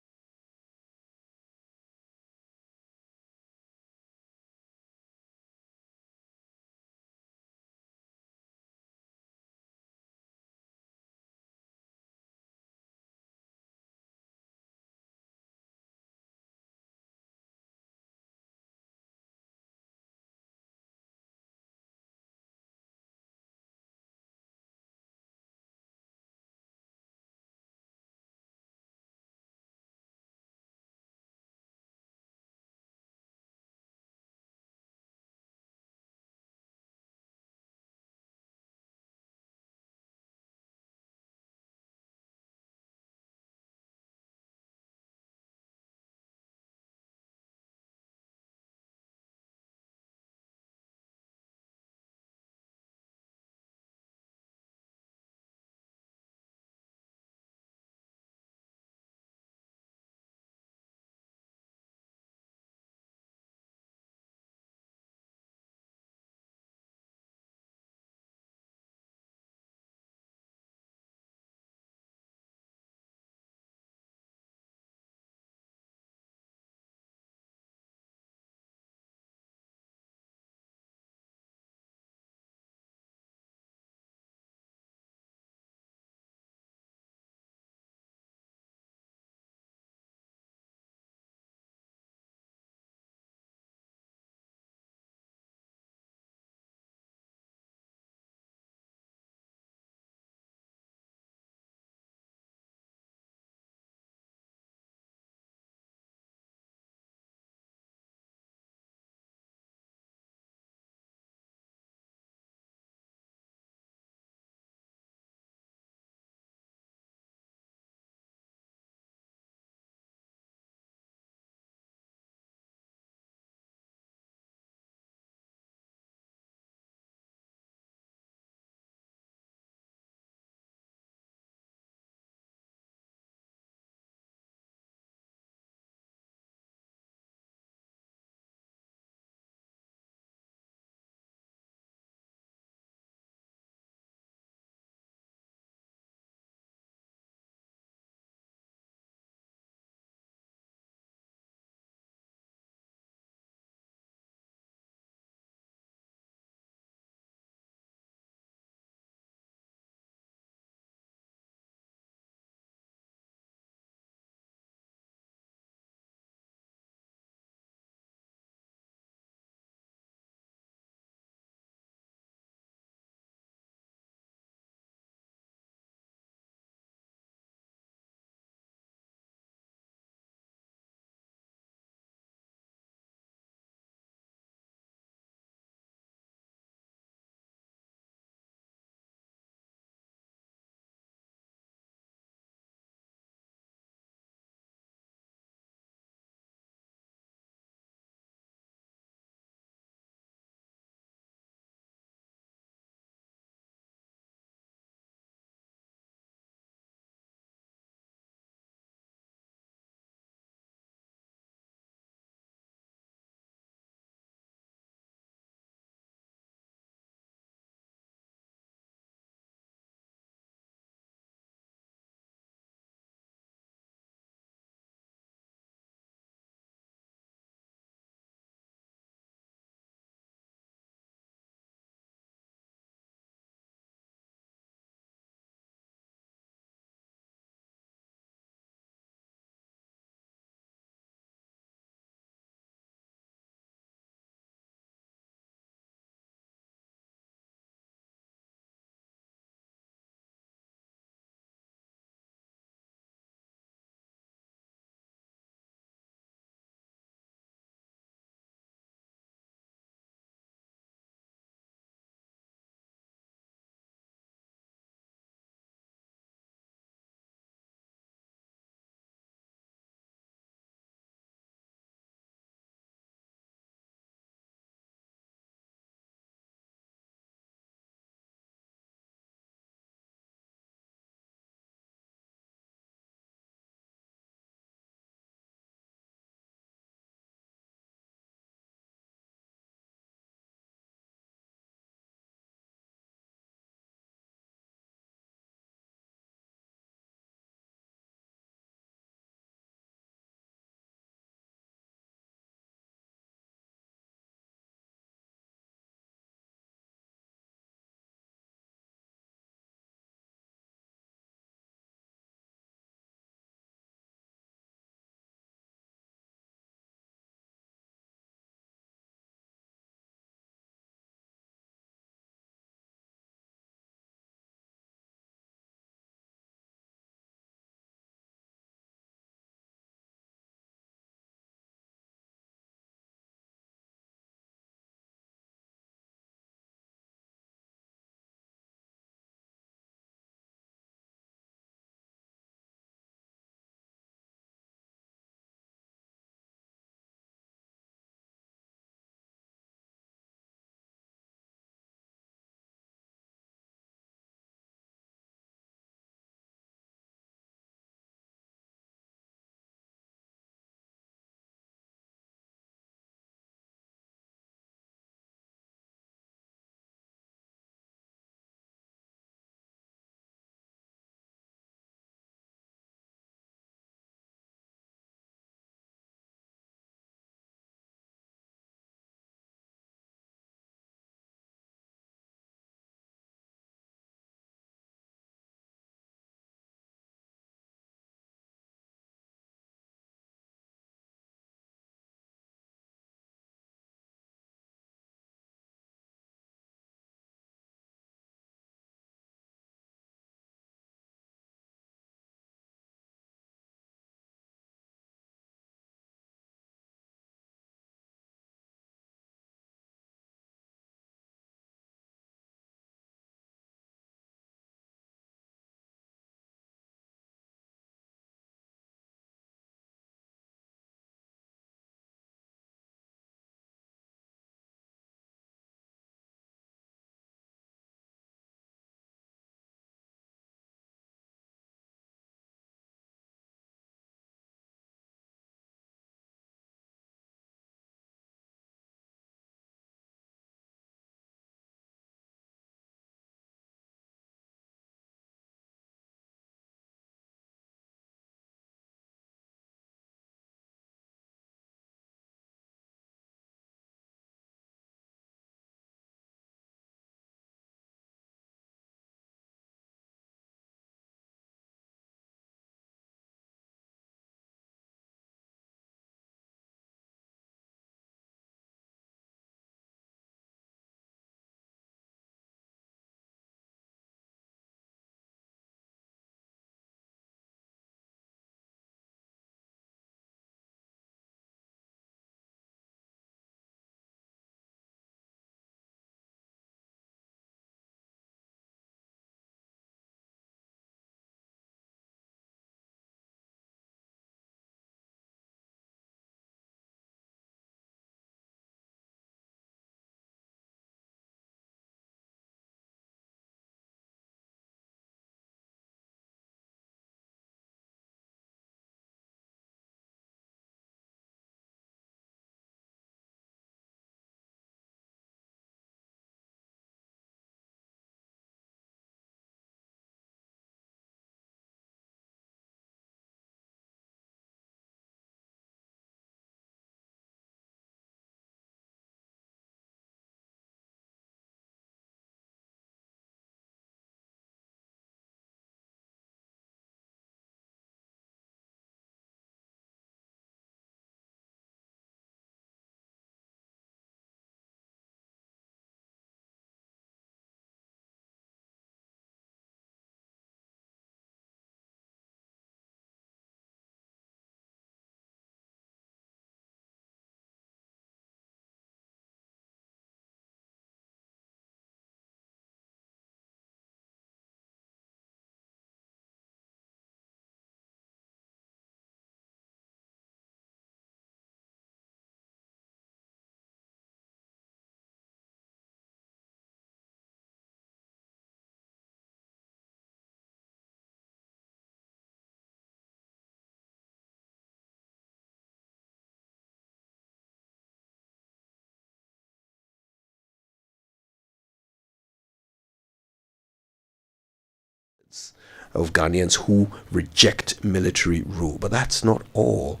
of Ghanaians who reject military rule. But that's not all.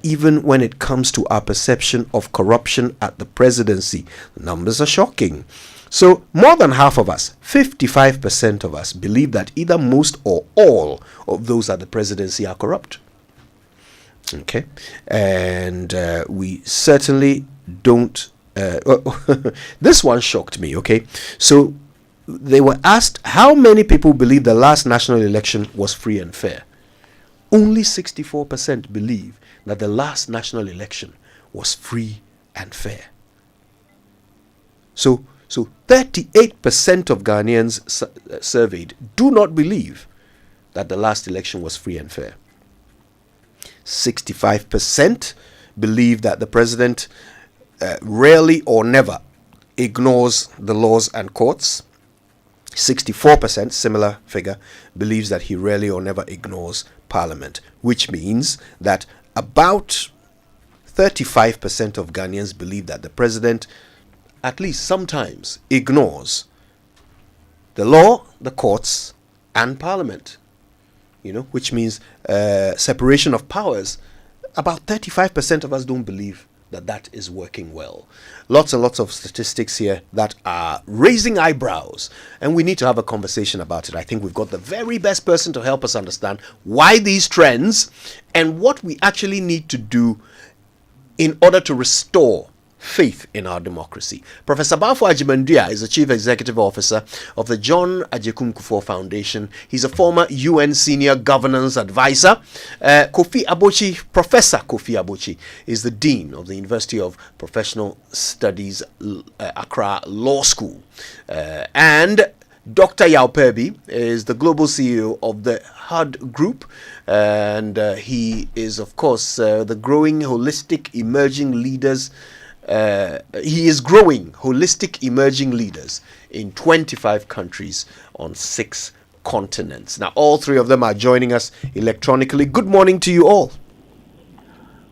Even when it comes to our perception of corruption at the presidency, the numbers are shocking. So more than half of us, 55% of us, believe that either most or all of those at the presidency are corrupt. Okay, and we certainly don't. This one shocked me. Okay, so they were asked how many people believe the last national election was free and fair. Only 64% believe that the last national election was free and fair. So 38% of Ghanaians surveyed do not believe that the last election was free and fair. 65% believe that the president rarely or never ignores the laws and courts. 64%, similar figure, believes that he rarely or never ignores Parliament, which means that about 35% of Ghanaians believe that the president at least sometimes ignores the law, the courts, and Parliament. Which means separation of powers. About 35% of us don't believe that is working well. Lots and lots of statistics here that are raising eyebrows, and we need to have a conversation about it. I think we've got the very best person to help us understand why these trends and what we actually need to do in order to restore faith in our democracy. Professor Bafo Agyemangua is the Chief Executive Officer of the John Agyekum Kufuor Foundation. He's a former UN Senior Governance Advisor. Professor Kofi Abochi is the Dean of the University of Professional Studies, Accra Law School. And Dr. Yao Perby is the global CEO of the HUD Group, and he is, of course, the growing holistic emerging leaders. He is growing holistic emerging leaders in 25 countries on 6 continents. Now, all three of them are joining us electronically. Good morning to you all.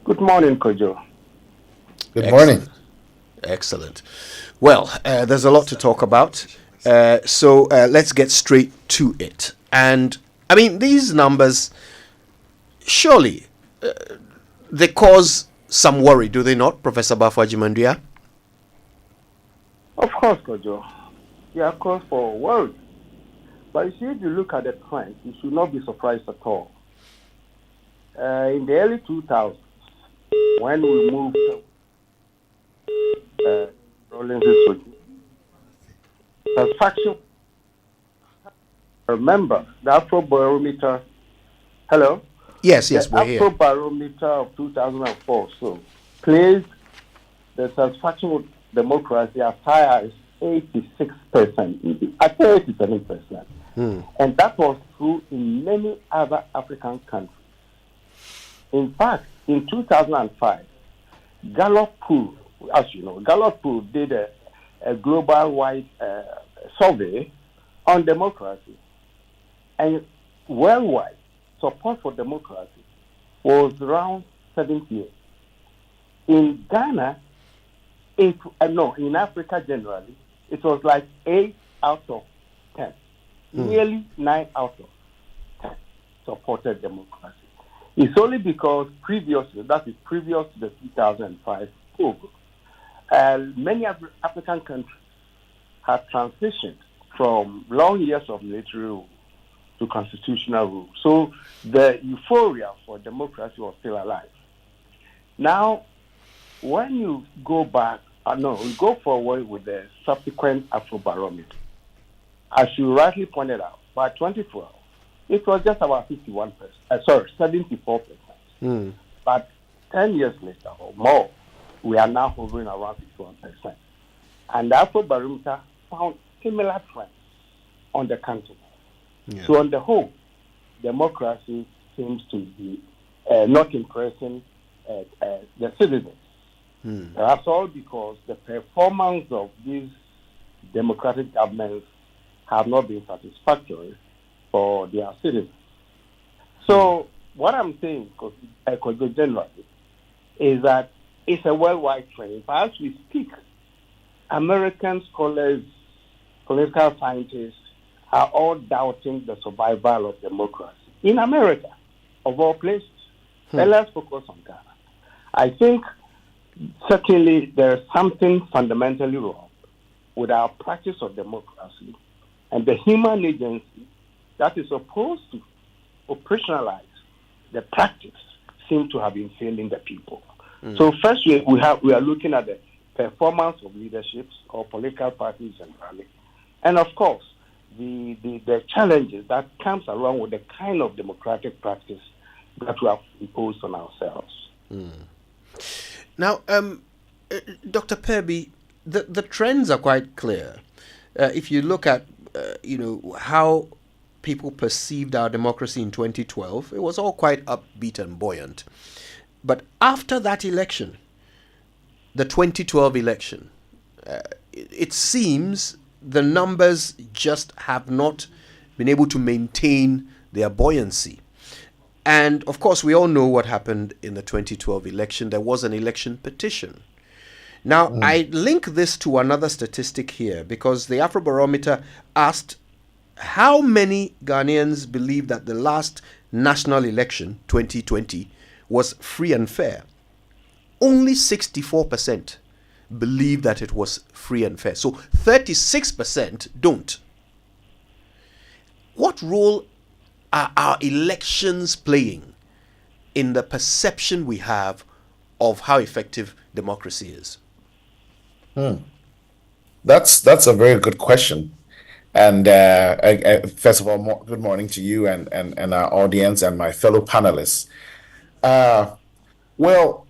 Good morning, Kojo. Good morning. Excellent. Well, there's a lot to talk about. So let's get straight to it. And, I mean, these numbers, surely, they cause some worry, do they not, Professor Bafo Agyemangua? Of course, Kojo. They are cause for worry. But you see, if you look at the trend, you should not be surprised at all. In the early 2000s, when we moved rolling this satisfaction. Remember, the Afrobarometer. Hello? Yes, we're here. The Afrobarometer of 2004 placed the satisfaction with democracy as high as 86%, at 87%. And that was true in many other African countries. In fact, in 2005, Gallup poll, as you know, Gallup poll did a global-wide survey on democracy. And worldwide, support for democracy was around 78. In Ghana, in Africa generally, it was like 8 out of 10. Nearly 9 out of 10 supported democracy. It's only because previously, that is previous to the 2005 poll, many African countries have transitioned from long years of military rule to constitutional rule. So the euphoria for democracy was still alive. Now, when you go back, we go forward with the subsequent Afrobarometer. As you rightly pointed out, by 2012, it was just about 74%. But 10 years later or more, we are now hovering around 51%. And the Afrobarometer found similar trends on the continent. Yeah. So on the whole, democracy seems to be not impressing the citizens. Perhaps all because the performance of these democratic governments have not been satisfactory for their citizens. So what I'm saying, generally, is that it's a worldwide trend. Perhaps we speak, American scholars, political scientists are all doubting the survival of democracy in America, of all places. But let's focus on Ghana. I think certainly there is something fundamentally wrong with our practice of democracy, and the human agency that is supposed to operationalize the practice seems to have been failing the people. So first we are looking at the performance of leaderships or political parties generally, and of course the challenges that comes along with the kind of democratic practice that we have imposed on ourselves. Now, Dr. Perby, the trends are quite clear. If you look at how people perceived our democracy in 2012, it was all quite upbeat and buoyant. But after that election, the 2012 election, it seems the numbers just have not been able to maintain their buoyancy. And of course, we all know what happened in the 2012 election. There was an election petition. Now, I link this to another statistic here because the Afrobarometer asked how many Ghanaians believe that the last national election, 2020, was free and fair. Only 64% believe that it was free and fair. So 36% don't. What role are our elections playing in the perception we have of how effective democracy is? That's a very good question. And first of all, good morning to you and our audience and my fellow panelists. Well,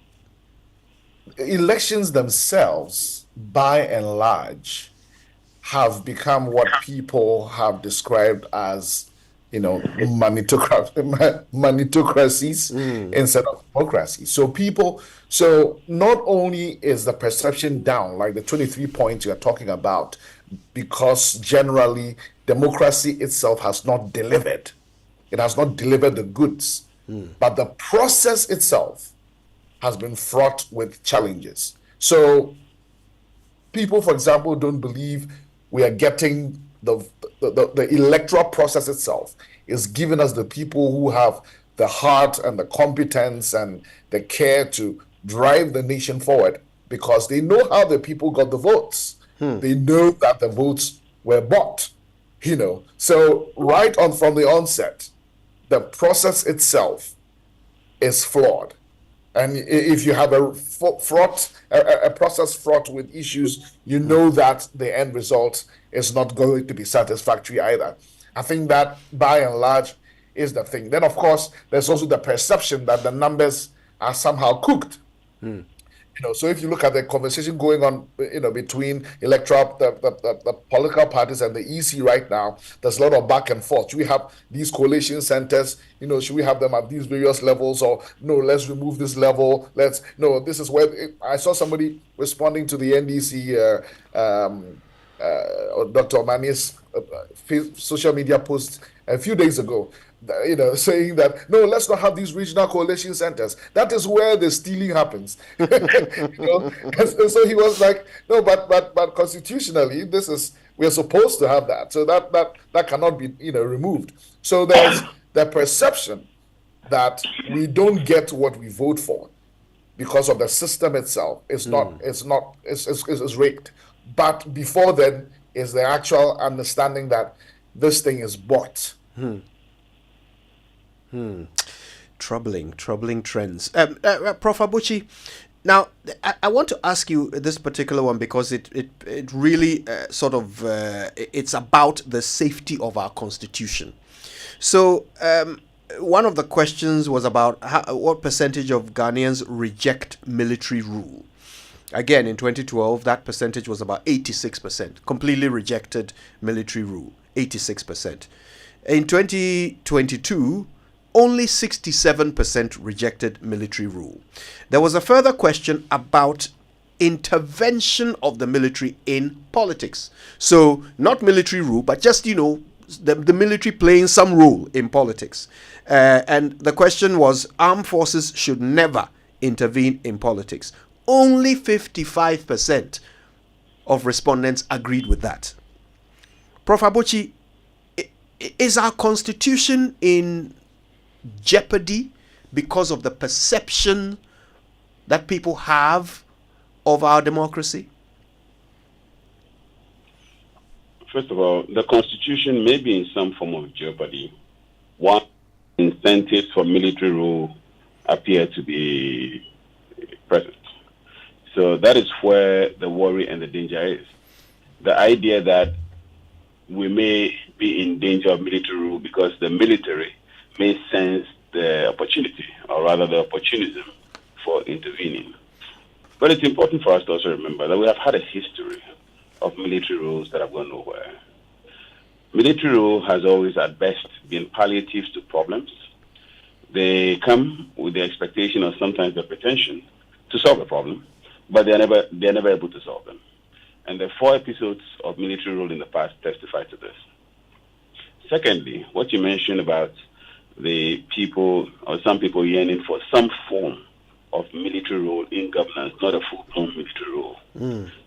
elections themselves, by and large, have become what people have described as, manitocracies instead of democracy. So not only is the perception down, like the 23 points you are talking about, because generally democracy itself has not delivered. It has not delivered the goods. But the process itself has been fraught with challenges. So people, for example, don't believe we are getting the electoral process itself is giving us the people who have the heart and the competence and the care to drive the nation forward, because they know how the people got the votes. They know that the votes were bought, So right on from the onset, the process itself is flawed. And if you have a process fraught with issues, you know that the end result is not going to be satisfactory either. I think that by and large is the thing. Then, of course, there's also the perception that the numbers are somehow cooked. So if you look at the conversation going on, between the political parties and the EC right now, there's a lot of back and forth. Should we have these coalition centers? Should we have them at these various levels, or no? Let's remove this level. This is where I saw somebody responding to the NDC, Dr. Omani's social media post a few days ago. Saying that, no, let's not have these regional coalition centers. That is where the stealing happens. And so he was like, no, but constitutionally, we are supposed to have that. So that cannot be, removed. So there's the perception that we don't get what we vote for because of the system itself. It's rigged. But before then is the actual understanding that this thing is bought. Troubling trends. Prof. Abuchi, now I want to ask you this particular one because it really it's about the safety of our constitution. So one of the questions was about what percentage of Ghanaians reject military rule. Again, in 2012, that percentage was about 86%, completely rejected military rule, 86%. In 2022, only 67% rejected military rule. There was a further question about intervention of the military in politics. So not military rule, but just, the military playing some role in politics. And the question was, armed forces should never intervene in politics. Only 55% of respondents agreed with that. Prof. Abuchi, Is our constitution in jeopardy because of the perception that people have of our democracy? First of all, the constitution may be in some form of jeopardy. One, incentives for military rule appear to be present. So that is where the worry and the danger is. The idea that we may be in danger of military rule because the military may sense the opportunity, or rather the opportunism for intervening. But it's important for us to also remember that we have had a history of military rules that have gone nowhere. Military rule has always at best been palliatives to problems. They come with the expectation or sometimes the pretension to solve a problem, but they're never able to solve them. And the 4 episodes of military rule in the past testify to this. Secondly, what you mentioned about the people or some people yearning for some form of military rule in governance, not a full-blown military rule.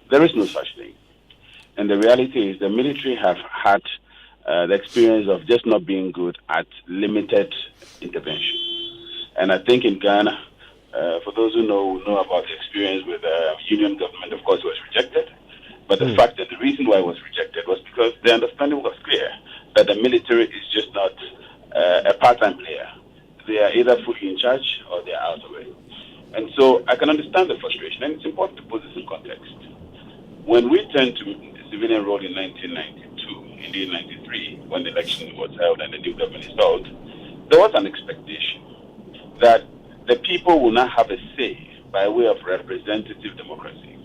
There is no such thing. And the reality is the military have had the experience of just not being good at limited intervention. And I think in Ghana, for those who know about the experience with the union government, of course, it was rejected. But the fact that the reason why it was rejected was because the understanding was clear that the military is just not a part-time player. They are either fully in charge or they are out of it. And so I can understand the frustration, and it's important to put this in context. When we turned to civilian role in 1992, indeed 93, when the election was held and the new government installed, there was an expectation that the people will not have a say by way of representative democracy.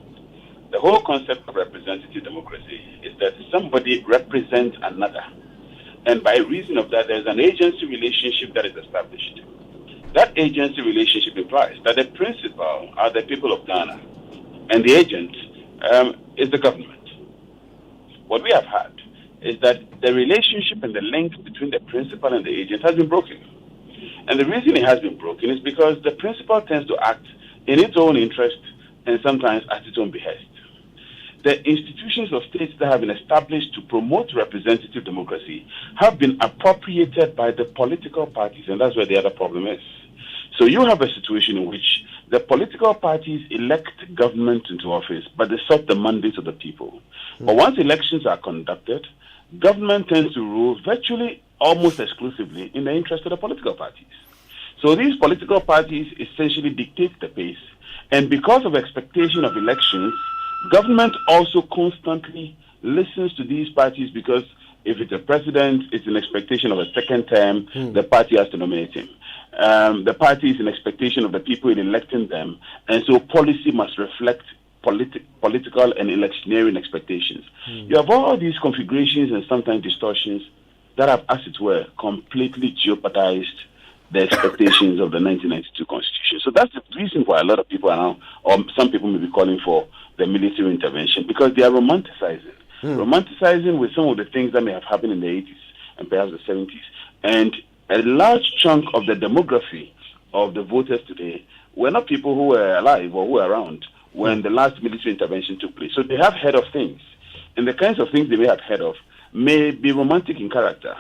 The whole concept of representative democracy is that somebody represents another. And by reason of that, there's an agency relationship that is established. That agency relationship implies that the principal are the people of Ghana, and the agent is the government. What we have had is that the relationship and the link between the principal and the agent has been broken. And the reason it has been broken is because the principal tends to act in its own interest and sometimes at its own behest. The institutions of states that have been established to promote representative democracy have been appropriated by the political parties, and that's where the other problem is. So you have a situation in which the political parties elect government into office, but they sought the mandates of the people. But once elections are conducted, government tends to rule virtually almost exclusively in the interest of the political parties. So these political parties essentially dictate the pace, and because of expectation of elections, government also constantly listens to these parties because if it's a president, it's an expectation of a second term, the party has to nominate him. The party is in expectation of the people in electing them, and so policy must reflect political and electioneering expectations. You have all these configurations and sometimes distortions that have, as it were, completely jeopardized the expectations of the 1992 Constitution. So that's the reason why a lot of people are now, or some people may be calling for the military intervention, because they are romanticizing with some of the things that may have happened in the 80s and perhaps the 70s. And a large chunk of the demography of the voters today were not people who were alive or who were around when the last military intervention took place. So they have heard of things. And the kinds of things they may have heard of may be romantic in character.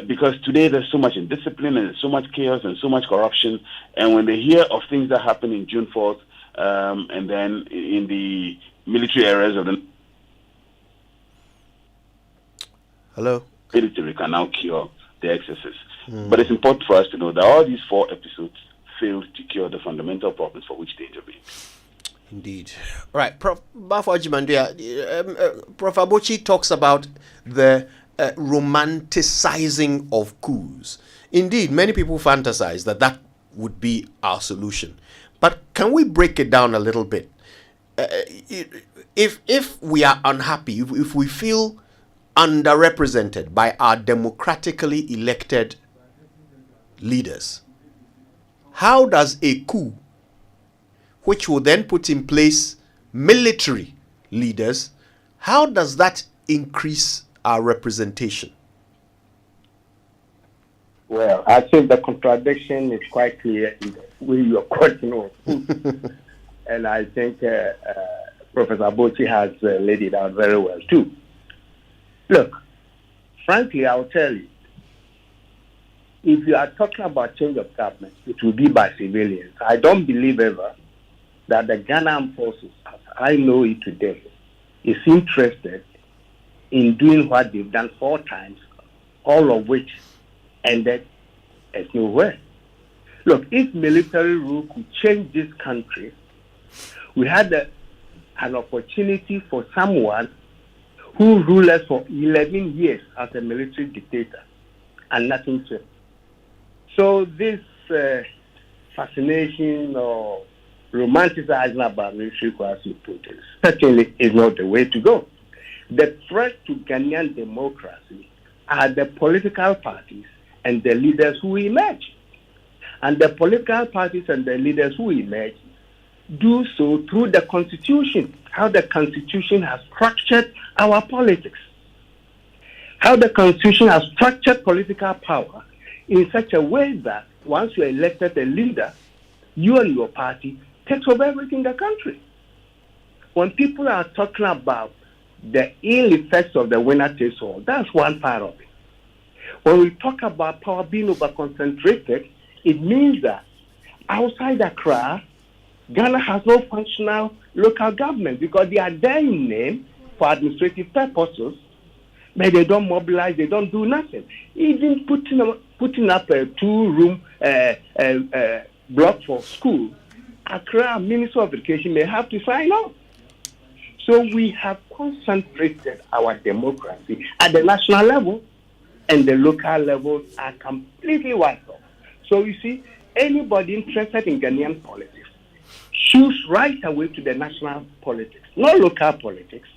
Because today there's so much indiscipline and so much chaos and so much corruption. And when they hear of things that happened in June 4th, and then in the military areas of the military can now cure the excesses. But it's important for us to know that all these 4 episodes failed to cure the fundamental problems for which they intervened. Indeed. Right. Prof. Bafajimandia, Prof. Abochi talks about the romanticizing of coups. Indeed, many people fantasize that that would be our solution. But can we break it down a little bit? If we are unhappy, if we feel underrepresented by our democratically elected leaders, how does a coup, which will then put in place military leaders, how does that increase our representation? Well, I think the contradiction is quite clear in the way you are quoting on. And I think Professor Abochi has laid it out very well too. Look, frankly, I'll tell you, if you are talking about change of government, it will be by civilians. I don't believe ever that the Ghana Armed Forces, as I know it today, is interested in doing what they've done 4 times, all of which ended as nowhere. Look, if military rule could change this country, we had an opportunity for someone who ruled us for 11 years as a military dictator, and nothing changed. So this fascination or romanticizing about military quasi protests certainly is not the way to go. The threat to Ghanaian democracy are the political parties and the leaders who emerge. And the political parties and the leaders who emerge do so through the Constitution, how the Constitution has structured our politics, how the Constitution has structured political power in such a way that once you are elected a leader, you and your party takes over everything in the country. When people are talking about the ill effects of the winner takes all, that's one part of it. When we talk about power being over-concentrated, it means that outside Accra, Ghana has no functional local government because they are there in name for administrative purposes, but they don't mobilize, they don't do nothing. Even putting up a 2-room block for school, Accra Minister of Education may have to sign off. So we have concentrated our democracy at the national level, and the local levels are completely wiped off. So you see, anybody interested in Ghanaian politics choose right away to the national politics, not local politics.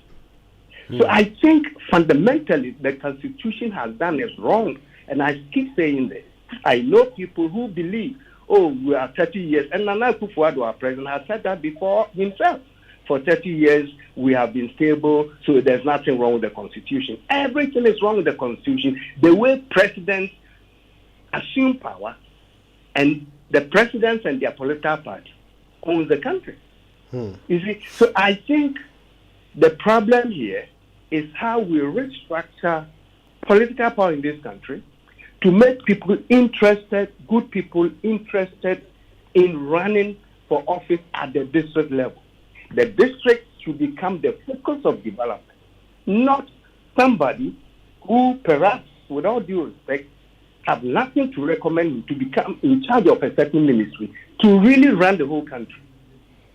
So I think fundamentally the Constitution has done is wrong, and I keep saying this. I know people who believe, we are 30 years, and Nana Akufo-Addo, our president, has said that before himself. For 30 years, we have been stable, so there's nothing wrong with the Constitution. Everything is wrong with the Constitution. The way presidents assume power, and the presidents and their political party own the country. You see, so I think the problem here is how we restructure political power in this country to make people interested, good people interested in running for office at the district level. The district should become the focus of development, not somebody who perhaps, with all due respect, have nothing to recommend to become in charge of a certain ministry to really run the whole country.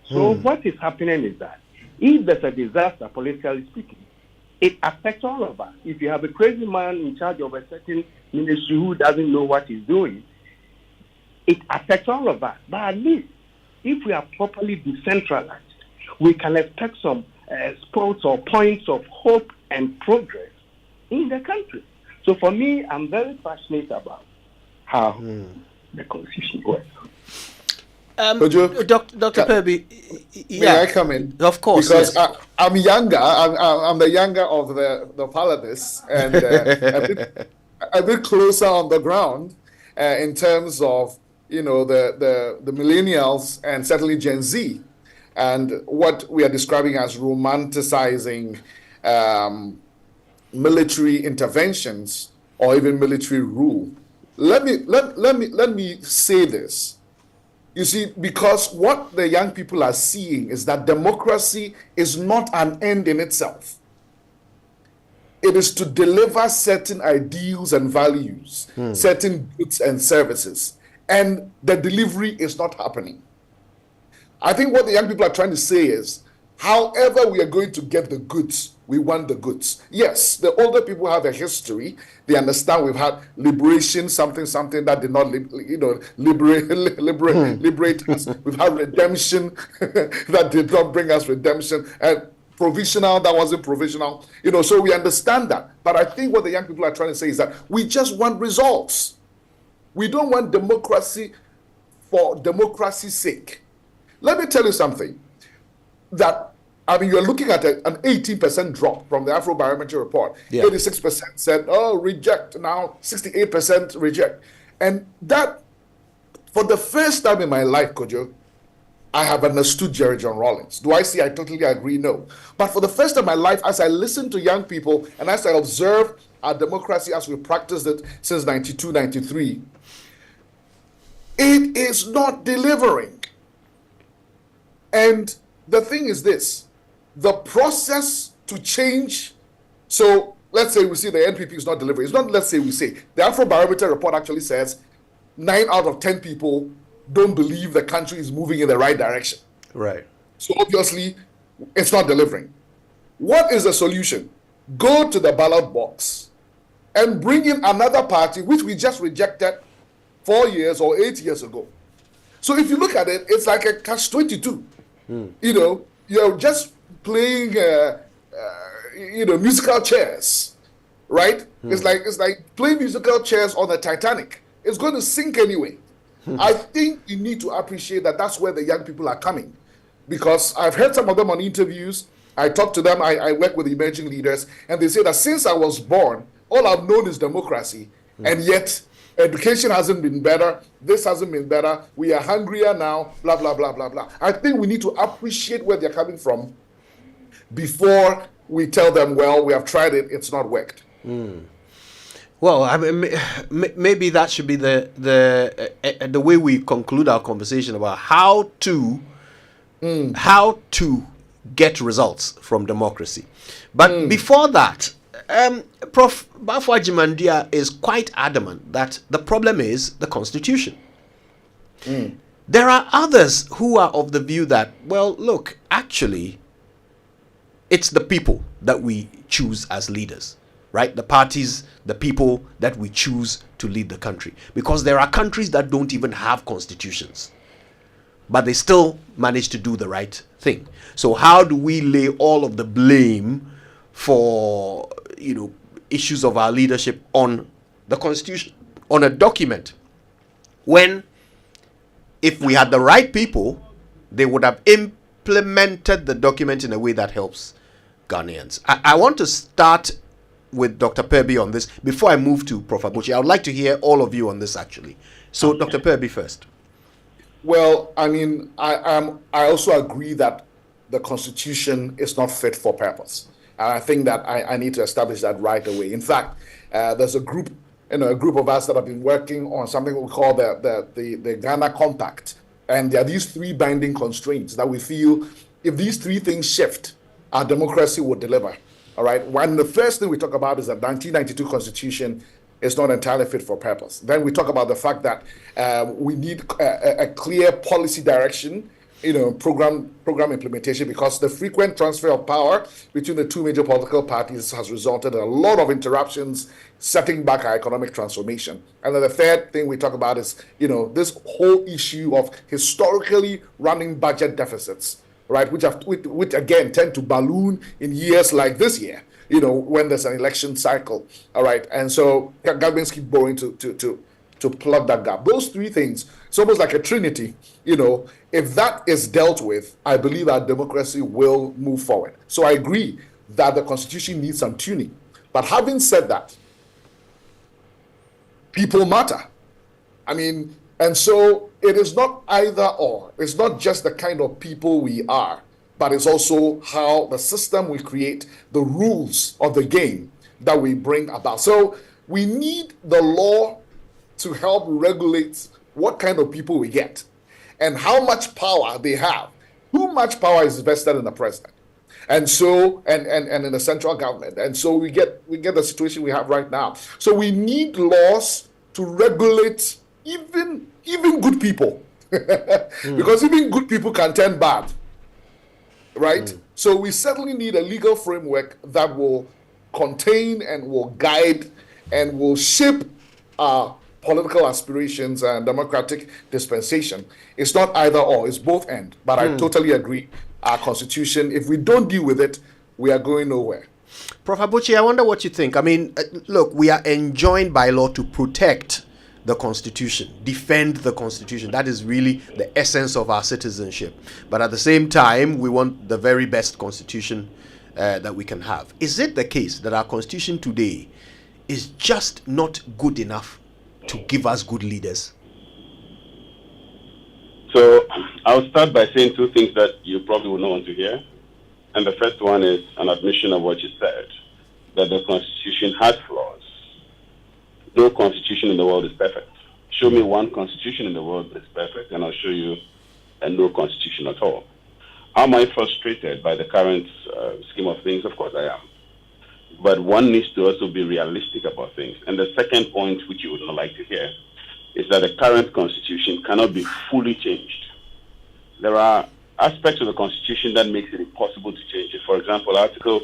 So what is happening is that if there's a disaster, politically speaking, it affects all of us. If you have a crazy man in charge of a certain ministry who doesn't know what he's doing, it affects all of us. But at least, if we are properly decentralized, we can expect some spots or points of hope and progress in the country. So for me, I'm very passionate about how the Constitution works. Dr. Perby, may I come in? Of course. Because yes. I'm younger. I'm the younger of the paladins, and a bit closer on the ground in terms of the millennials and certainly Gen Z, and what we are describing as romanticizing military interventions or even military rule. Let me say this. You see, because what the young people are seeing is that democracy is not an end in itself. It is to deliver certain ideals and values, certain goods and services, and the delivery is not happening. I think what the young people are trying to say is, however we are going to get the goods, we want the goods. Yes, the older people have a history. They understand we've had liberation, something that did not, liberate us. We've had redemption that did not bring us redemption, and provisional that wasn't provisional. So we understand that. But I think what the young people are trying to say is that we just want results. We don't want democracy for democracy's sake. Let me tell you something. You're looking at an 18% drop from the Afrobarometer report. 86% said, reject. Now 68% reject. And that, for the first time in my life, Kojo, I have understood Jerry John Rawlings. Do I say I totally agree? No. But for the first time in my life, as I listen to young people and as I observe our democracy as we practiced it since 92, 93, it is not delivering. And the thing is this, the process to change, so let's say we see the NPP is not delivering. It's not let's say we say. The Afrobarometer report actually says 9 out of 10 people don't believe the country is moving in the right direction. Right. So obviously, it's not delivering. What is the solution? Go to the ballot box and bring in another party which we just rejected 4 years or 8 years ago. So if you look at it, it's like a catch-22. You know, you're just playing, musical chairs, right? It's like playing musical chairs on the Titanic. It's going to sink anyway. I think you need to appreciate that that's where the young people are coming, because I've heard some of them on interviews. I talk to them. I work with emerging leaders, and they say that since I was born, all I've known is democracy, and yet education hasn't been better. This hasn't been better. We are hungrier now. Blah blah blah blah blah. I think we need to appreciate where they're coming from before we tell them, well, we have tried it. It's not worked. Well, I mean, maybe that should be the way we conclude our conversation about how to get results from democracy. But before that, Prof. Bafo Ajimandia is quite adamant that the problem is the Constitution. There are others who are of the view that, well, look, actually, it's the people that we choose as leaders. Right? The parties, the people that we choose to lead the country. Because there are countries that don't even have constitutions, but they still manage to do the right thing. So how do we lay all of the blame for, issues of our leadership on the Constitution, on a document, when if we had the right people, they would have implemented the document in a way that helps Ghanaians? I want to start with Dr. Perby on this before I move to Prof. Abuchi. I would like to hear all of you on this actually. So Dr. Perby first. Well, I mean, I also agree that the Constitution is not fit for purpose. And I think that I need to establish that right away. In fact, there's a group of us that have been working on something we call the Ghana Compact. And there are these 3 binding constraints that we feel if these 3 things shift, our democracy will deliver. All right. One, the first thing we talk about is that 1992 Constitution is not entirely fit for purpose. Then we talk about the fact that we need a clear policy direction, program implementation, because the frequent transfer of power between the 2 major political parties has resulted in a lot of interruptions, setting back our economic transformation. And then the third thing we talk about is, this whole issue of historically running budget deficits. Right, which again tend to balloon in years like this year, when there's an election cycle. All right, and so governments keep borrowing to plug that gap. Those 3 things, it's almost like a trinity. If that is dealt with, I believe our democracy will move forward. So I agree that the Constitution needs some tuning. But having said that, people matter. I mean. And so it is not either or. It's not just the kind of people we are, but it's also how the system we create, the rules of the game that we bring about. So we need the law to help regulate what kind of people we get and how much power they have. How much power is vested in the president? And so, and in the central government. And so we get the situation we have right now. So we need laws to regulate even good people, because even good people can turn bad, right? So we certainly need a legal framework that will contain and will guide and will shape our political aspirations and democratic dispensation. It's not either or, it's both end. But I totally agree. Our Constitution, if we don't deal with it, we are going nowhere. Prof. Abuchi, I wonder what you think. I mean, look, we are enjoined by law to protect the Constitution, defend the Constitution. That is really the essence of our citizenship. But at the same time, we want the very best Constitution that we can have. Is it the case that our Constitution today is just not good enough to give us good leaders? So I'll start by saying two things that you probably will not want to hear. And the first one is an admission of what you said, that the Constitution has flaws. No constitution in the world is perfect. Show me one constitution in the world that's perfect, and I'll show you no constitution at all. Am I frustrated by the current scheme of things? Of course I am. But one needs to also be realistic about things. And the second point, which you would not like to hear, is that the current constitution cannot be fully changed. There are aspects of the constitution that makes it impossible to change it. For example, Article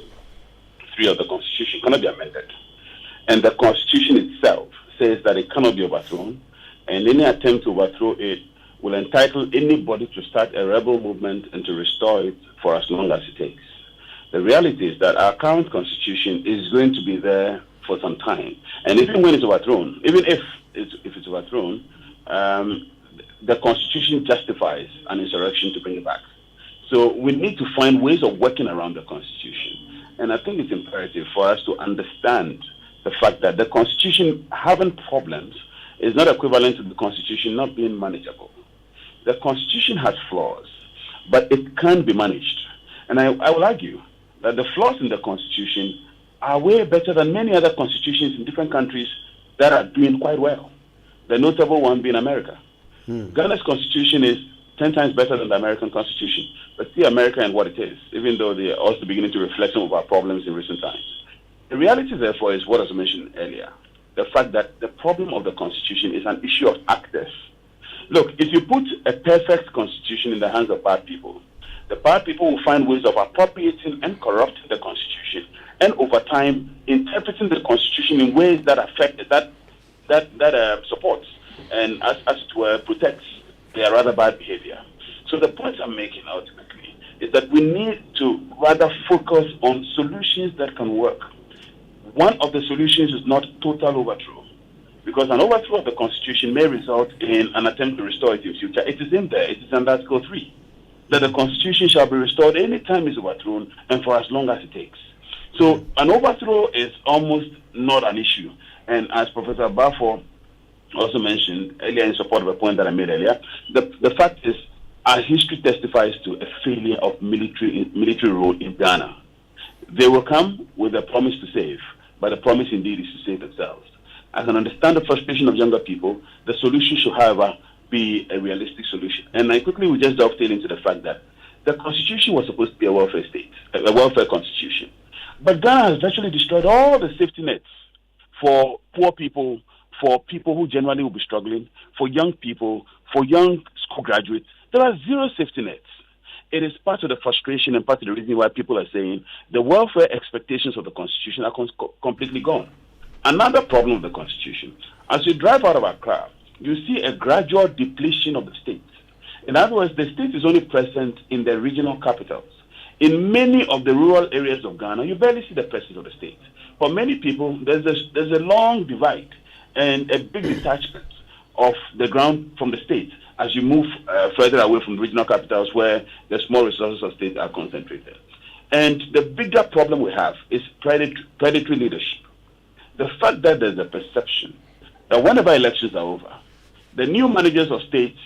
3 of the constitution cannot be amended. And the constitution itself says that it cannot be overthrown, and any attempt to overthrow it will entitle anybody to start a rebel movement and to restore it for as long as it takes. The reality is that our current constitution is going to be there for some time. And even when it's overthrown, even if it's overthrown, the constitution justifies an insurrection to bring it back. So we need to find ways of working around the constitution. And I think it's imperative for us to understand the fact that the constitution having problems is not equivalent to the constitution not being manageable. The constitution has flaws, but it can be managed. And I will argue that the flaws in the constitution are way better than many other constitutions in different countries that are doing quite well. The notable one being America. Ghana's constitution is 10 times better than the American constitution, but see America and what it is, even though they are also beginning to reflect some of our problems in recent times. The reality, therefore, is what I was mentioned earlier. The fact that the problem of the constitution is an issue of access. Look, if you put a perfect constitution in the hands of bad people, the bad people will find ways of appropriating and corrupting the constitution, and over time interpreting the constitution in ways that affect that supports and as it were protects their rather bad behavior. So the point I'm making ultimately is that we need to rather focus on solutions that can work. One of the solutions is not total overthrow, because an overthrow of the constitution may result in an attempt to restore it in future. It is in there. It is in Article 3 that the constitution shall be restored any time it's overthrown and for as long as it takes. So an overthrow is almost not an issue. And as Professor Bafo also mentioned earlier in support of a point that I made earlier, the fact is our history testifies to a failure of military rule in Ghana. They will come with a promise to save, but the promise indeed is to save themselves. I can understand the frustration of younger people. The solution should, however, be a realistic solution. And I quickly will just dovetail into the fact that the constitution was supposed to be a welfare state, a welfare constitution. But Ghana has virtually destroyed all the safety nets for poor people, for people who generally will be struggling, for young people, for young school graduates. There are zero safety nets. It is part of the frustration and part of the reason why people are saying the welfare expectations of the Constitution are completely gone. Another problem of the Constitution, as you drive out of Accra, you see a gradual depletion of the state. In other words, the state is only present in the regional capitals. In many of the rural areas of Ghana, you barely see the presence of the state. For many people, there's a long divide and a big detachment of the ground from the state as you move further away from the regional capitals where the small resources of state are concentrated. And the bigger problem we have is predatory leadership. The fact that there's a perception that whenever elections are over, the new managers of states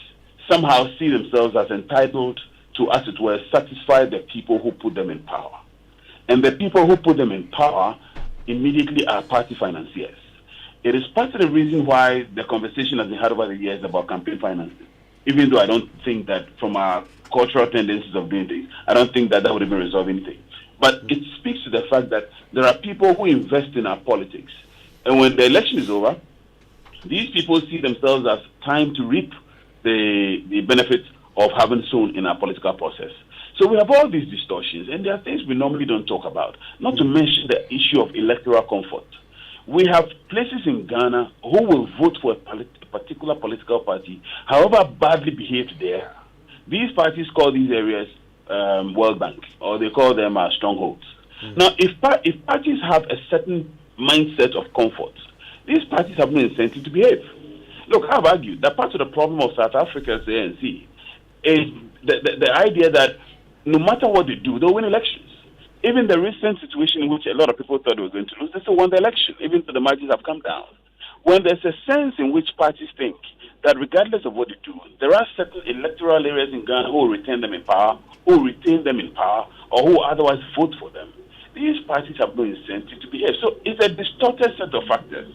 somehow see themselves as entitled to, as it were, satisfy the people who put them in power. And the people who put them in power immediately are party financiers. It is part of the reason why the conversation has been had over the years about campaign financing. Even though I don't think that from our cultural tendencies of doing things, I don't think that would even resolve anything. But it speaks to the fact that there are people who invest in our politics. And when the election is over, these people see themselves as time to reap the benefits of having sown in our political process. So we have all these distortions, and there are things we normally don't talk about, not to mention the issue of electoral comfort. We have places in Ghana who will vote for a particular political party, however badly behaved they are. These parties call these areas World Bank, or they call them strongholds. Now, if parties have a certain mindset of comfort, these parties have no incentive to behave. Look, I've argued that part of the problem of South Africa's ANC is the idea that no matter what they do, they'll win elections. Even the recent situation in which a lot of people thought they were going to lose, they still won the election, even though the margins have come down. When there's a sense in which parties think that regardless of what you do, there are certain electoral areas in Ghana who will retain them in power, or who otherwise vote for them. These parties have no incentive to behave. So it's a distorted set of factors.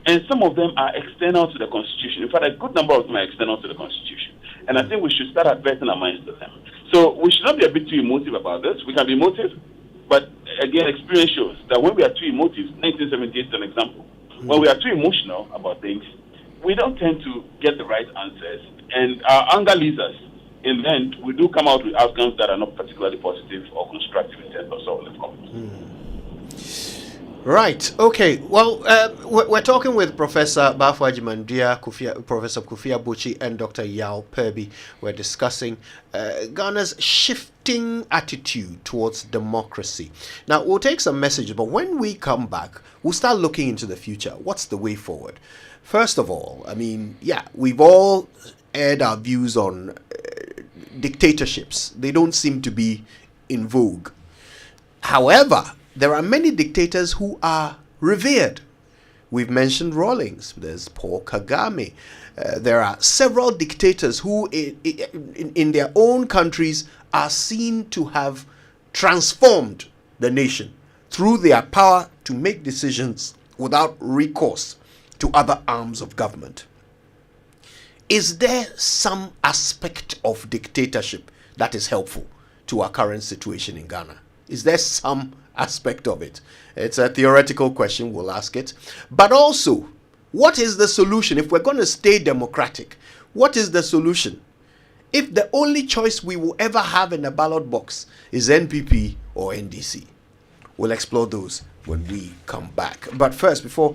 And some of them are external to the Constitution. In fact, a good number of them are external to the Constitution. And I think we should start addressing our minds to them. So we should not be a bit too emotive about this. We can be emotive, but again, experience shows that when we are too emotive, 1978 is an example. When we are too emotional about things, we don't tend to get the right answers. And our anger leads us. In the end, we do come out with outcomes that are not particularly positive or constructive in terms of solving the problem. Right. Okay. Well, we're talking with Professor Bafo Agyemang-Duah, Professor Kofi Abuchi, and Dr. Yao Perby. We're discussing Ghana's shifting attitude towards democracy. Now, we'll take some messages, but when we come back, we'll start looking into the future. What's the way forward? First of all, I mean, we've all aired our views on dictatorships. They don't seem to be in vogue. However, there are many dictators who are revered. We've mentioned Rawlings. There's Paul Kagame. There are several dictators who, in their own countries, are seen to have transformed the nation through their power to make decisions without recourse to other arms of government. Is there some aspect of dictatorship that is helpful to our current situation in Ghana? Is there some aspect of it? It's a theoretical question, we'll ask it. But also, what is the solution? If we're going to stay democratic, what is the solution? If the only choice we will ever have in a ballot box is NPP or NDC. We'll explore those when we come back. But first, before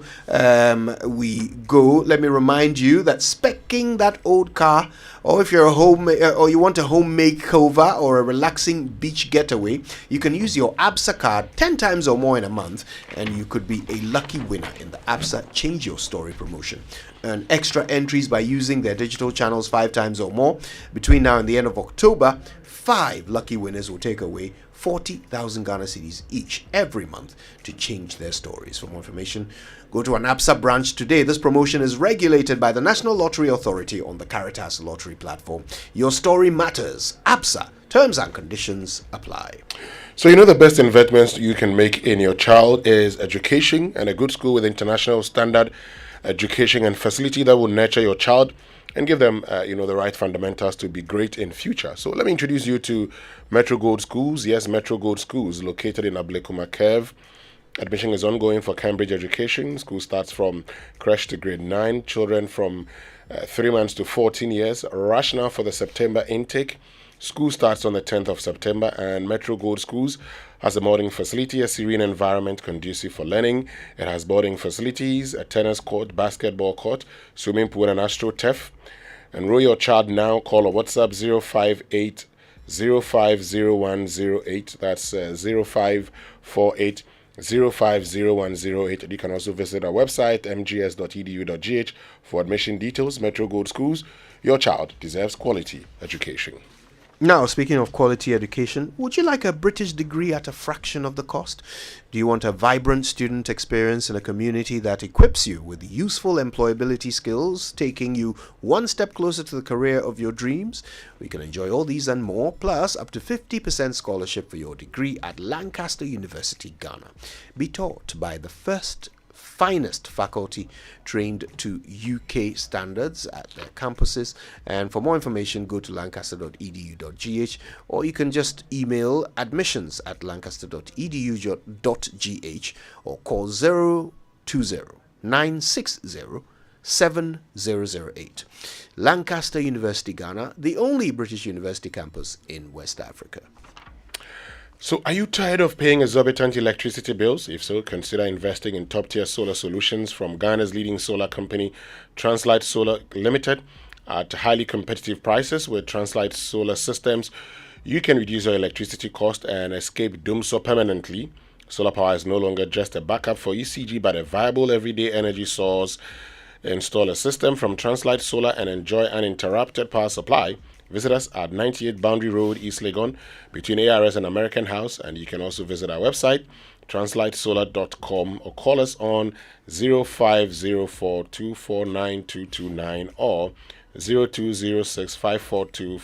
we go, let me remind you that speccing that old car, or if you're or you want a home makeover or a relaxing beach getaway, you can use your ABSA card 10 times or more in a month, and you could be a lucky winner in the ABSA Change Your Story promotion. Earn extra entries by using their digital channels 5 times or more. Between now and the end of October, 5 lucky winners will take away 40,000 Ghana cedis each every month to change their stories. For more information, go to an ABSA branch today. This promotion is regulated by the National Lottery Authority on the Caritas Lottery platform. Your story matters. ABSA. Terms and conditions apply. So the best investments you can make in your child is education, and a good school with international standard education and facility that will nurture your child and give them, the right fundamentals to be great in future. So let me introduce you to Metro Gold Schools. Yes, Metro Gold Schools, located in Ablekuma Curve. Admission is ongoing for Cambridge education. School starts from creche to grade 9. Children from 3 months to 14 years. Rationale for the September intake. School starts on the 10th of September, and Metro Gold Schools has a boarding facility, a serene environment conducive for learning. It has boarding facilities, a tennis court, basketball court, swimming pool, and astroturf. Enroll your child now. Call or WhatsApp 058 050108. That's 0548 050108. You can also visit our website mgs.edu.gh for admission details. Metro Gold Schools. Your child deserves quality education. Now, speaking of quality education, would you like a British degree at a fraction of the cost? Do you want a vibrant student experience in a community that equips you with useful employability skills, taking you one step closer to the career of your dreams? We can enjoy all these and more, plus up to 50% scholarship for your degree at Lancaster University, Ghana. Be taught by the finest faculty trained to UK standards at their campuses. And for more information, go to lancaster.edu.gh, or you can just email admissions@lancaster.edu.gh or call 020-960-7008. Lancaster University, Ghana, the only British university campus in West Africa. So, are you tired of paying exorbitant electricity bills? If so, consider investing in top-tier solar solutions from Ghana's leading solar company, Translight Solar Limited, at highly competitive prices. With Translight Solar Systems, you can reduce your electricity cost and escape doomsday permanently. Solar power is no longer just a backup for ECG, but a viable everyday energy source. Install a system from Translight Solar and enjoy uninterrupted power supply. Visit us at 98 Boundary Road, East Legon, between ARS and American House. And you can also visit our website, translightsolar.com, or call us on 0504-249-229 or 0206 542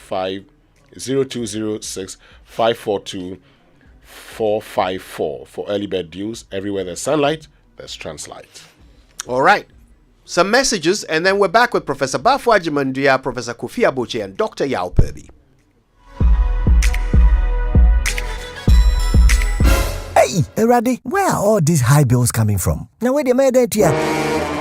0206 542 454 for early bird deals. Everywhere there's sunlight, there's Translight. All right. Some messages, and then we're back with Professor Bafo Ajimandia, Professor Kofi Abuche, and Dr. Yao Perby. Hey, Eradi, where are all these high bills coming from? Now, wait a minute here.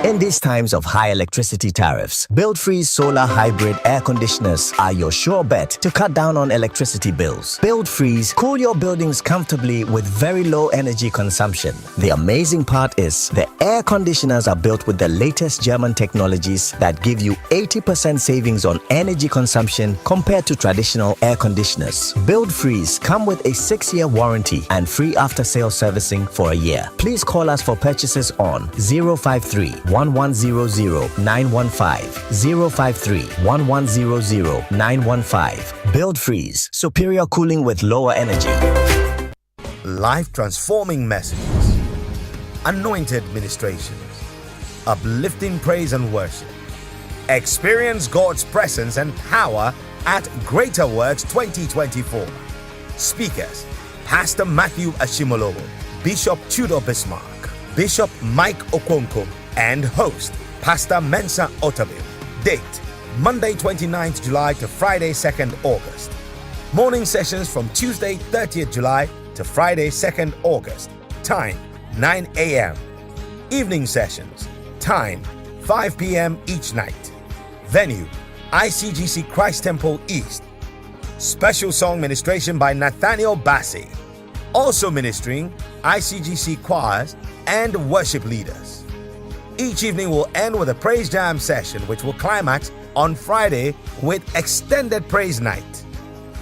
In these times of high electricity tariffs, Build-Freeze solar hybrid air conditioners are your sure bet to cut down on electricity bills. Build-Freeze cool your buildings comfortably with very low energy consumption. The amazing part is the air conditioners are built with the latest German technologies that give you 80% savings on energy consumption compared to traditional air conditioners. Build-Freeze come with a 6-year warranty and free after-sale servicing for a year. Please call us for purchases on 053 1100 915 053 1100 915. Build-Freeze, superior cooling with lower energy. Life transforming messages, anointed ministrations, uplifting praise and worship. Experience God's presence and power at Greater Works 2024. Speakers: Pastor Matthew Ashimolowo, Bishop Tudor Bismarck, Bishop Mike Okonkwo, and host Pastor Mensa Otabil. Date: Monday 29th July to Friday 2nd August. Morning sessions from Tuesday 30th July to Friday 2nd August. Time: 9 a.m. Evening sessions. Time: 5 p.m. each night. Venue: ICGC Christ Temple East. Special song ministration by Nathaniel Bassi. Also ministering ICGC choirs and worship leaders. Each evening will end with a praise jam session, which will climax on Friday with extended praise night.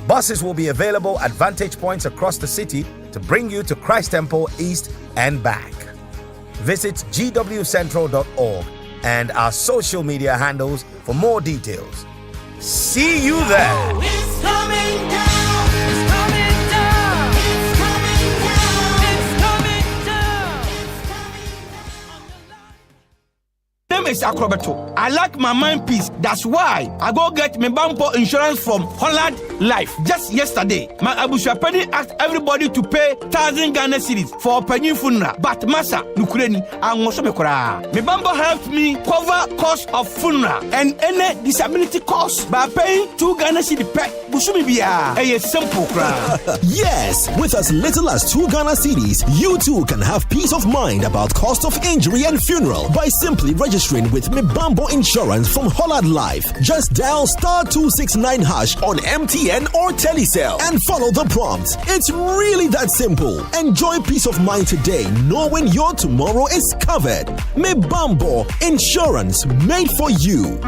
Buses will be available at vantage points across the city to bring you to Christ Temple East and back. Visit gwcentral.org and our social media handles for more details. See you there. It's coming down. It's coming down. It's coming down. It's coming down. Name is Akrobato. I like my mind peace. That's why I go get my Bampo insurance from Holland Life. Just yesterday, my Abushapeni asked everybody to pay 1,000 Ghana cedis for a penny funeral. But Masa, Nukreni, and Mosomekora. My Bambo helped me cover cost of funeral and any disability cost by paying 2 Ghana cedis per Bushumibia. A simple crowd. Yes, with as little as 2 Ghana cedis, you too can have peace of mind about cost of injury and funeral by simply registering with Mibambo Insurance from Holland Life. Just dial *269# on MTN or Telecel and follow the prompts. It's really that simple. Enjoy peace of mind today, knowing your tomorrow is covered. Mibambo Insurance, made for you.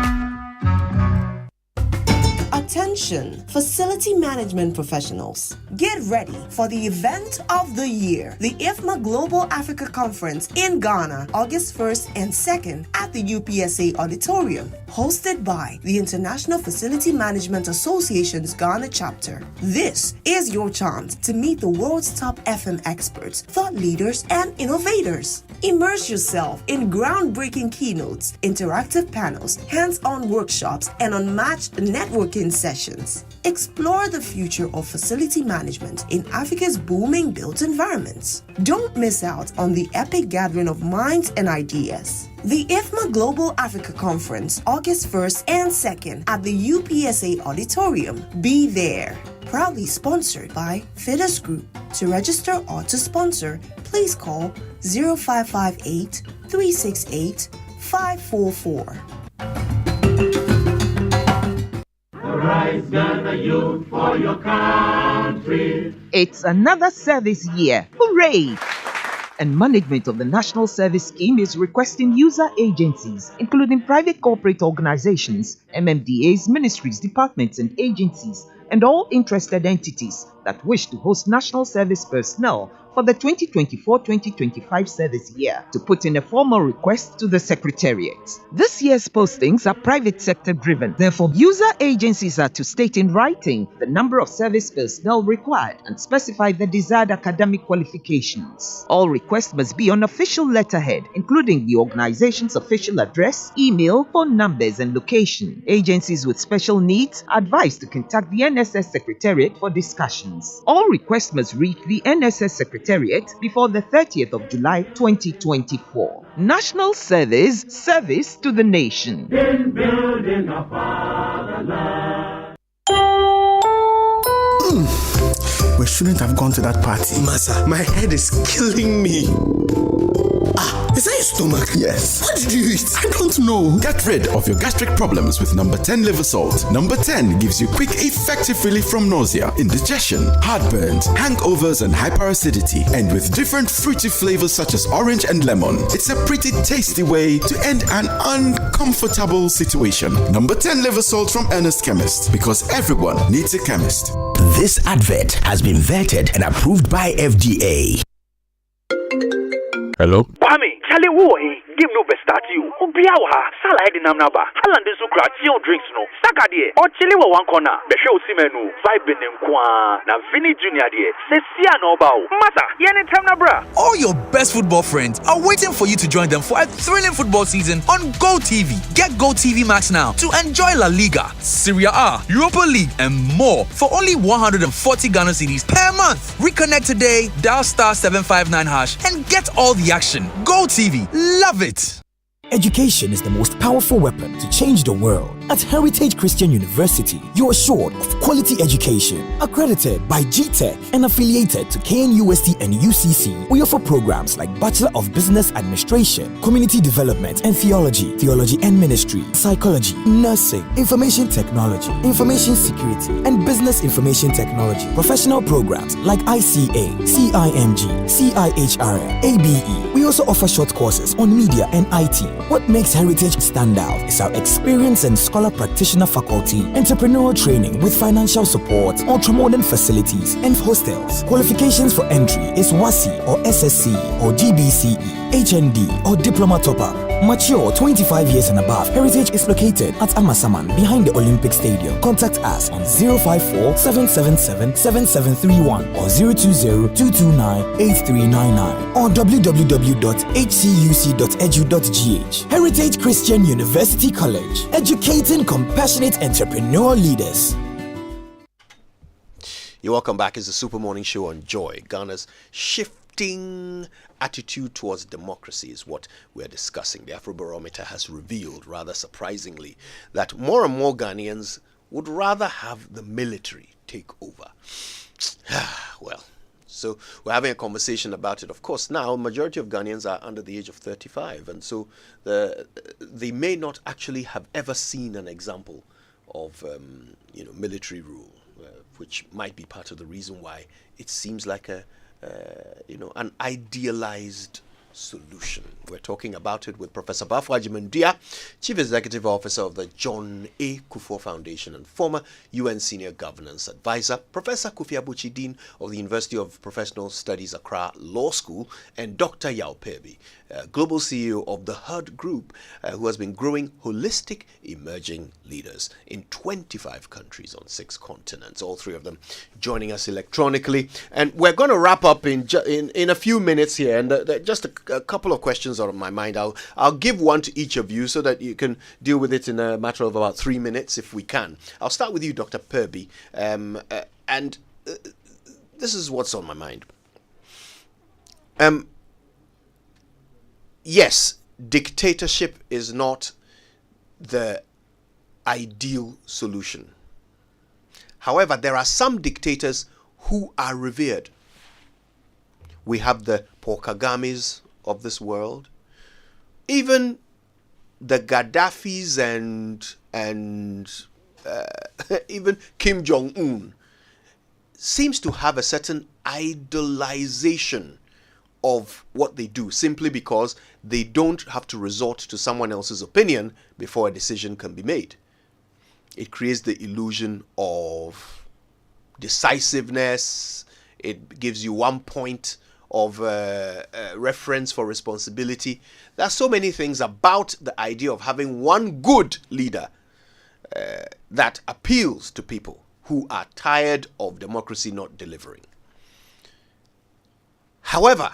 Attention, facility management professionals. Get ready for the event of the year, the IFMA Global Africa Conference in Ghana, August 1st and 2nd at the UPSA Auditorium, hosted by the International Facility Management Association's Ghana chapter. This is your chance to meet the world's top FM experts, thought leaders, and innovators. Immerse yourself in groundbreaking keynotes, interactive panels, hands-on workshops, and unmatched networking sessions. Explore the future of facility management in Africa's booming built environments. Don't miss out on the epic gathering of minds and ideas. The IFMA Global Africa Conference, August 1st and 2nd at the UPSA Auditorium. Be there. Proudly sponsored by Fides Group. To register or to sponsor, please call 0558 368 544. Rise, Ghana youth, for your country. It's another service year. Hooray! And management of the National Service Scheme is requesting user agencies, including private corporate organizations, MMDAs, ministries, departments, and agencies, and all interested entities that wish to host national service personnel for the 2024-2025 service year to put in a formal request to the Secretariat. This year's postings are private sector driven. Therefore, user agencies are to state in writing the number of service personnel required and specify the desired academic qualifications. All requests must be on official letterhead, including the organization's official address, email, phone numbers, and location. Agencies with special needs are advised to contact the NSS Secretariat for discussions. All requests must reach the NSS Secretariat before the 30th of July 2024. National service to the nation. In building a fatherland. We shouldn't have gone to that party. Masa, my head is killing me. Is that your stomach? Yes. What did you eat? I don't know. Get rid of your gastric problems with number 10 liver salt. Number 10 gives you quick, effective relief from nausea, indigestion, heartburns, hangovers, and hyperacidity. And with different fruity flavors such as orange and lemon, it's a pretty tasty way to end an uncomfortable situation. Number 10 liver salt from Ernest Chemist, because everyone needs a chemist. This advert has been vetted and approved by FDA. Hello? Kwame, Charlie Woy, give no best start you. Obiawa, Salah Dinamnaba, Haland is Ukratio drinks no. Sakadi, or Chili one corner, the show Simenu, Vibin and Kwa, na Vinny Junior dear, Cecia no bow. Mata, Yanni Tamnabra. All your best football friends are waiting for you to join them for a thrilling football season on Go TV. Get Go TV Max now to enjoy La Liga, Serie A, Europa League, and more for only 140 Ghana cedis per month. Reconnect today, dial *759# and get all the action. Go TV, love it. Education is the most powerful weapon to change the world. At Heritage Christian University, you're assured of quality education. Accredited by GTech and affiliated to KNUST and UCC, we offer programs like Bachelor of Business Administration, Community Development and Theology, Theology and Ministry, Psychology, Nursing, Information Technology, Information Security, and Business Information Technology. Professional programs like ICA, CIMG, CIHRM, ABE. We also offer short courses on media and IT. What makes Heritage stand out is our experience and scholar practitioner faculty, entrepreneurial training with financial support, ultra-modern facilities, and hostels. Qualifications for entry is WASI or SSC or GBCE, HND or Diploma Top-Up. Mature 25 years and above. Heritage is located at Amasaman behind the Olympic Stadium. Contact us on 054 777 7731 or 020 229 8399 or www.hcuc.edu.gh. Heritage Christian University College, educating compassionate entrepreneurial leaders. You're welcome back. It's the Super Morning Show on Joy. Ghana's shifting attitude towards democracy is what we're discussing. The Afrobarometer has revealed, rather surprisingly, that more and more Ghanaians would rather have the military take over. Well, so we're having a conversation about it. Of course, now a majority of Ghanaians are under the age of 35, and so they may not actually have ever seen an example of military rule, which might be part of the reason why it seems like an idealized solution. We're talking about it with Professor Bafo Ajimendia, Chief Executive Officer of the John A. Kufuor Foundation and former UN Senior Governance Advisor, Professor Kofi Abuchi, Dean of the University of Professional Studies Accra Law School, and Dr. Yao Perby, Global CEO of the HUD Group, who has been growing holistic emerging leaders in 25 countries on 6 continents. All three of them joining us electronically. And we're going to wrap up in a few minutes here, and just a couple of questions are on my mind. I'll give one to each of you so that you can deal with it in a matter of about 3 minutes if we can. I'll start with you, Dr. Perby, and this is what's on my mind. Yes, dictatorship is not the ideal solution. However, there are some dictators who are revered. We have the Paul Kagames of this world, even the Gaddafis and even Kim Jong-un seems to have a certain idolization of what they do, simply because they don't have to resort to someone else's opinion before a decision can be made. It creates the illusion of decisiveness. It gives you 1 point of reference for responsibility. There are so many things about the idea of having one good leader that appeals to people who are tired of democracy not delivering. However,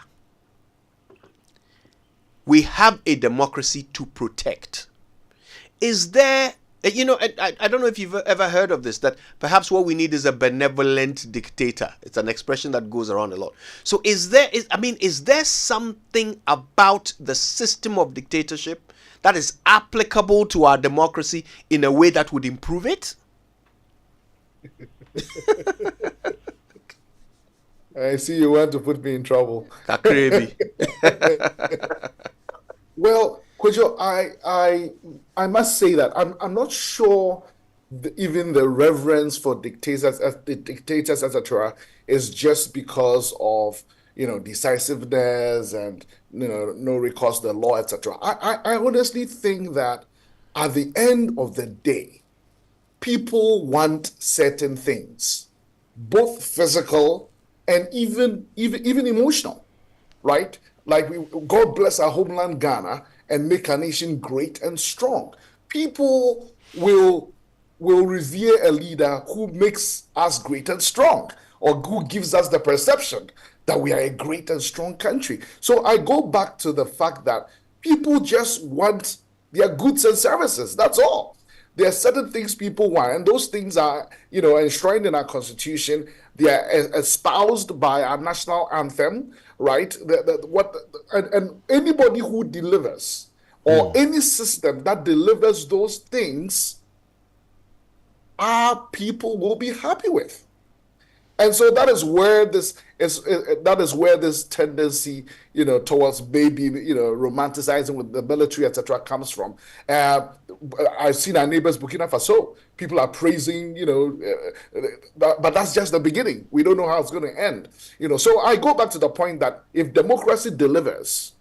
we have a democracy to protect. Is there, I don't know if you've ever heard of this, that perhaps what we need is a benevolent dictator. It's an expression that goes around a lot. So is there something about the system of dictatorship that is applicable to our democracy in a way that would improve it? I see you want to put me in trouble. Crazy. Well, Kojo, I must say that I'm not sure even the reverence for dictators, etc., is just because of decisiveness and no recourse to the law, etc. I honestly think that at the end of the day, people want certain things, both physical and even emotional, right? Like God bless our homeland Ghana and make our nation great and strong. People will revere a leader who makes us great and strong, or who gives us the perception that we are a great and strong country. So I go back to the fact that people just want their goods and services. That's all. There are certain things people want, and those things are, enshrined in our constitution. They are espoused by our national anthem, right? And anybody who delivers, or any system that delivers those things, our people will be happy with. And so that is where this tendency, towards maybe, romanticizing with the military, etc., comes from. I've seen our neighbors, Burkina Faso. People are praising, but that's just the beginning. We don't know how it's going to end. So I go back to the point that if democracy delivers,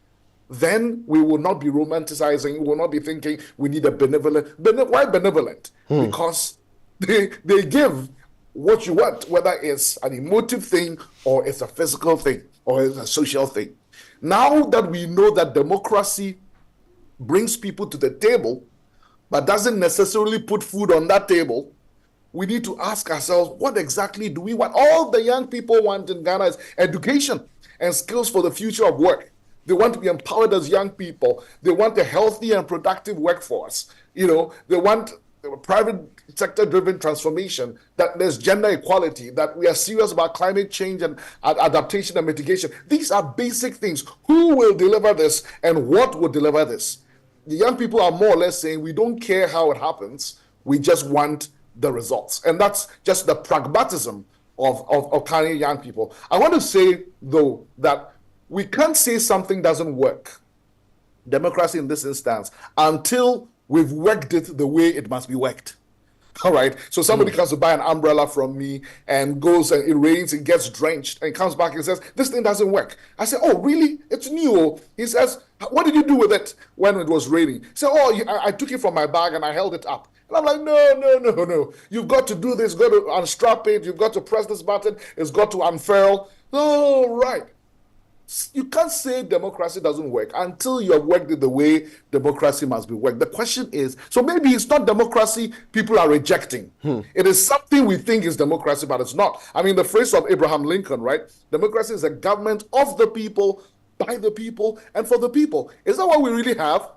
then we will not be romanticizing. We will not be thinking we need a benevolent. Why benevolent? Because they give what you want, whether it's an emotive thing or it's a physical thing or it's a social thing. Now that we know that democracy brings people to the table but doesn't necessarily put food on that table, we need to ask ourselves, what exactly do we want? All the young people want in Ghana is education and skills for the future of work. They want to be empowered as young people. They want a healthy and productive workforce. They want private sector-driven transformation, that there's gender equality, that we are serious about climate change and adaptation and mitigation. These are basic things. Who will deliver this and what will deliver this? The young people are more or less saying, we don't care how it happens, we just want the results. And that's just the pragmatism of Ghanaian young people. I want to say, though, that we can't say something doesn't work, democracy in this instance, until we've worked it the way it must be worked. All right. So somebody comes to buy an umbrella from me and goes and it rains and gets drenched and comes back and says, this thing doesn't work. I say, oh, really? It's new. He says, what did you do with it when it was raining? He said, oh, I took it from my bag and I held it up. And I'm like, no. You've got to do this. You've got to unstrap it. You've got to press this button. It's got to unfurl. Oh, right. You can't say democracy doesn't work until you have worked it the way democracy must be worked. The question is, so maybe it's not democracy people are rejecting. It is something we think is democracy, but it's not. I mean, the phrase of Abraham Lincoln, right? Democracy is a government of the people, by the people, and for the people. Is that what we really have?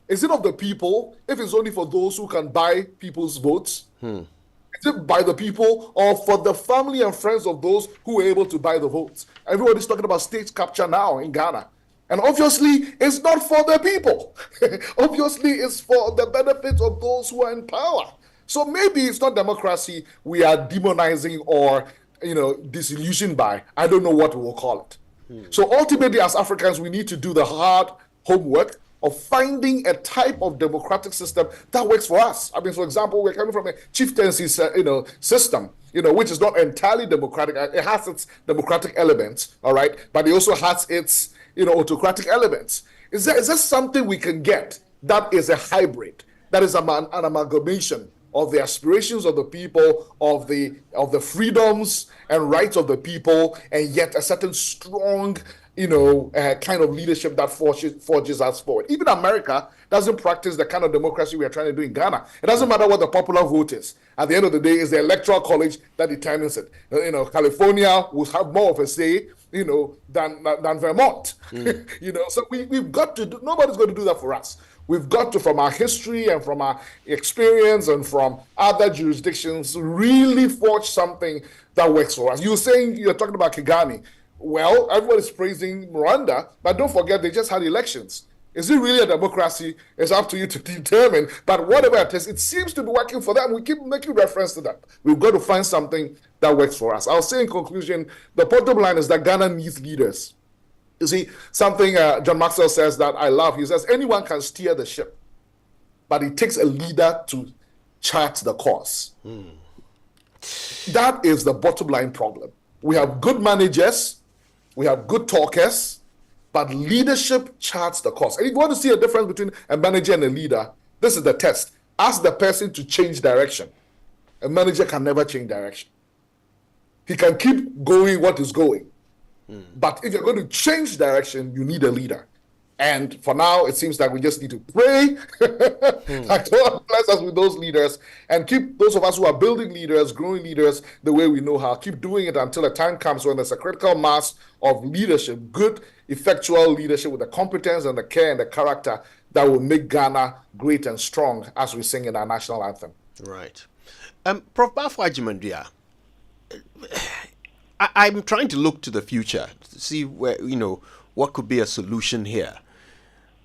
Is it of the people if it's only for those who can buy people's votes? Is it by the people or for the family and friends of those who were able to buy the votes? Everybody's talking about state capture now in Ghana. And obviously, it's not for the people. Obviously, it's for the benefit of those who are in power. So maybe it's not democracy we are demonizing or, disillusioned by. I don't know what we will call it. So ultimately, as Africans, we need to do the hard homework of finding a type of democratic system that works for us. I mean, for example, we're coming from a chieftaincy, system, which is not entirely democratic. It has its democratic elements, all right, but it also has its, autocratic elements. Is there something we can get that is a hybrid, that is an amalgamation of the aspirations of the people, of the freedoms and rights of the people, and yet a certain strong, kind of leadership that forges us forward. Even America doesn't practice the kind of democracy we are trying to do in Ghana. It doesn't matter what the popular vote is. At the end of the day, it's the electoral college that determines it. California will have more of a say, than Vermont. So we've got to do. Nobody's going to do that for us. We've got to, from our history and from our experience and from other jurisdictions, really forge something that works for us. You're talking about Kigami. Well, everybody's praising Rwanda, but don't forget they just had elections. Is it really a democracy? It's up to you to determine. But whatever it is, it seems to be working for them. We keep making reference to that. We've got to find something that works for us. I'll say in conclusion, the bottom line is that Ghana needs leaders. You see, something John Maxwell says that I love. He says, anyone can steer the ship, but it takes a leader to chart the course. That is the bottom line problem. We have good managers, we have good talkers, but leadership charts the course. And if you want to see a difference between a manager and a leader, this is the test. Ask the person to change direction. A manager can never change direction. He can keep going what is going. But if you're going to change direction, you need a leader. And for now, it seems like we just need to pray that God bless us with those leaders and keep those of us who are building leaders, growing leaders, the way we know how. Keep doing it until a time comes when there's a critical mass of leadership, good, effectual leadership with the competence and the care and the character that will make Ghana great and strong as we sing in our national anthem. Right. Prof. Bafo Ajimandia, I'm trying to look to the future to see where, what could be a solution here.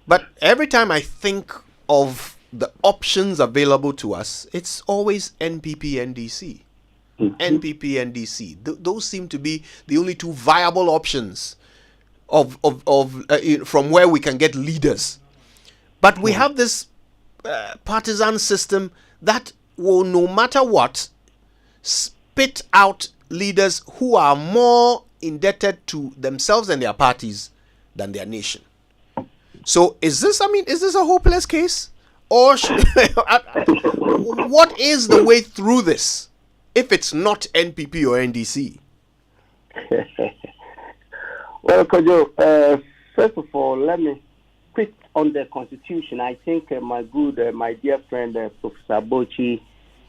But every time I think of the options available to us, it's always NPP, NDC. NPP, NDC. Those seem to be the only two viable options from where we can get leaders. But we have this partisan system that will, no matter what, spit out leaders who are more indebted to themselves and their parties than their nation. So is this a hopeless case? Or what is the way through this if it's not NPP or NDC? Well, Kojo, first of all, let me quick on the Constitution. I think my dear friend, Professor Bochi,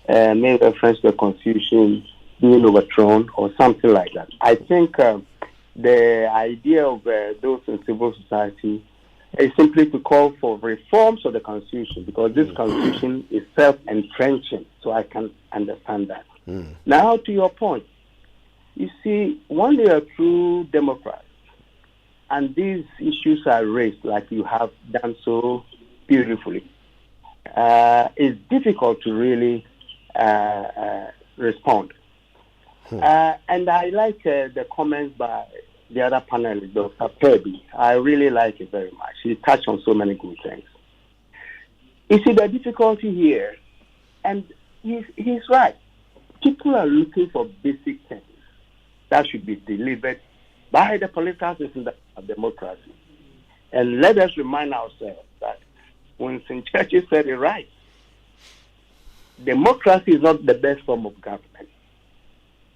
made reference to the Constitution being overthrown or something like that. I think the idea of those in civil society is simply to call for reforms of the Constitution, because this Constitution is self-entrenching, so I can understand that. Now, to your point, you see, when you are true Democrats, and these issues are raised like you have done so beautifully, it's difficult to really respond. And I like the comments by the other panelist, Dr. Perby. I really like it very much. He touched on so many good things. You see, the difficulty here, and he's right, people are looking for basic things that should be delivered by the political system of democracy. And let us remind ourselves that Winston Churchill said it right. Democracy is not the best form of government,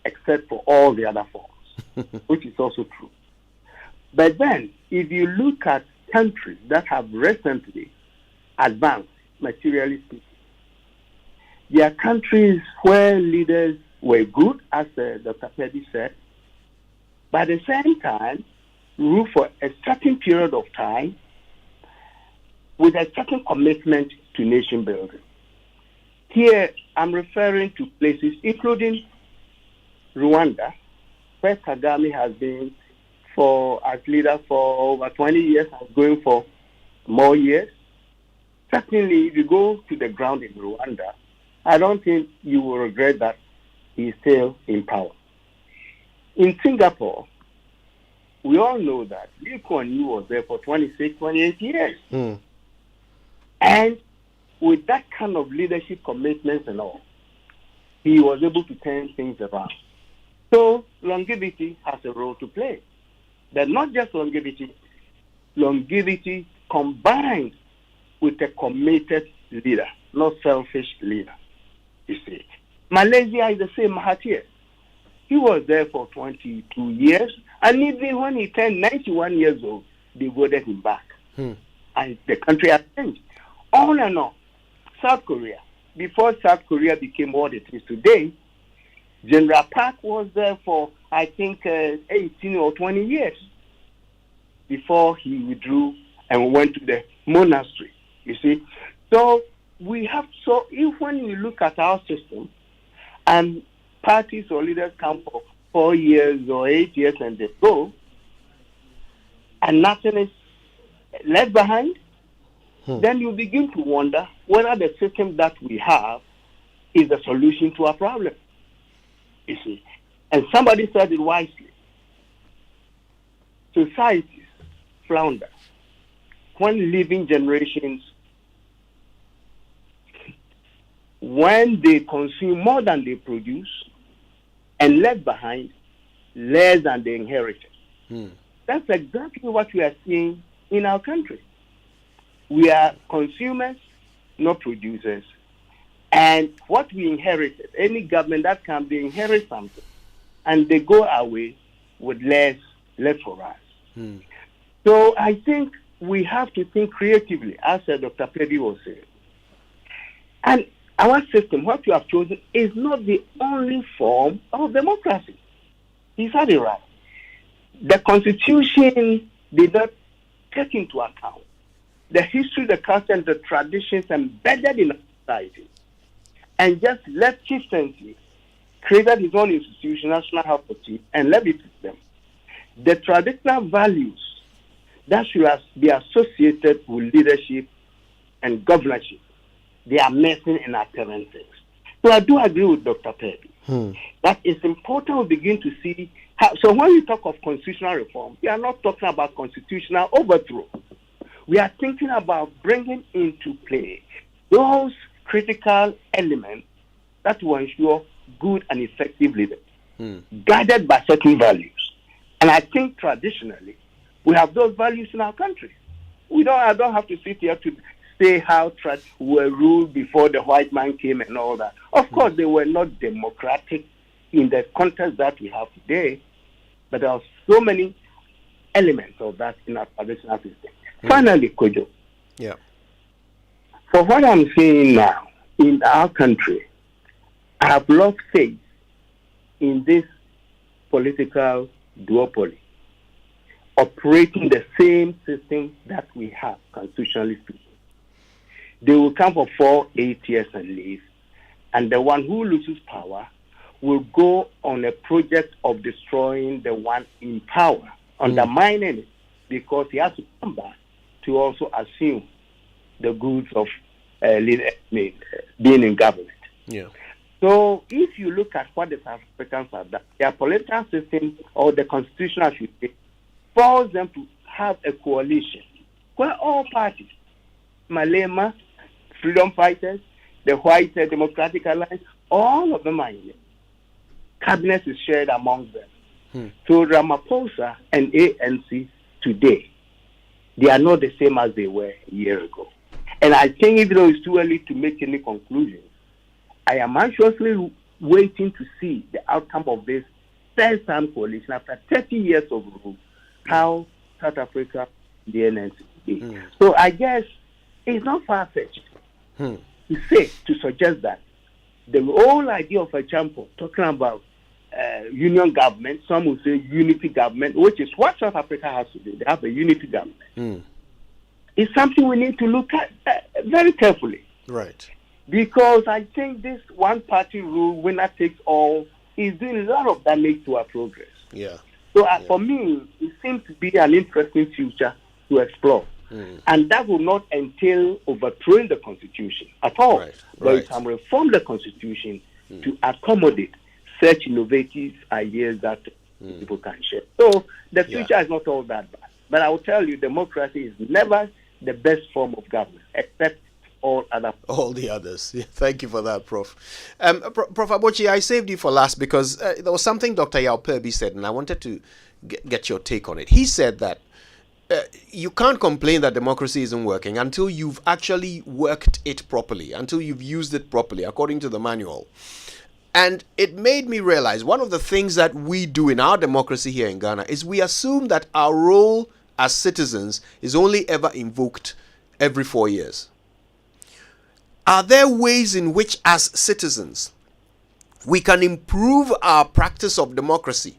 except for all the other forms, which is also true. But then, if you look at countries that have recently advanced, materially speaking, there are countries where leaders were good, as Dr. Perby said, but at the same time, rule for a certain period of time with a certain commitment to nation building. Here, I'm referring to places including Rwanda, where Kagame has been as leader for over 20 years, and going for more years. Certainly, if you go to the ground in Rwanda, I don't think you will regret that he's still in power. In Singapore, we all know that Lee Kuan Yew was there for 26, 28 years. And with that kind of leadership commitments and all, he was able to turn things around. So longevity has a role to play. But not just longevity combined with a committed leader, not selfish leader. You see, Malaysia is the same Mahathir. He was there for 22 years, and even when he turned 91 years old, they voted him back. And the country has changed. On and on. South Korea. Before South Korea became what it is today, General Park was there for, I think, 18 or 20 years before he withdrew and went to the monastery. You see? So if when you look at our system, and parties or leaders come for 4 years or 8 years and they go, and nothing is left behind, then you begin to wonder whether the system that we have is the solution to our problem. You see, and somebody said it wisely. Societies flounder when living generations, when they consume more than they produce and left behind less than they inherited. That's exactly what we are seeing in our country. We are consumers, not producers. And what we inherited, any government that comes, they inherit something. And they go away with less left for us. So I think we have to think creatively, as Dr. Pedi was saying. And our system, what you have chosen, is not the only form of democracy. He said it right. The Constitution did not take into account the history, the culture, and the traditions embedded in society, and just left chieftaincy, created his own institution, National Health Authority, and left it with them. The traditional values that should be associated with leadership and governorship, they are missing in our current things. So I do agree with Dr. Pedi that it's important we begin to see how. So when we talk of constitutional reform, we are not talking about constitutional overthrow. We are thinking about bringing into play those critical elements that will ensure good and effective living, guided by certain values. And I think traditionally, we have those values in our country. I don't have to sit here to say how were ruled before the white man came and all that. Of course, they were not democratic in the context that we have today, but there are so many elements of that in our traditional system. Finally, Kojo. Yeah. For what I'm seeing now in our country, I have lost faith in this political duopoly operating the same system that we have constitutionally speaking. They will come for 4, 8 years and leave, and the one who loses power will go on a project of destroying the one in power, undermining it, because he has to come back to also assume the goods of being in government. Yeah. So if you look at what the South Africans have done, their political system, or the constitution, I should say, forces them to have a coalition where all parties, Malema, freedom fighters, the White Democratic Alliance, all of them are in it. Cabinet is shared among them. So Ramaphosa and ANC today, they are not the same as they were a year ago. And I think even though it's too early to make any conclusions, I am anxiously waiting to see the outcome of this third-time coalition after 30 years of rule, how South Africa, the NNC is. So I guess it's not far-fetched to suggest that the whole idea of a champion, talking about union government, some will say unity government, which is what South Africa has to do. They have a unity government. It's something we need to look at very carefully. Right. Because I think this one-party rule, winner takes all, is doing a lot of damage to our progress. Yeah. So for me, it seems to be an interesting future to explore. And that will not entail overthrowing the Constitution at all. But it can reform the Constitution to accommodate such innovative ideas that people can share. So the future is not all that bad. But I will tell you, democracy is never the best form of government, except all the others. Yeah, thank you for that, Prof. Prof. Abochi, I saved you for last because there was something Dr. Yao Perby said, and I wanted to get your take on it. He said that you can't complain that democracy isn't working until you've actually worked it properly, until you've used it properly, according to the manual. And it made me realize one of the things that we do in our democracy here in Ghana is we assume that our role as citizens is only ever invoked every 4 years. Are there ways in which, as citizens, we can improve our practice of democracy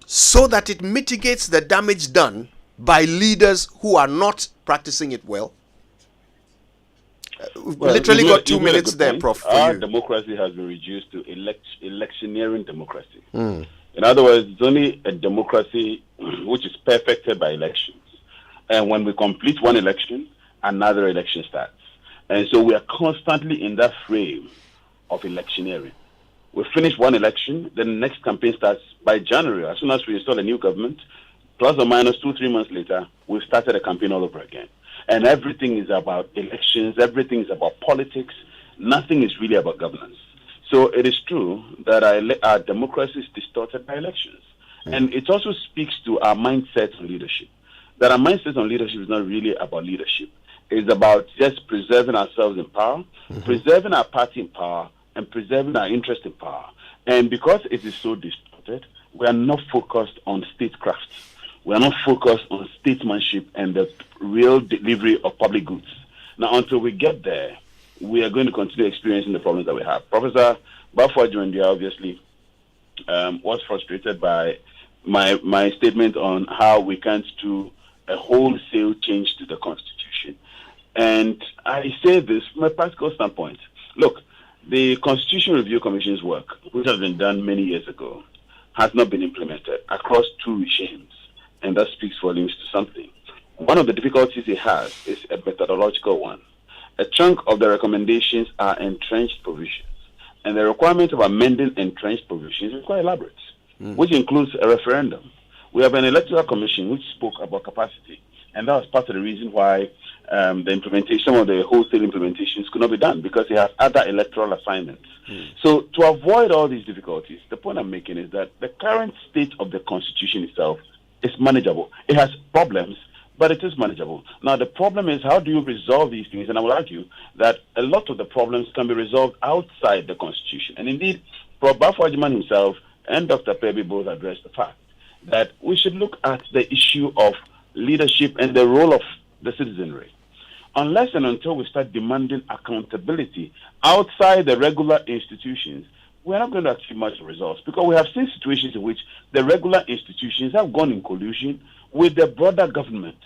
so that it mitigates the damage done by leaders who are not practicing it well? We've literally got 2 minutes there, Prof. for Our you. democracy has been reduced to electioneering democracy. Mm. In other words, it's only a democracy which is perfected by elections. And when we complete one election, another election starts. And so we are constantly in that frame of electioneering. We finish one election, then the next campaign starts by January. As soon as we install a new government, plus or minus 2-3 months later, we've started a campaign all over again. And everything is about elections, everything is about politics, nothing is really about governance. So it is true that our democracy is distorted by elections. And it also speaks to our mindset on leadership. That our mindset on leadership is not really about leadership. It's about just preserving ourselves in power, preserving our party in power, and preserving our interest in power. And because it is so distorted, we are not focused on statecraft. We are not focused on statesmanship and the real delivery of public goods. Now, until we get there, we are going to continue experiencing the problems that we have. Professor Bafwa obviously was frustrated by my statement on how we can't do a wholesale change to the Constitution. And I say this from a practical standpoint. Look, the Constitution Review Commission's work, which has been done many years ago, has not been implemented across 2 regimes. And that speaks volumes to something. One of the difficulties it has is a methodological one. A chunk of the recommendations are entrenched provisions. And the requirement of amending entrenched provisions is quite elaborate, which includes a referendum. We have an electoral commission which spoke about capacity. And that was part of the reason why the implementation, some of the wholesale implementations could not be done, because it has other electoral assignments. So to avoid all these difficulties, the point I'm making is that the current state of the Constitution itself is manageable. It has problems, but it is manageable. Now, the problem is, how do you resolve these things? And I would argue that a lot of the problems can be resolved outside the Constitution. And indeed, Prof. Bafwa himself and Dr. Pebi both addressed the fact that we should look at the issue of leadership and the role of the citizenry. Unless and until we start demanding accountability outside the regular institutions, we're not going to achieve much results, because we have seen situations in which the regular institutions have gone in collusion with the broader government.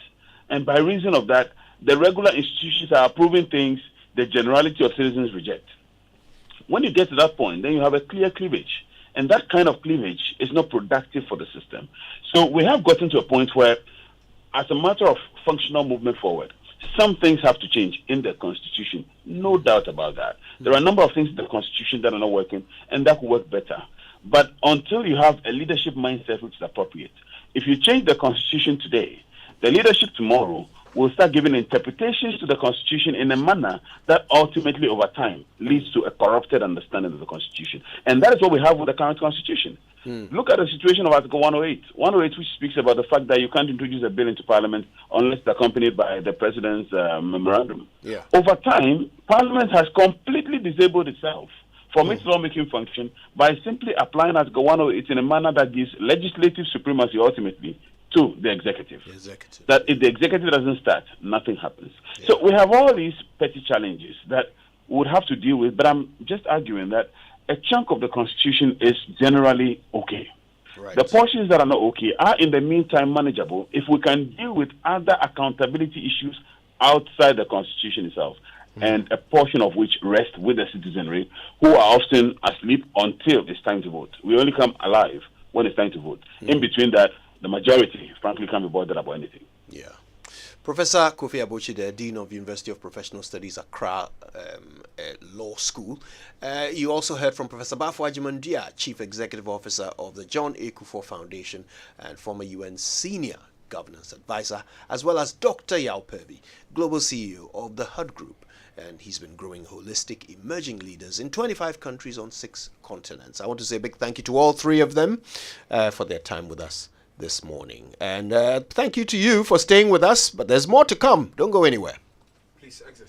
And by reason of that, the regular institutions are approving things the generality of citizens reject. When you get to that point, then you have a clear cleavage. And that kind of cleavage is not productive for the system. So we have gotten to a point where, as a matter of functional movement forward, some things have to change in the Constitution. No doubt about that. There are a number of things in the Constitution that are not working, and that could work better. But until you have a leadership mindset which is appropriate, if you change the Constitution today, the leadership tomorrow will start giving interpretations to the Constitution in a manner that ultimately, over time, leads to a corrupted understanding of the Constitution. And that is what we have with the current Constitution. Look at the situation of Article 108. 108, which speaks about the fact that you can't introduce a bill into Parliament unless it's accompanied by the President's memorandum. Yeah. Over time, Parliament has completely disabled itself from its lawmaking function by simply applying Article 108 in a manner that gives legislative supremacy ultimately to the executive. That if the executive doesn't start, nothing happens. Yeah. So we have all these petty challenges that we would have to deal with, but I'm just arguing that a chunk of the Constitution is generally okay. Right. The portions that are not okay are in the meantime manageable if we can deal with other accountability issues outside the Constitution itself, and a portion of which rests with the citizenry, who are often asleep until it's time to vote. We only come alive when it's time to vote. In between that, the majority, frankly, can't be bothered about anything. Yeah. Professor Kofi Abochi, the Dean of University of Professional Studies, Accra Law School. You also heard from Professor Bafwa Ajimandia, Chief Executive Officer of the John A. Kufuor Foundation and former UN Senior Governance Advisor, as well as Dr. Yao Perby, Global CEO of the HUD Group. And he's been growing holistic emerging leaders in 25 countries on 6 continents. I want to say a big thank you to all 3 of them for their time with us this morning. And thank you to you for staying with us, but there's more to come. Don't go anywhere. Please exit.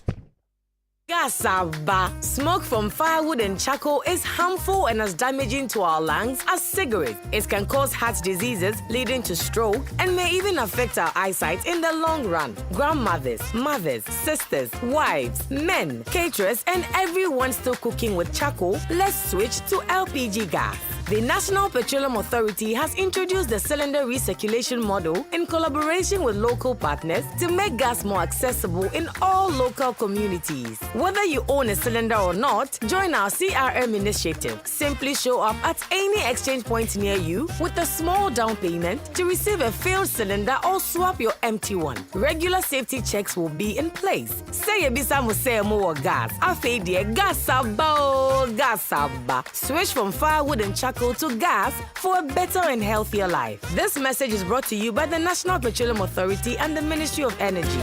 Gasaba. Smoke from firewood and charcoal is harmful and as damaging to our lungs as cigarettes. It can cause heart diseases leading to stroke and may even affect our eyesight in the long run. Grandmothers, mothers, sisters, wives, men, caterers, and everyone still cooking with charcoal, let's switch to LPG gas. The National Petroleum Authority has introduced the cylinder recirculation model in collaboration with local partners to make gas more accessible in all local communities. Whether you own a cylinder or not, join our CRM initiative. Simply show up at any exchange point near you with a small down payment to receive a filled cylinder or swap your empty one. Regular safety checks will be in place. Say ebisa mo gas. Afeidie gasaba. Switch from firewood and charcoal to gas for a better and healthier life. This message is brought to you by the National Petroleum Authority and the Ministry of Energy.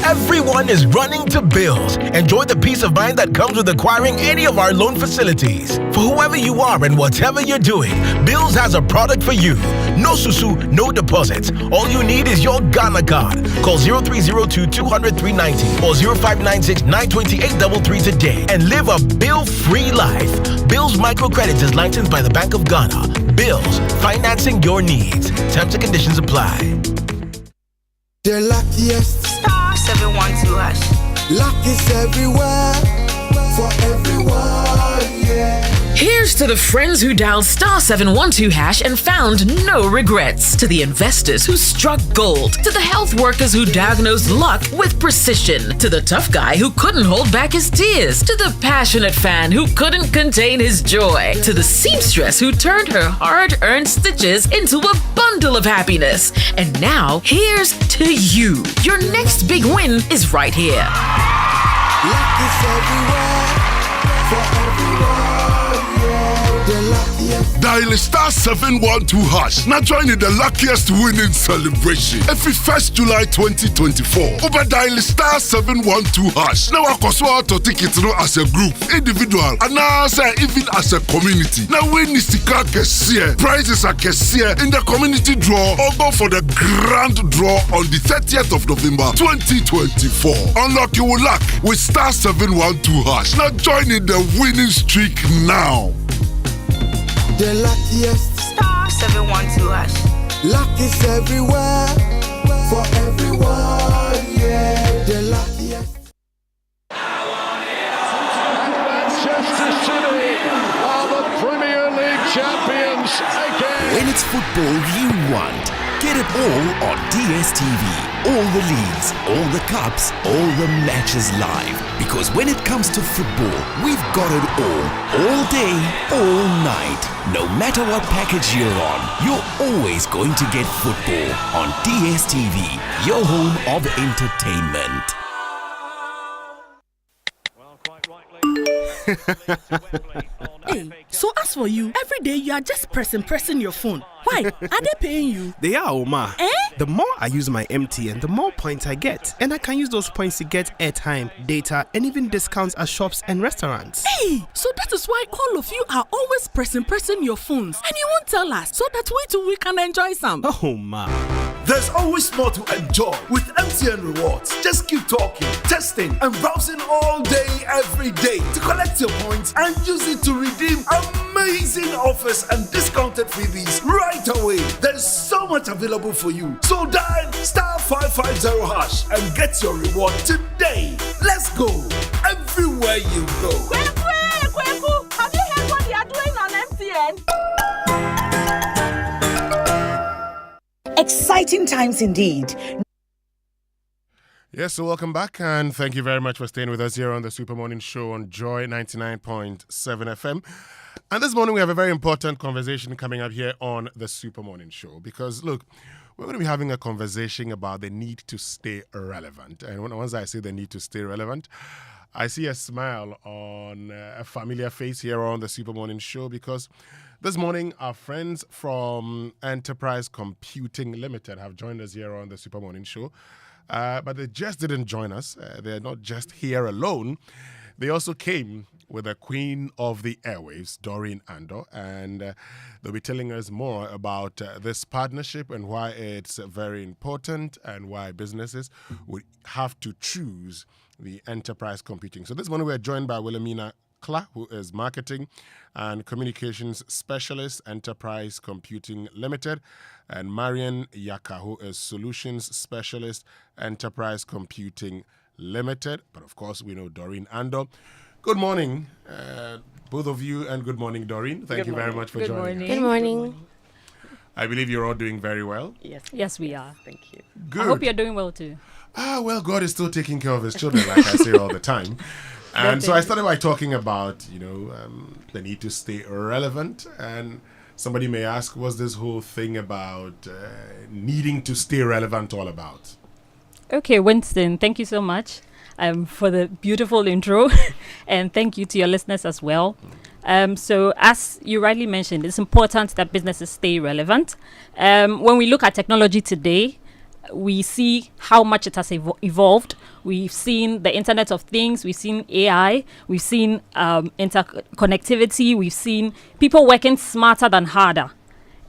Everyone is running to Bills. Enjoy the peace of mind that comes with acquiring any of our loan facilities. For whoever you are and whatever you're doing, Bills has a product for you. No susu, no deposits. All you need is your Ghana card. Call 0302-200-390 or 0596-928-33 today and live a bill-free life. Bills Microcredit is licensed by the Bank of Ghana. Bills, financing your needs. Terms and conditions apply. The luckiest. Star 712 hash. Luck is everywhere. For everyone, yeah. Here's to the friends who dialed star 712 hash and found no regrets. To the investors who struck gold. To the health workers who diagnosed luck with precision. To the tough guy who couldn't hold back his tears. To the passionate fan who couldn't contain his joy. To the seamstress who turned her hard-earned stitches into a bundle of happiness. And now, here's to you. Your next big win is right here. Luck is everywhere. For everyone. Dial star 712 hash. Now join in the luckiest winning celebration. Every 1st July 2024. Over dial star 712 hash. Now I can to tickets as a group, individual, and now even as a community. Now win is the car prizes are in the community draw or go for the grand draw on the 30th of November 2024. Unlock your luck with star 712 hash. Now join in the winning streak now. The luckiest. Star 712 hash. Luck is everywhere. For everyone, yeah. The luckiest. Manchester City are the Premier League champions again. When it's football you want, get it all on DSTV. All the leagues, all the cups, all the matches live. Because when it comes to football, we've got it all day, all night. No matter what package you're on, you're always going to get football on DSTV, your home of entertainment. Hey, so as for you, every day you are just pressing your phone. Why? Are they paying you? They are, Oma. Eh? The more I use my MTN, the more points I get. And I can use those points to get airtime, data, and even discounts at shops and restaurants. Hey, so that is why all of you are always pressing your phones. And you won't tell us, so that we can enjoy some. Oh, ma. There's always more to enjoy with MTN Rewards. Just keep talking, testing, and browsing all day, every day to collect your points and use it to redeem amazing offers and discounted freebies right away. There's so much available for you. So dial star 550 hash and get your reward today. Let's go everywhere you go. Kweku, have you heard what they are doing on MTN? Exciting times indeed. Yes, so welcome back and thank you very much for staying with us here on the Super Morning Show on Joy 99.7 FM. And this morning we have a very important conversation coming up here on the Super Morning Show because, look, we're going to be having a conversation about the need to stay relevant. And once I say the need to stay relevant, I see a smile on a familiar face here on the Super Morning Show because this morning our friends from Enterprise Computing Limited have joined us here on the Super Morning Show. But they just didn't join us. They're not just here alone. They also came with the queen of the airwaves, Doreen Ando, and they'll be telling us more about this partnership and why it's very important and why businesses would have to choose the enterprise computing. So this morning we're joined by Wilhelmina Kla, who is Marketing and Communications Specialist, Enterprise Computing Limited, and Marian Yaka, who is Solutions Specialist, Enterprise Computing Limited. But of course, we know Doreen Ando. Good morning, both of you, and good morning, Doreen. Thank you very much for joining us. Good morning. I believe you're all doing very well. Yes, we are. Thank you. Good. I hope you're doing well too. Well, God is still taking care of his children, like I say all the time. And so I started by talking about, the need to stay relevant. And somebody may ask, what's this whole thing about needing to stay relevant all about? Okay, Winston, thank you so much for the beautiful intro. And thank you to your listeners as well. So as you rightly mentioned, it's important that businesses stay relevant. When we look at technology today, we see how much it has evolved. We've seen the Internet of Things, we've seen AI, we've seen interconnectivity, we've seen people working smarter than harder.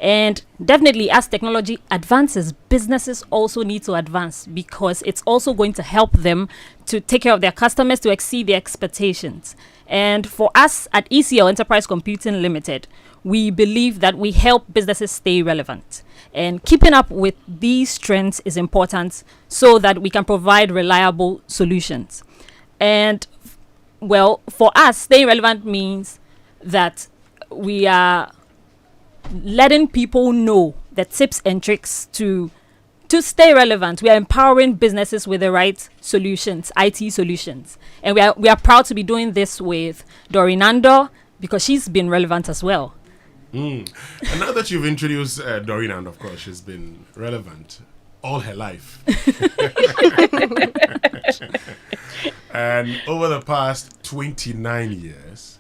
And definitely as technology advances, businesses also need to advance because it's also going to help them to take care of their customers, to exceed their expectations. And for us at ECL, Enterprise Computing Limited, we believe that we help businesses stay relevant. And keeping up with these trends is important so that we can provide reliable solutions. And, well, for us, staying relevant means that we are letting people know the tips and tricks to stay relevant. We are empowering businesses with the right solutions, IT solutions. And we are proud to be doing this with Doreen Ando because she's been relevant as well. And now that you've introduced Doreen, and of course she's been relevant all her life. And over the past 29 years,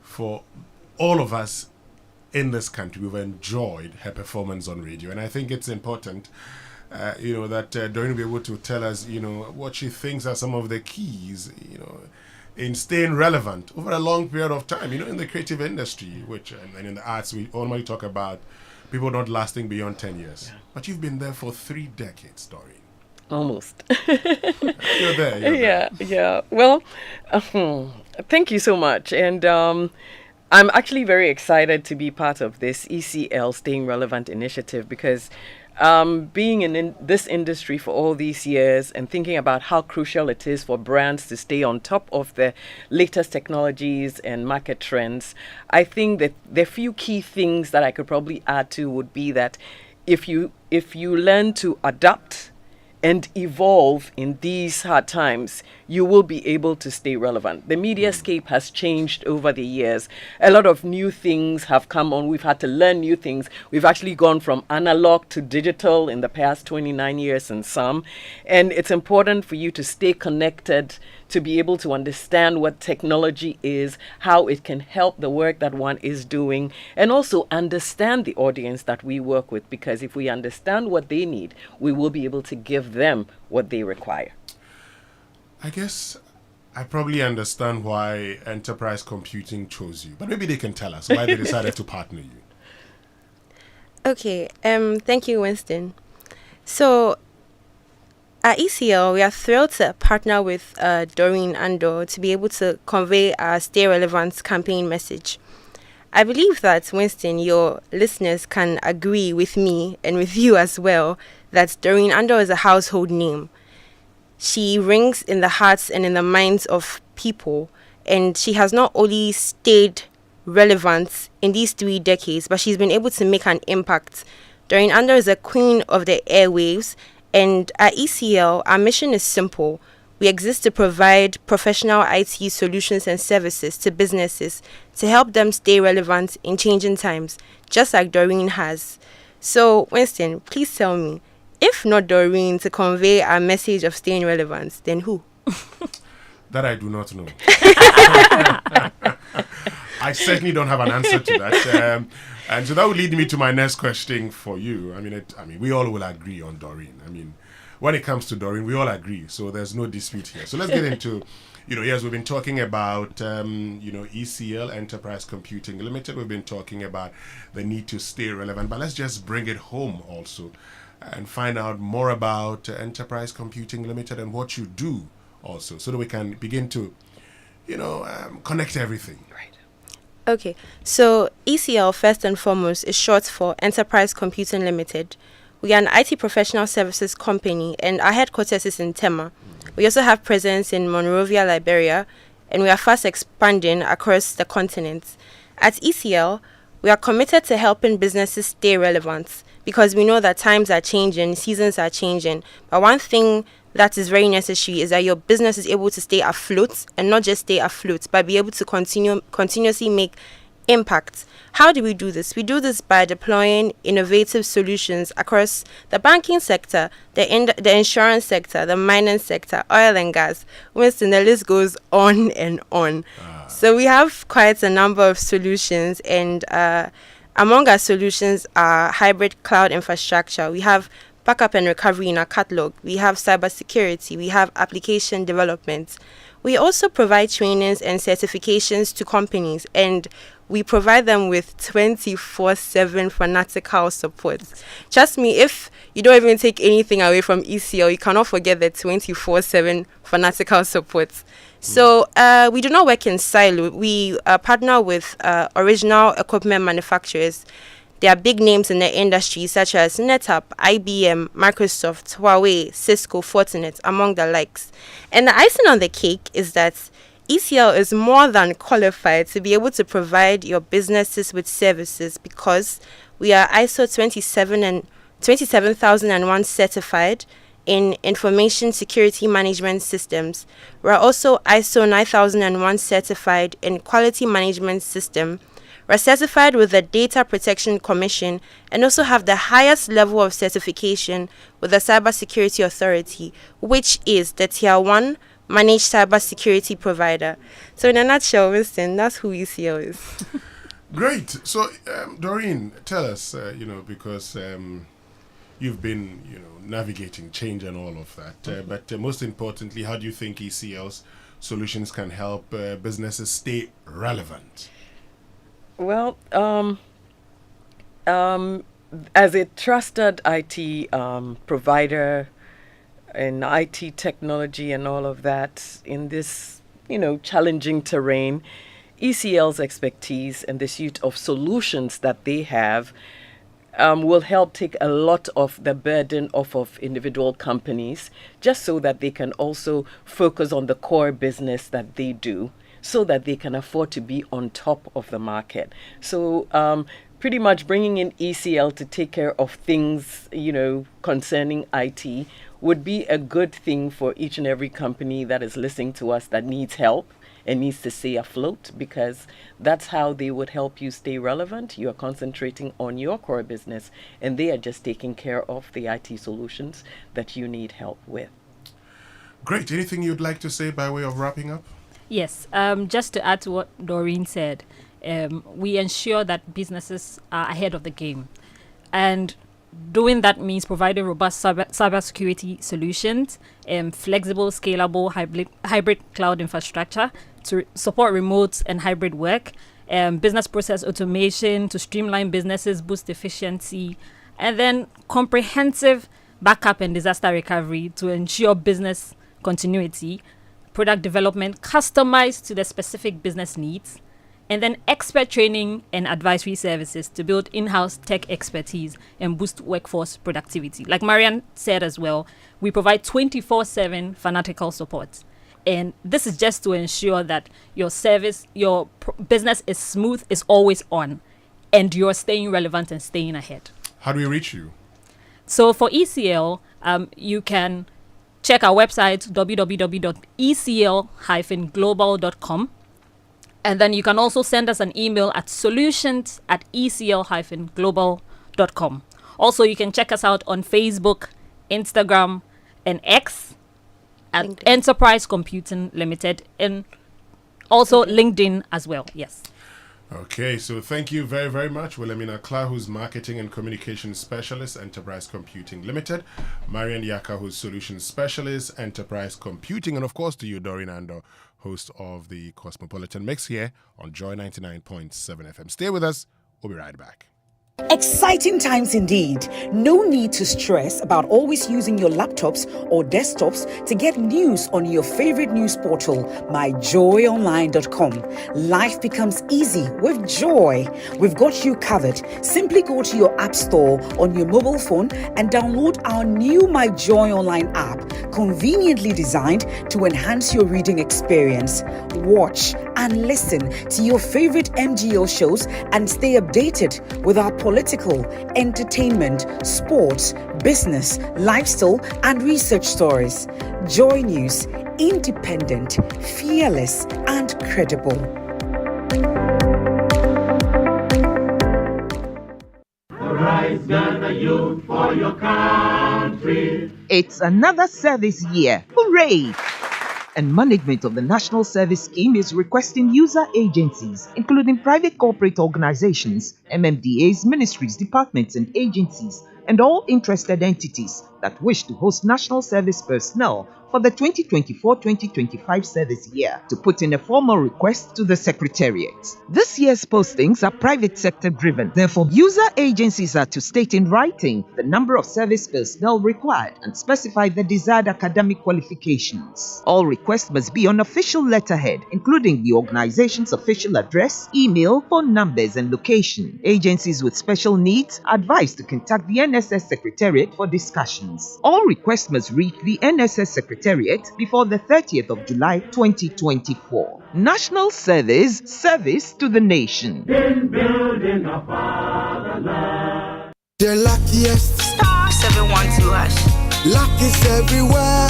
for all of us in this country, we've enjoyed her performance on radio. And I think it's important, that Doreen will be able to tell us, what she thinks are some of the keys, in staying relevant over a long period of time, in the creative industry, which and in the arts, we normally talk about people not lasting beyond 10 years. Yeah. But you've been there for 3 decades, Doreen. Almost. You're there. Yeah. Well, thank you so much. And I'm actually very excited to be part of this ECL Staying Relevant initiative because being in this industry for all these years and thinking about how crucial it is for brands to stay on top of the latest technologies and market trends, I think that the few key things that I could probably add to would be that if you learn to adapt and evolve in these hard times, you will be able to stay relevant. The mediascape has changed over the years. A lot of new things have come on. We've had to learn new things. We've actually gone from analog to digital in the past 29 years and some. And it's important for you to stay connected, to be able to understand what technology is, how it can help the work that one is doing, and also understand the audience that we work with, because if we understand what they need, we will be able to give them what they require. I guess I probably understand why Enterprise Computing chose you, but maybe they can tell us why they decided to partner you. Okay, thank you, Winston. So at ECL, we are thrilled to partner with Doreen Ando to be able to convey our Stay Relevant campaign message. I believe that, Winston, your listeners can agree with me and with you as well that Doreen Ando is a household name. She rings in the hearts and in the minds of people, and she has not only stayed relevant in these 3 decades, but she's been able to make an impact. Doreen Ando is a queen of the airwaves, and at ECL, our mission is simple. We exist to provide professional IT solutions and services to businesses to help them stay relevant in changing times, just like Doreen has. So, Winston, please tell me, if not Doreen to convey our message of staying relevant, then who? That I do not know. I certainly don't have an answer to that. And so that would lead me to my next question for you. I mean, we all will agree on Doreen. I mean, when it comes to Doreen, we all agree. So there's no dispute here. So let's get into, Yes, we've been talking about, ECL, Enterprise Computing Limited. We've been talking about the need to stay relevant, but let's just bring it home also and find out more about Enterprise Computing Limited and what you do also, so that we can begin to, connect everything. Right. Okay, so ECL, first and foremost, is short for Enterprise Computing Limited. We are an IT professional services company, and our headquarters is in Tema. We also have presence in Monrovia, Liberia, and we are fast expanding across the continent. At ECL, we are committed to helping businesses stay relevant because we know that times are changing, seasons are changing. But one thing that is very necessary is that your business is able to stay afloat, and not just stay afloat, but be able to continuously make impact. How do we do this? We do this by deploying innovative solutions across the banking sector, the insurance sector, the mining sector, oil and gas. Winston, the list goes on and on. So we have quite a number of solutions, and among our solutions are hybrid cloud infrastructure. We have backup and recovery in our catalog. We have cybersecurity. We have application development. We also provide trainings and certifications to companies, and we provide them with 24/7 fanatical support. Trust me, if you don't even take anything away from ECL, you cannot forget the 24/7 fanatical support. So we do not work in silo. We partner with original equipment manufacturers. There are big names in the industry such as NetApp, IBM, Microsoft, Huawei, Cisco, Fortinet, among the likes. And the icing on the cake is that ECL is more than qualified to be able to provide your businesses with services because we are ISO 27001 certified in information security management systems. We're also ISO 9001 certified in quality management system. We're certified with the Data Protection Commission and also have the highest level of certification with the Cybersecurity Authority, which is the Tier 1 managed cybersecurity provider. So in a nutshell, Winston, that's who ECL is. Great. So, Doreen, tell us, because you've been, navigating change and all of that. But most importantly, how do you think ECL's solutions can help businesses stay relevant? Well, as a trusted IT provider in IT technology and all of that in this, challenging terrain, ECL's expertise and the suite of solutions that they have will help take a lot of the burden off of individual companies, just so that they can also focus on the core business that they do, so that they can afford to be on top of the market. So pretty much bringing in ECL to take care of things, concerning IT would be a good thing for each and every company that is listening to us that needs help and needs to stay afloat, because that's how they would help you stay relevant. You are concentrating on your core business, and they are just taking care of the IT solutions that you need help with. Great. Anything you'd like to say by way of wrapping up? Yes, just to add to what Doreen said, we ensure that businesses are ahead of the game. And doing that means providing robust cybersecurity solutions, flexible, scalable, hybrid cloud infrastructure to support remote and hybrid work, business process automation to streamline businesses, boost efficiency, and then comprehensive backup and disaster recovery to ensure business continuity, product development customized to the specific business needs, and then expert training and advisory services to build in-house tech expertise and boost workforce productivity. Like Marian said as well, we provide 24/7 fanatical support. And this is just to ensure that your service, your business is smooth, is always on, and you're staying relevant and staying ahead. How do we reach you? So for ECL, you can check our website, www.ecl-global.com. And then you can also send us an email at solutions@ecl-global.com. Also, you can check us out on Facebook, Instagram, and X at LinkedIn. Enterprise Computing Limited, and also LinkedIn as well. Yes. Okay, so thank you very, very much. Wilhelmina Kla, who's Marketing and Communications Specialist, Enterprise Computing Limited. Marian Yaka, who's Solutions Specialist, Enterprise Computing. And of course to you, Doreen Ando, host of the Cosmopolitan Mix here on Joy 99.7 FM. Stay with us. We'll be right back. Exciting times indeed. No need to stress about always using your laptops or desktops to get news on your favorite news portal, myjoyonline.com. Life becomes easy with Joy. We've got you covered. Simply go to your app store on your mobile phone and download our new My Joy Online app, conveniently designed to enhance your reading experience. Watch and listen to your favorite MGO shows and stay updated with our political, entertainment, sports, business, lifestyle, and research stories. Joy News, independent, fearless, and credible. Rise, Ghana youth, for your country. It's another service year. Hooray! And management of the National Service Scheme is requesting user agencies, including private corporate organizations, MMDAs, ministries, departments, and agencies, and all interested entities that wish to host national service personnel for the 2024-2025 service year to put in a formal request to the Secretariat. This year's postings are private sector driven. Therefore, user agencies are to state in writing the number of service personnel required and specify the desired academic qualifications. All requests must be on official letterhead, including the organization's official address, email, phone numbers, and location. Agencies with special needs are advised to contact the NSS Secretariat for discussions. All requests must reach the NSS Secretariat before the 30th of July 2024. National Service, service to the nation. In building a fatherland. The luckiest Star 712 hash. luck is everywhere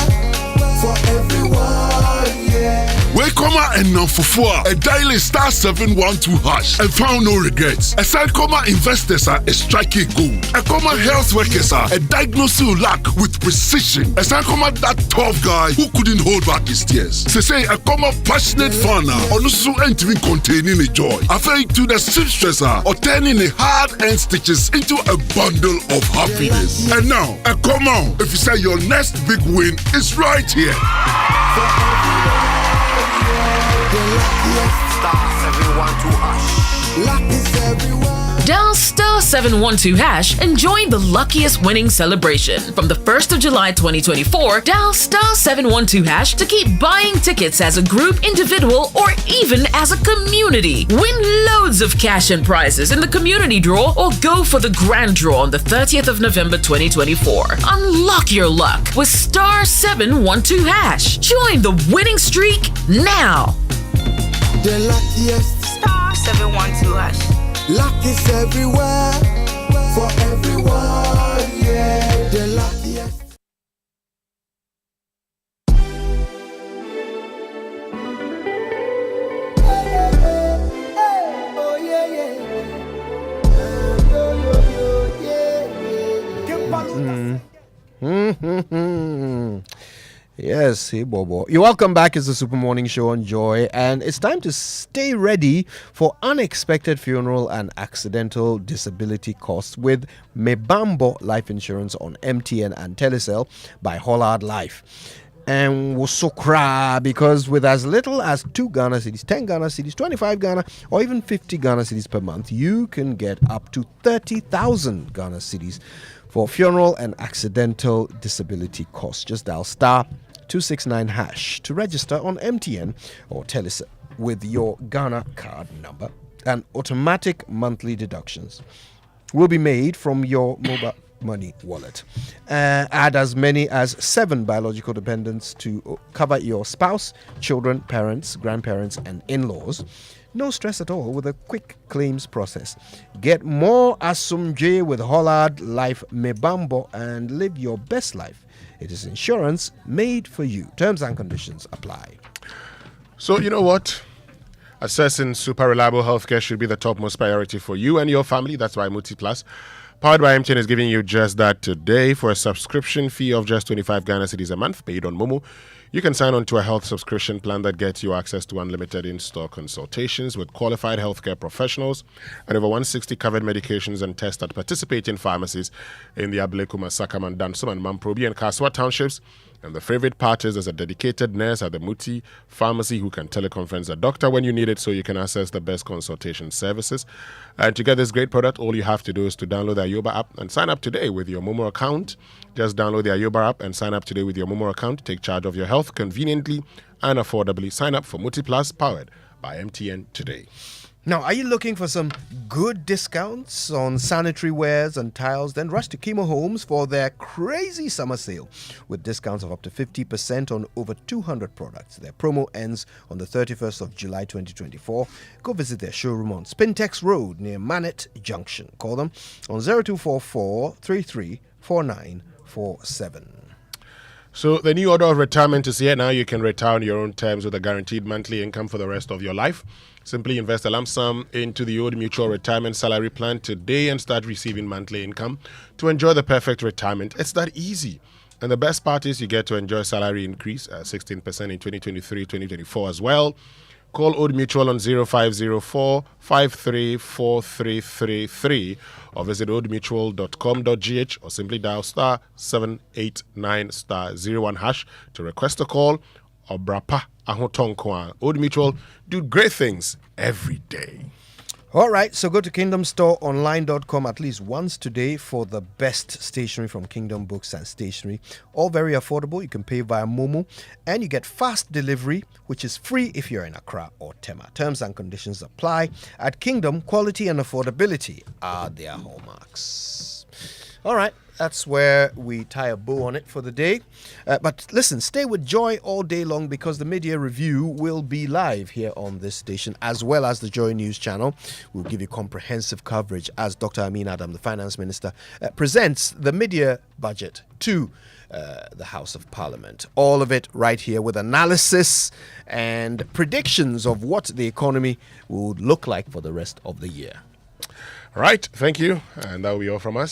for everyone, yeah. Welcome and now for a daily star 712 hash and found no regrets. A side comma investors are a striking gold. A comma health workers are a diagnosing luck with precision. A side comma that tough guy who couldn't hold back his tears. Say a comma passionate fan or also entering containing a joy. After to the seamstresser or turning a hard end stitches into a bundle of happiness. And now a comma if you say your next big win is right here. Star 712 hash. Luck is everywhere. Dial star 712 hash and join the luckiest winning celebration. From the 1st of July 2024, dial star 712 hash to keep buying tickets as a group, individual, or even as a community. Win loads of cash and prizes in the community draw or go for the grand draw on the 30th of November 2024. Unlock your luck with star 712 hash. Join the winning streak now. The luckiest Star 712 hash. luck is everywhere for everyone, yeah. The luckiest. Oh yeah, Yes, hey Bobo. You're welcome back. It's the Super Morning Show on Joy, and it's time to stay ready for unexpected funeral and accidental disability costs with Mebambo Life Insurance on MTN and Telecel by Hollard Life. And was so cry because with as little as 2 Ghana cedis, 10 Ghana cedis, 25 Ghana, or even 50 Ghana cedis per month, you can get up to 30,000 Ghana cedis for funeral and accidental disability costs. Just dial star 269 hash to register on MTN or Telecel with your Ghana card number, and automatic monthly deductions will be made from your mobile money wallet. Add as many as 7 biological dependents to cover your spouse, children, parents, grandparents, and in-laws. No stress at all with a quick claims process. Get more Asumje with Hollard Life Mebambo and live your best life. It is insurance made for you. Terms and conditions apply. So, you know what? Assessing super reliable healthcare should be the topmost priority for you and your family. That's why MultiPlus, powered by MTN, is giving you just that today. For a subscription fee of just 25 Ghana cedis a month paid on Momo, You can sign on to a health subscription plan that gets you access to unlimited in-store consultations with qualified healthcare professionals and over 160 covered medications and tests at participating pharmacies in the Ablekuma, Sakaman, Dansum, and Mamprobi and Kaswa townships. And the favorite part is there's a dedicated nurse at the Muti pharmacy who can teleconference a doctor when you need it so you can access the best consultation services. And to get this great product, all you have to do is to download the Ayoba app and sign up today with your Momo account. Just download the Ayoba app and sign up today with your Momo account. Take charge of your health conveniently and affordably. Sign up for Muti Plus, powered by MTN today. Now, are you looking for some good discounts on sanitary wares and tiles? Then rush to Kimo Homes for their crazy summer sale with discounts of up to 50% on over 200 products. Their promo ends on the 31st of July 2024. Go visit their showroom on Spintex Road near Manet Junction. Call them on 0244 334947. So the new order of retirement is here now. You can retire on your own terms with a guaranteed monthly income for the rest of your life. Simply invest a lump sum into the Old Mutual Retirement Salary Plan today and start receiving monthly income to enjoy the perfect retirement. It's that easy. And the best part is you get to enjoy salary increase, 16% in 2023, 2024 as well. Call Old Mutual on 0504 534333 or visit oldmutual.com.gh or simply dial star 789 star 01 hash to request a call or brapa ahotonkwa. Old Mutual do great things every day. All right, so go to kingdomstoreonline.com at least once today for the best stationery from Kingdom Books and Stationery. All very affordable. You can pay via Momo and you get fast delivery, which is free if you're in Accra or Tema. Terms and conditions apply. At Kingdom, quality and affordability are their hallmarks. All right, that's where we tie a bow on it for the day. But listen, stay with Joy all day long because the Midday Review will be live here on this station as well as the Joy News channel. We'll give you comprehensive coverage as Dr. Amin Adam, the Finance Minister, presents the mid-year budget to the House of Parliament. All of it right here with analysis and predictions of what the economy will look like for the rest of the year. All right, thank you. And that will be all from us.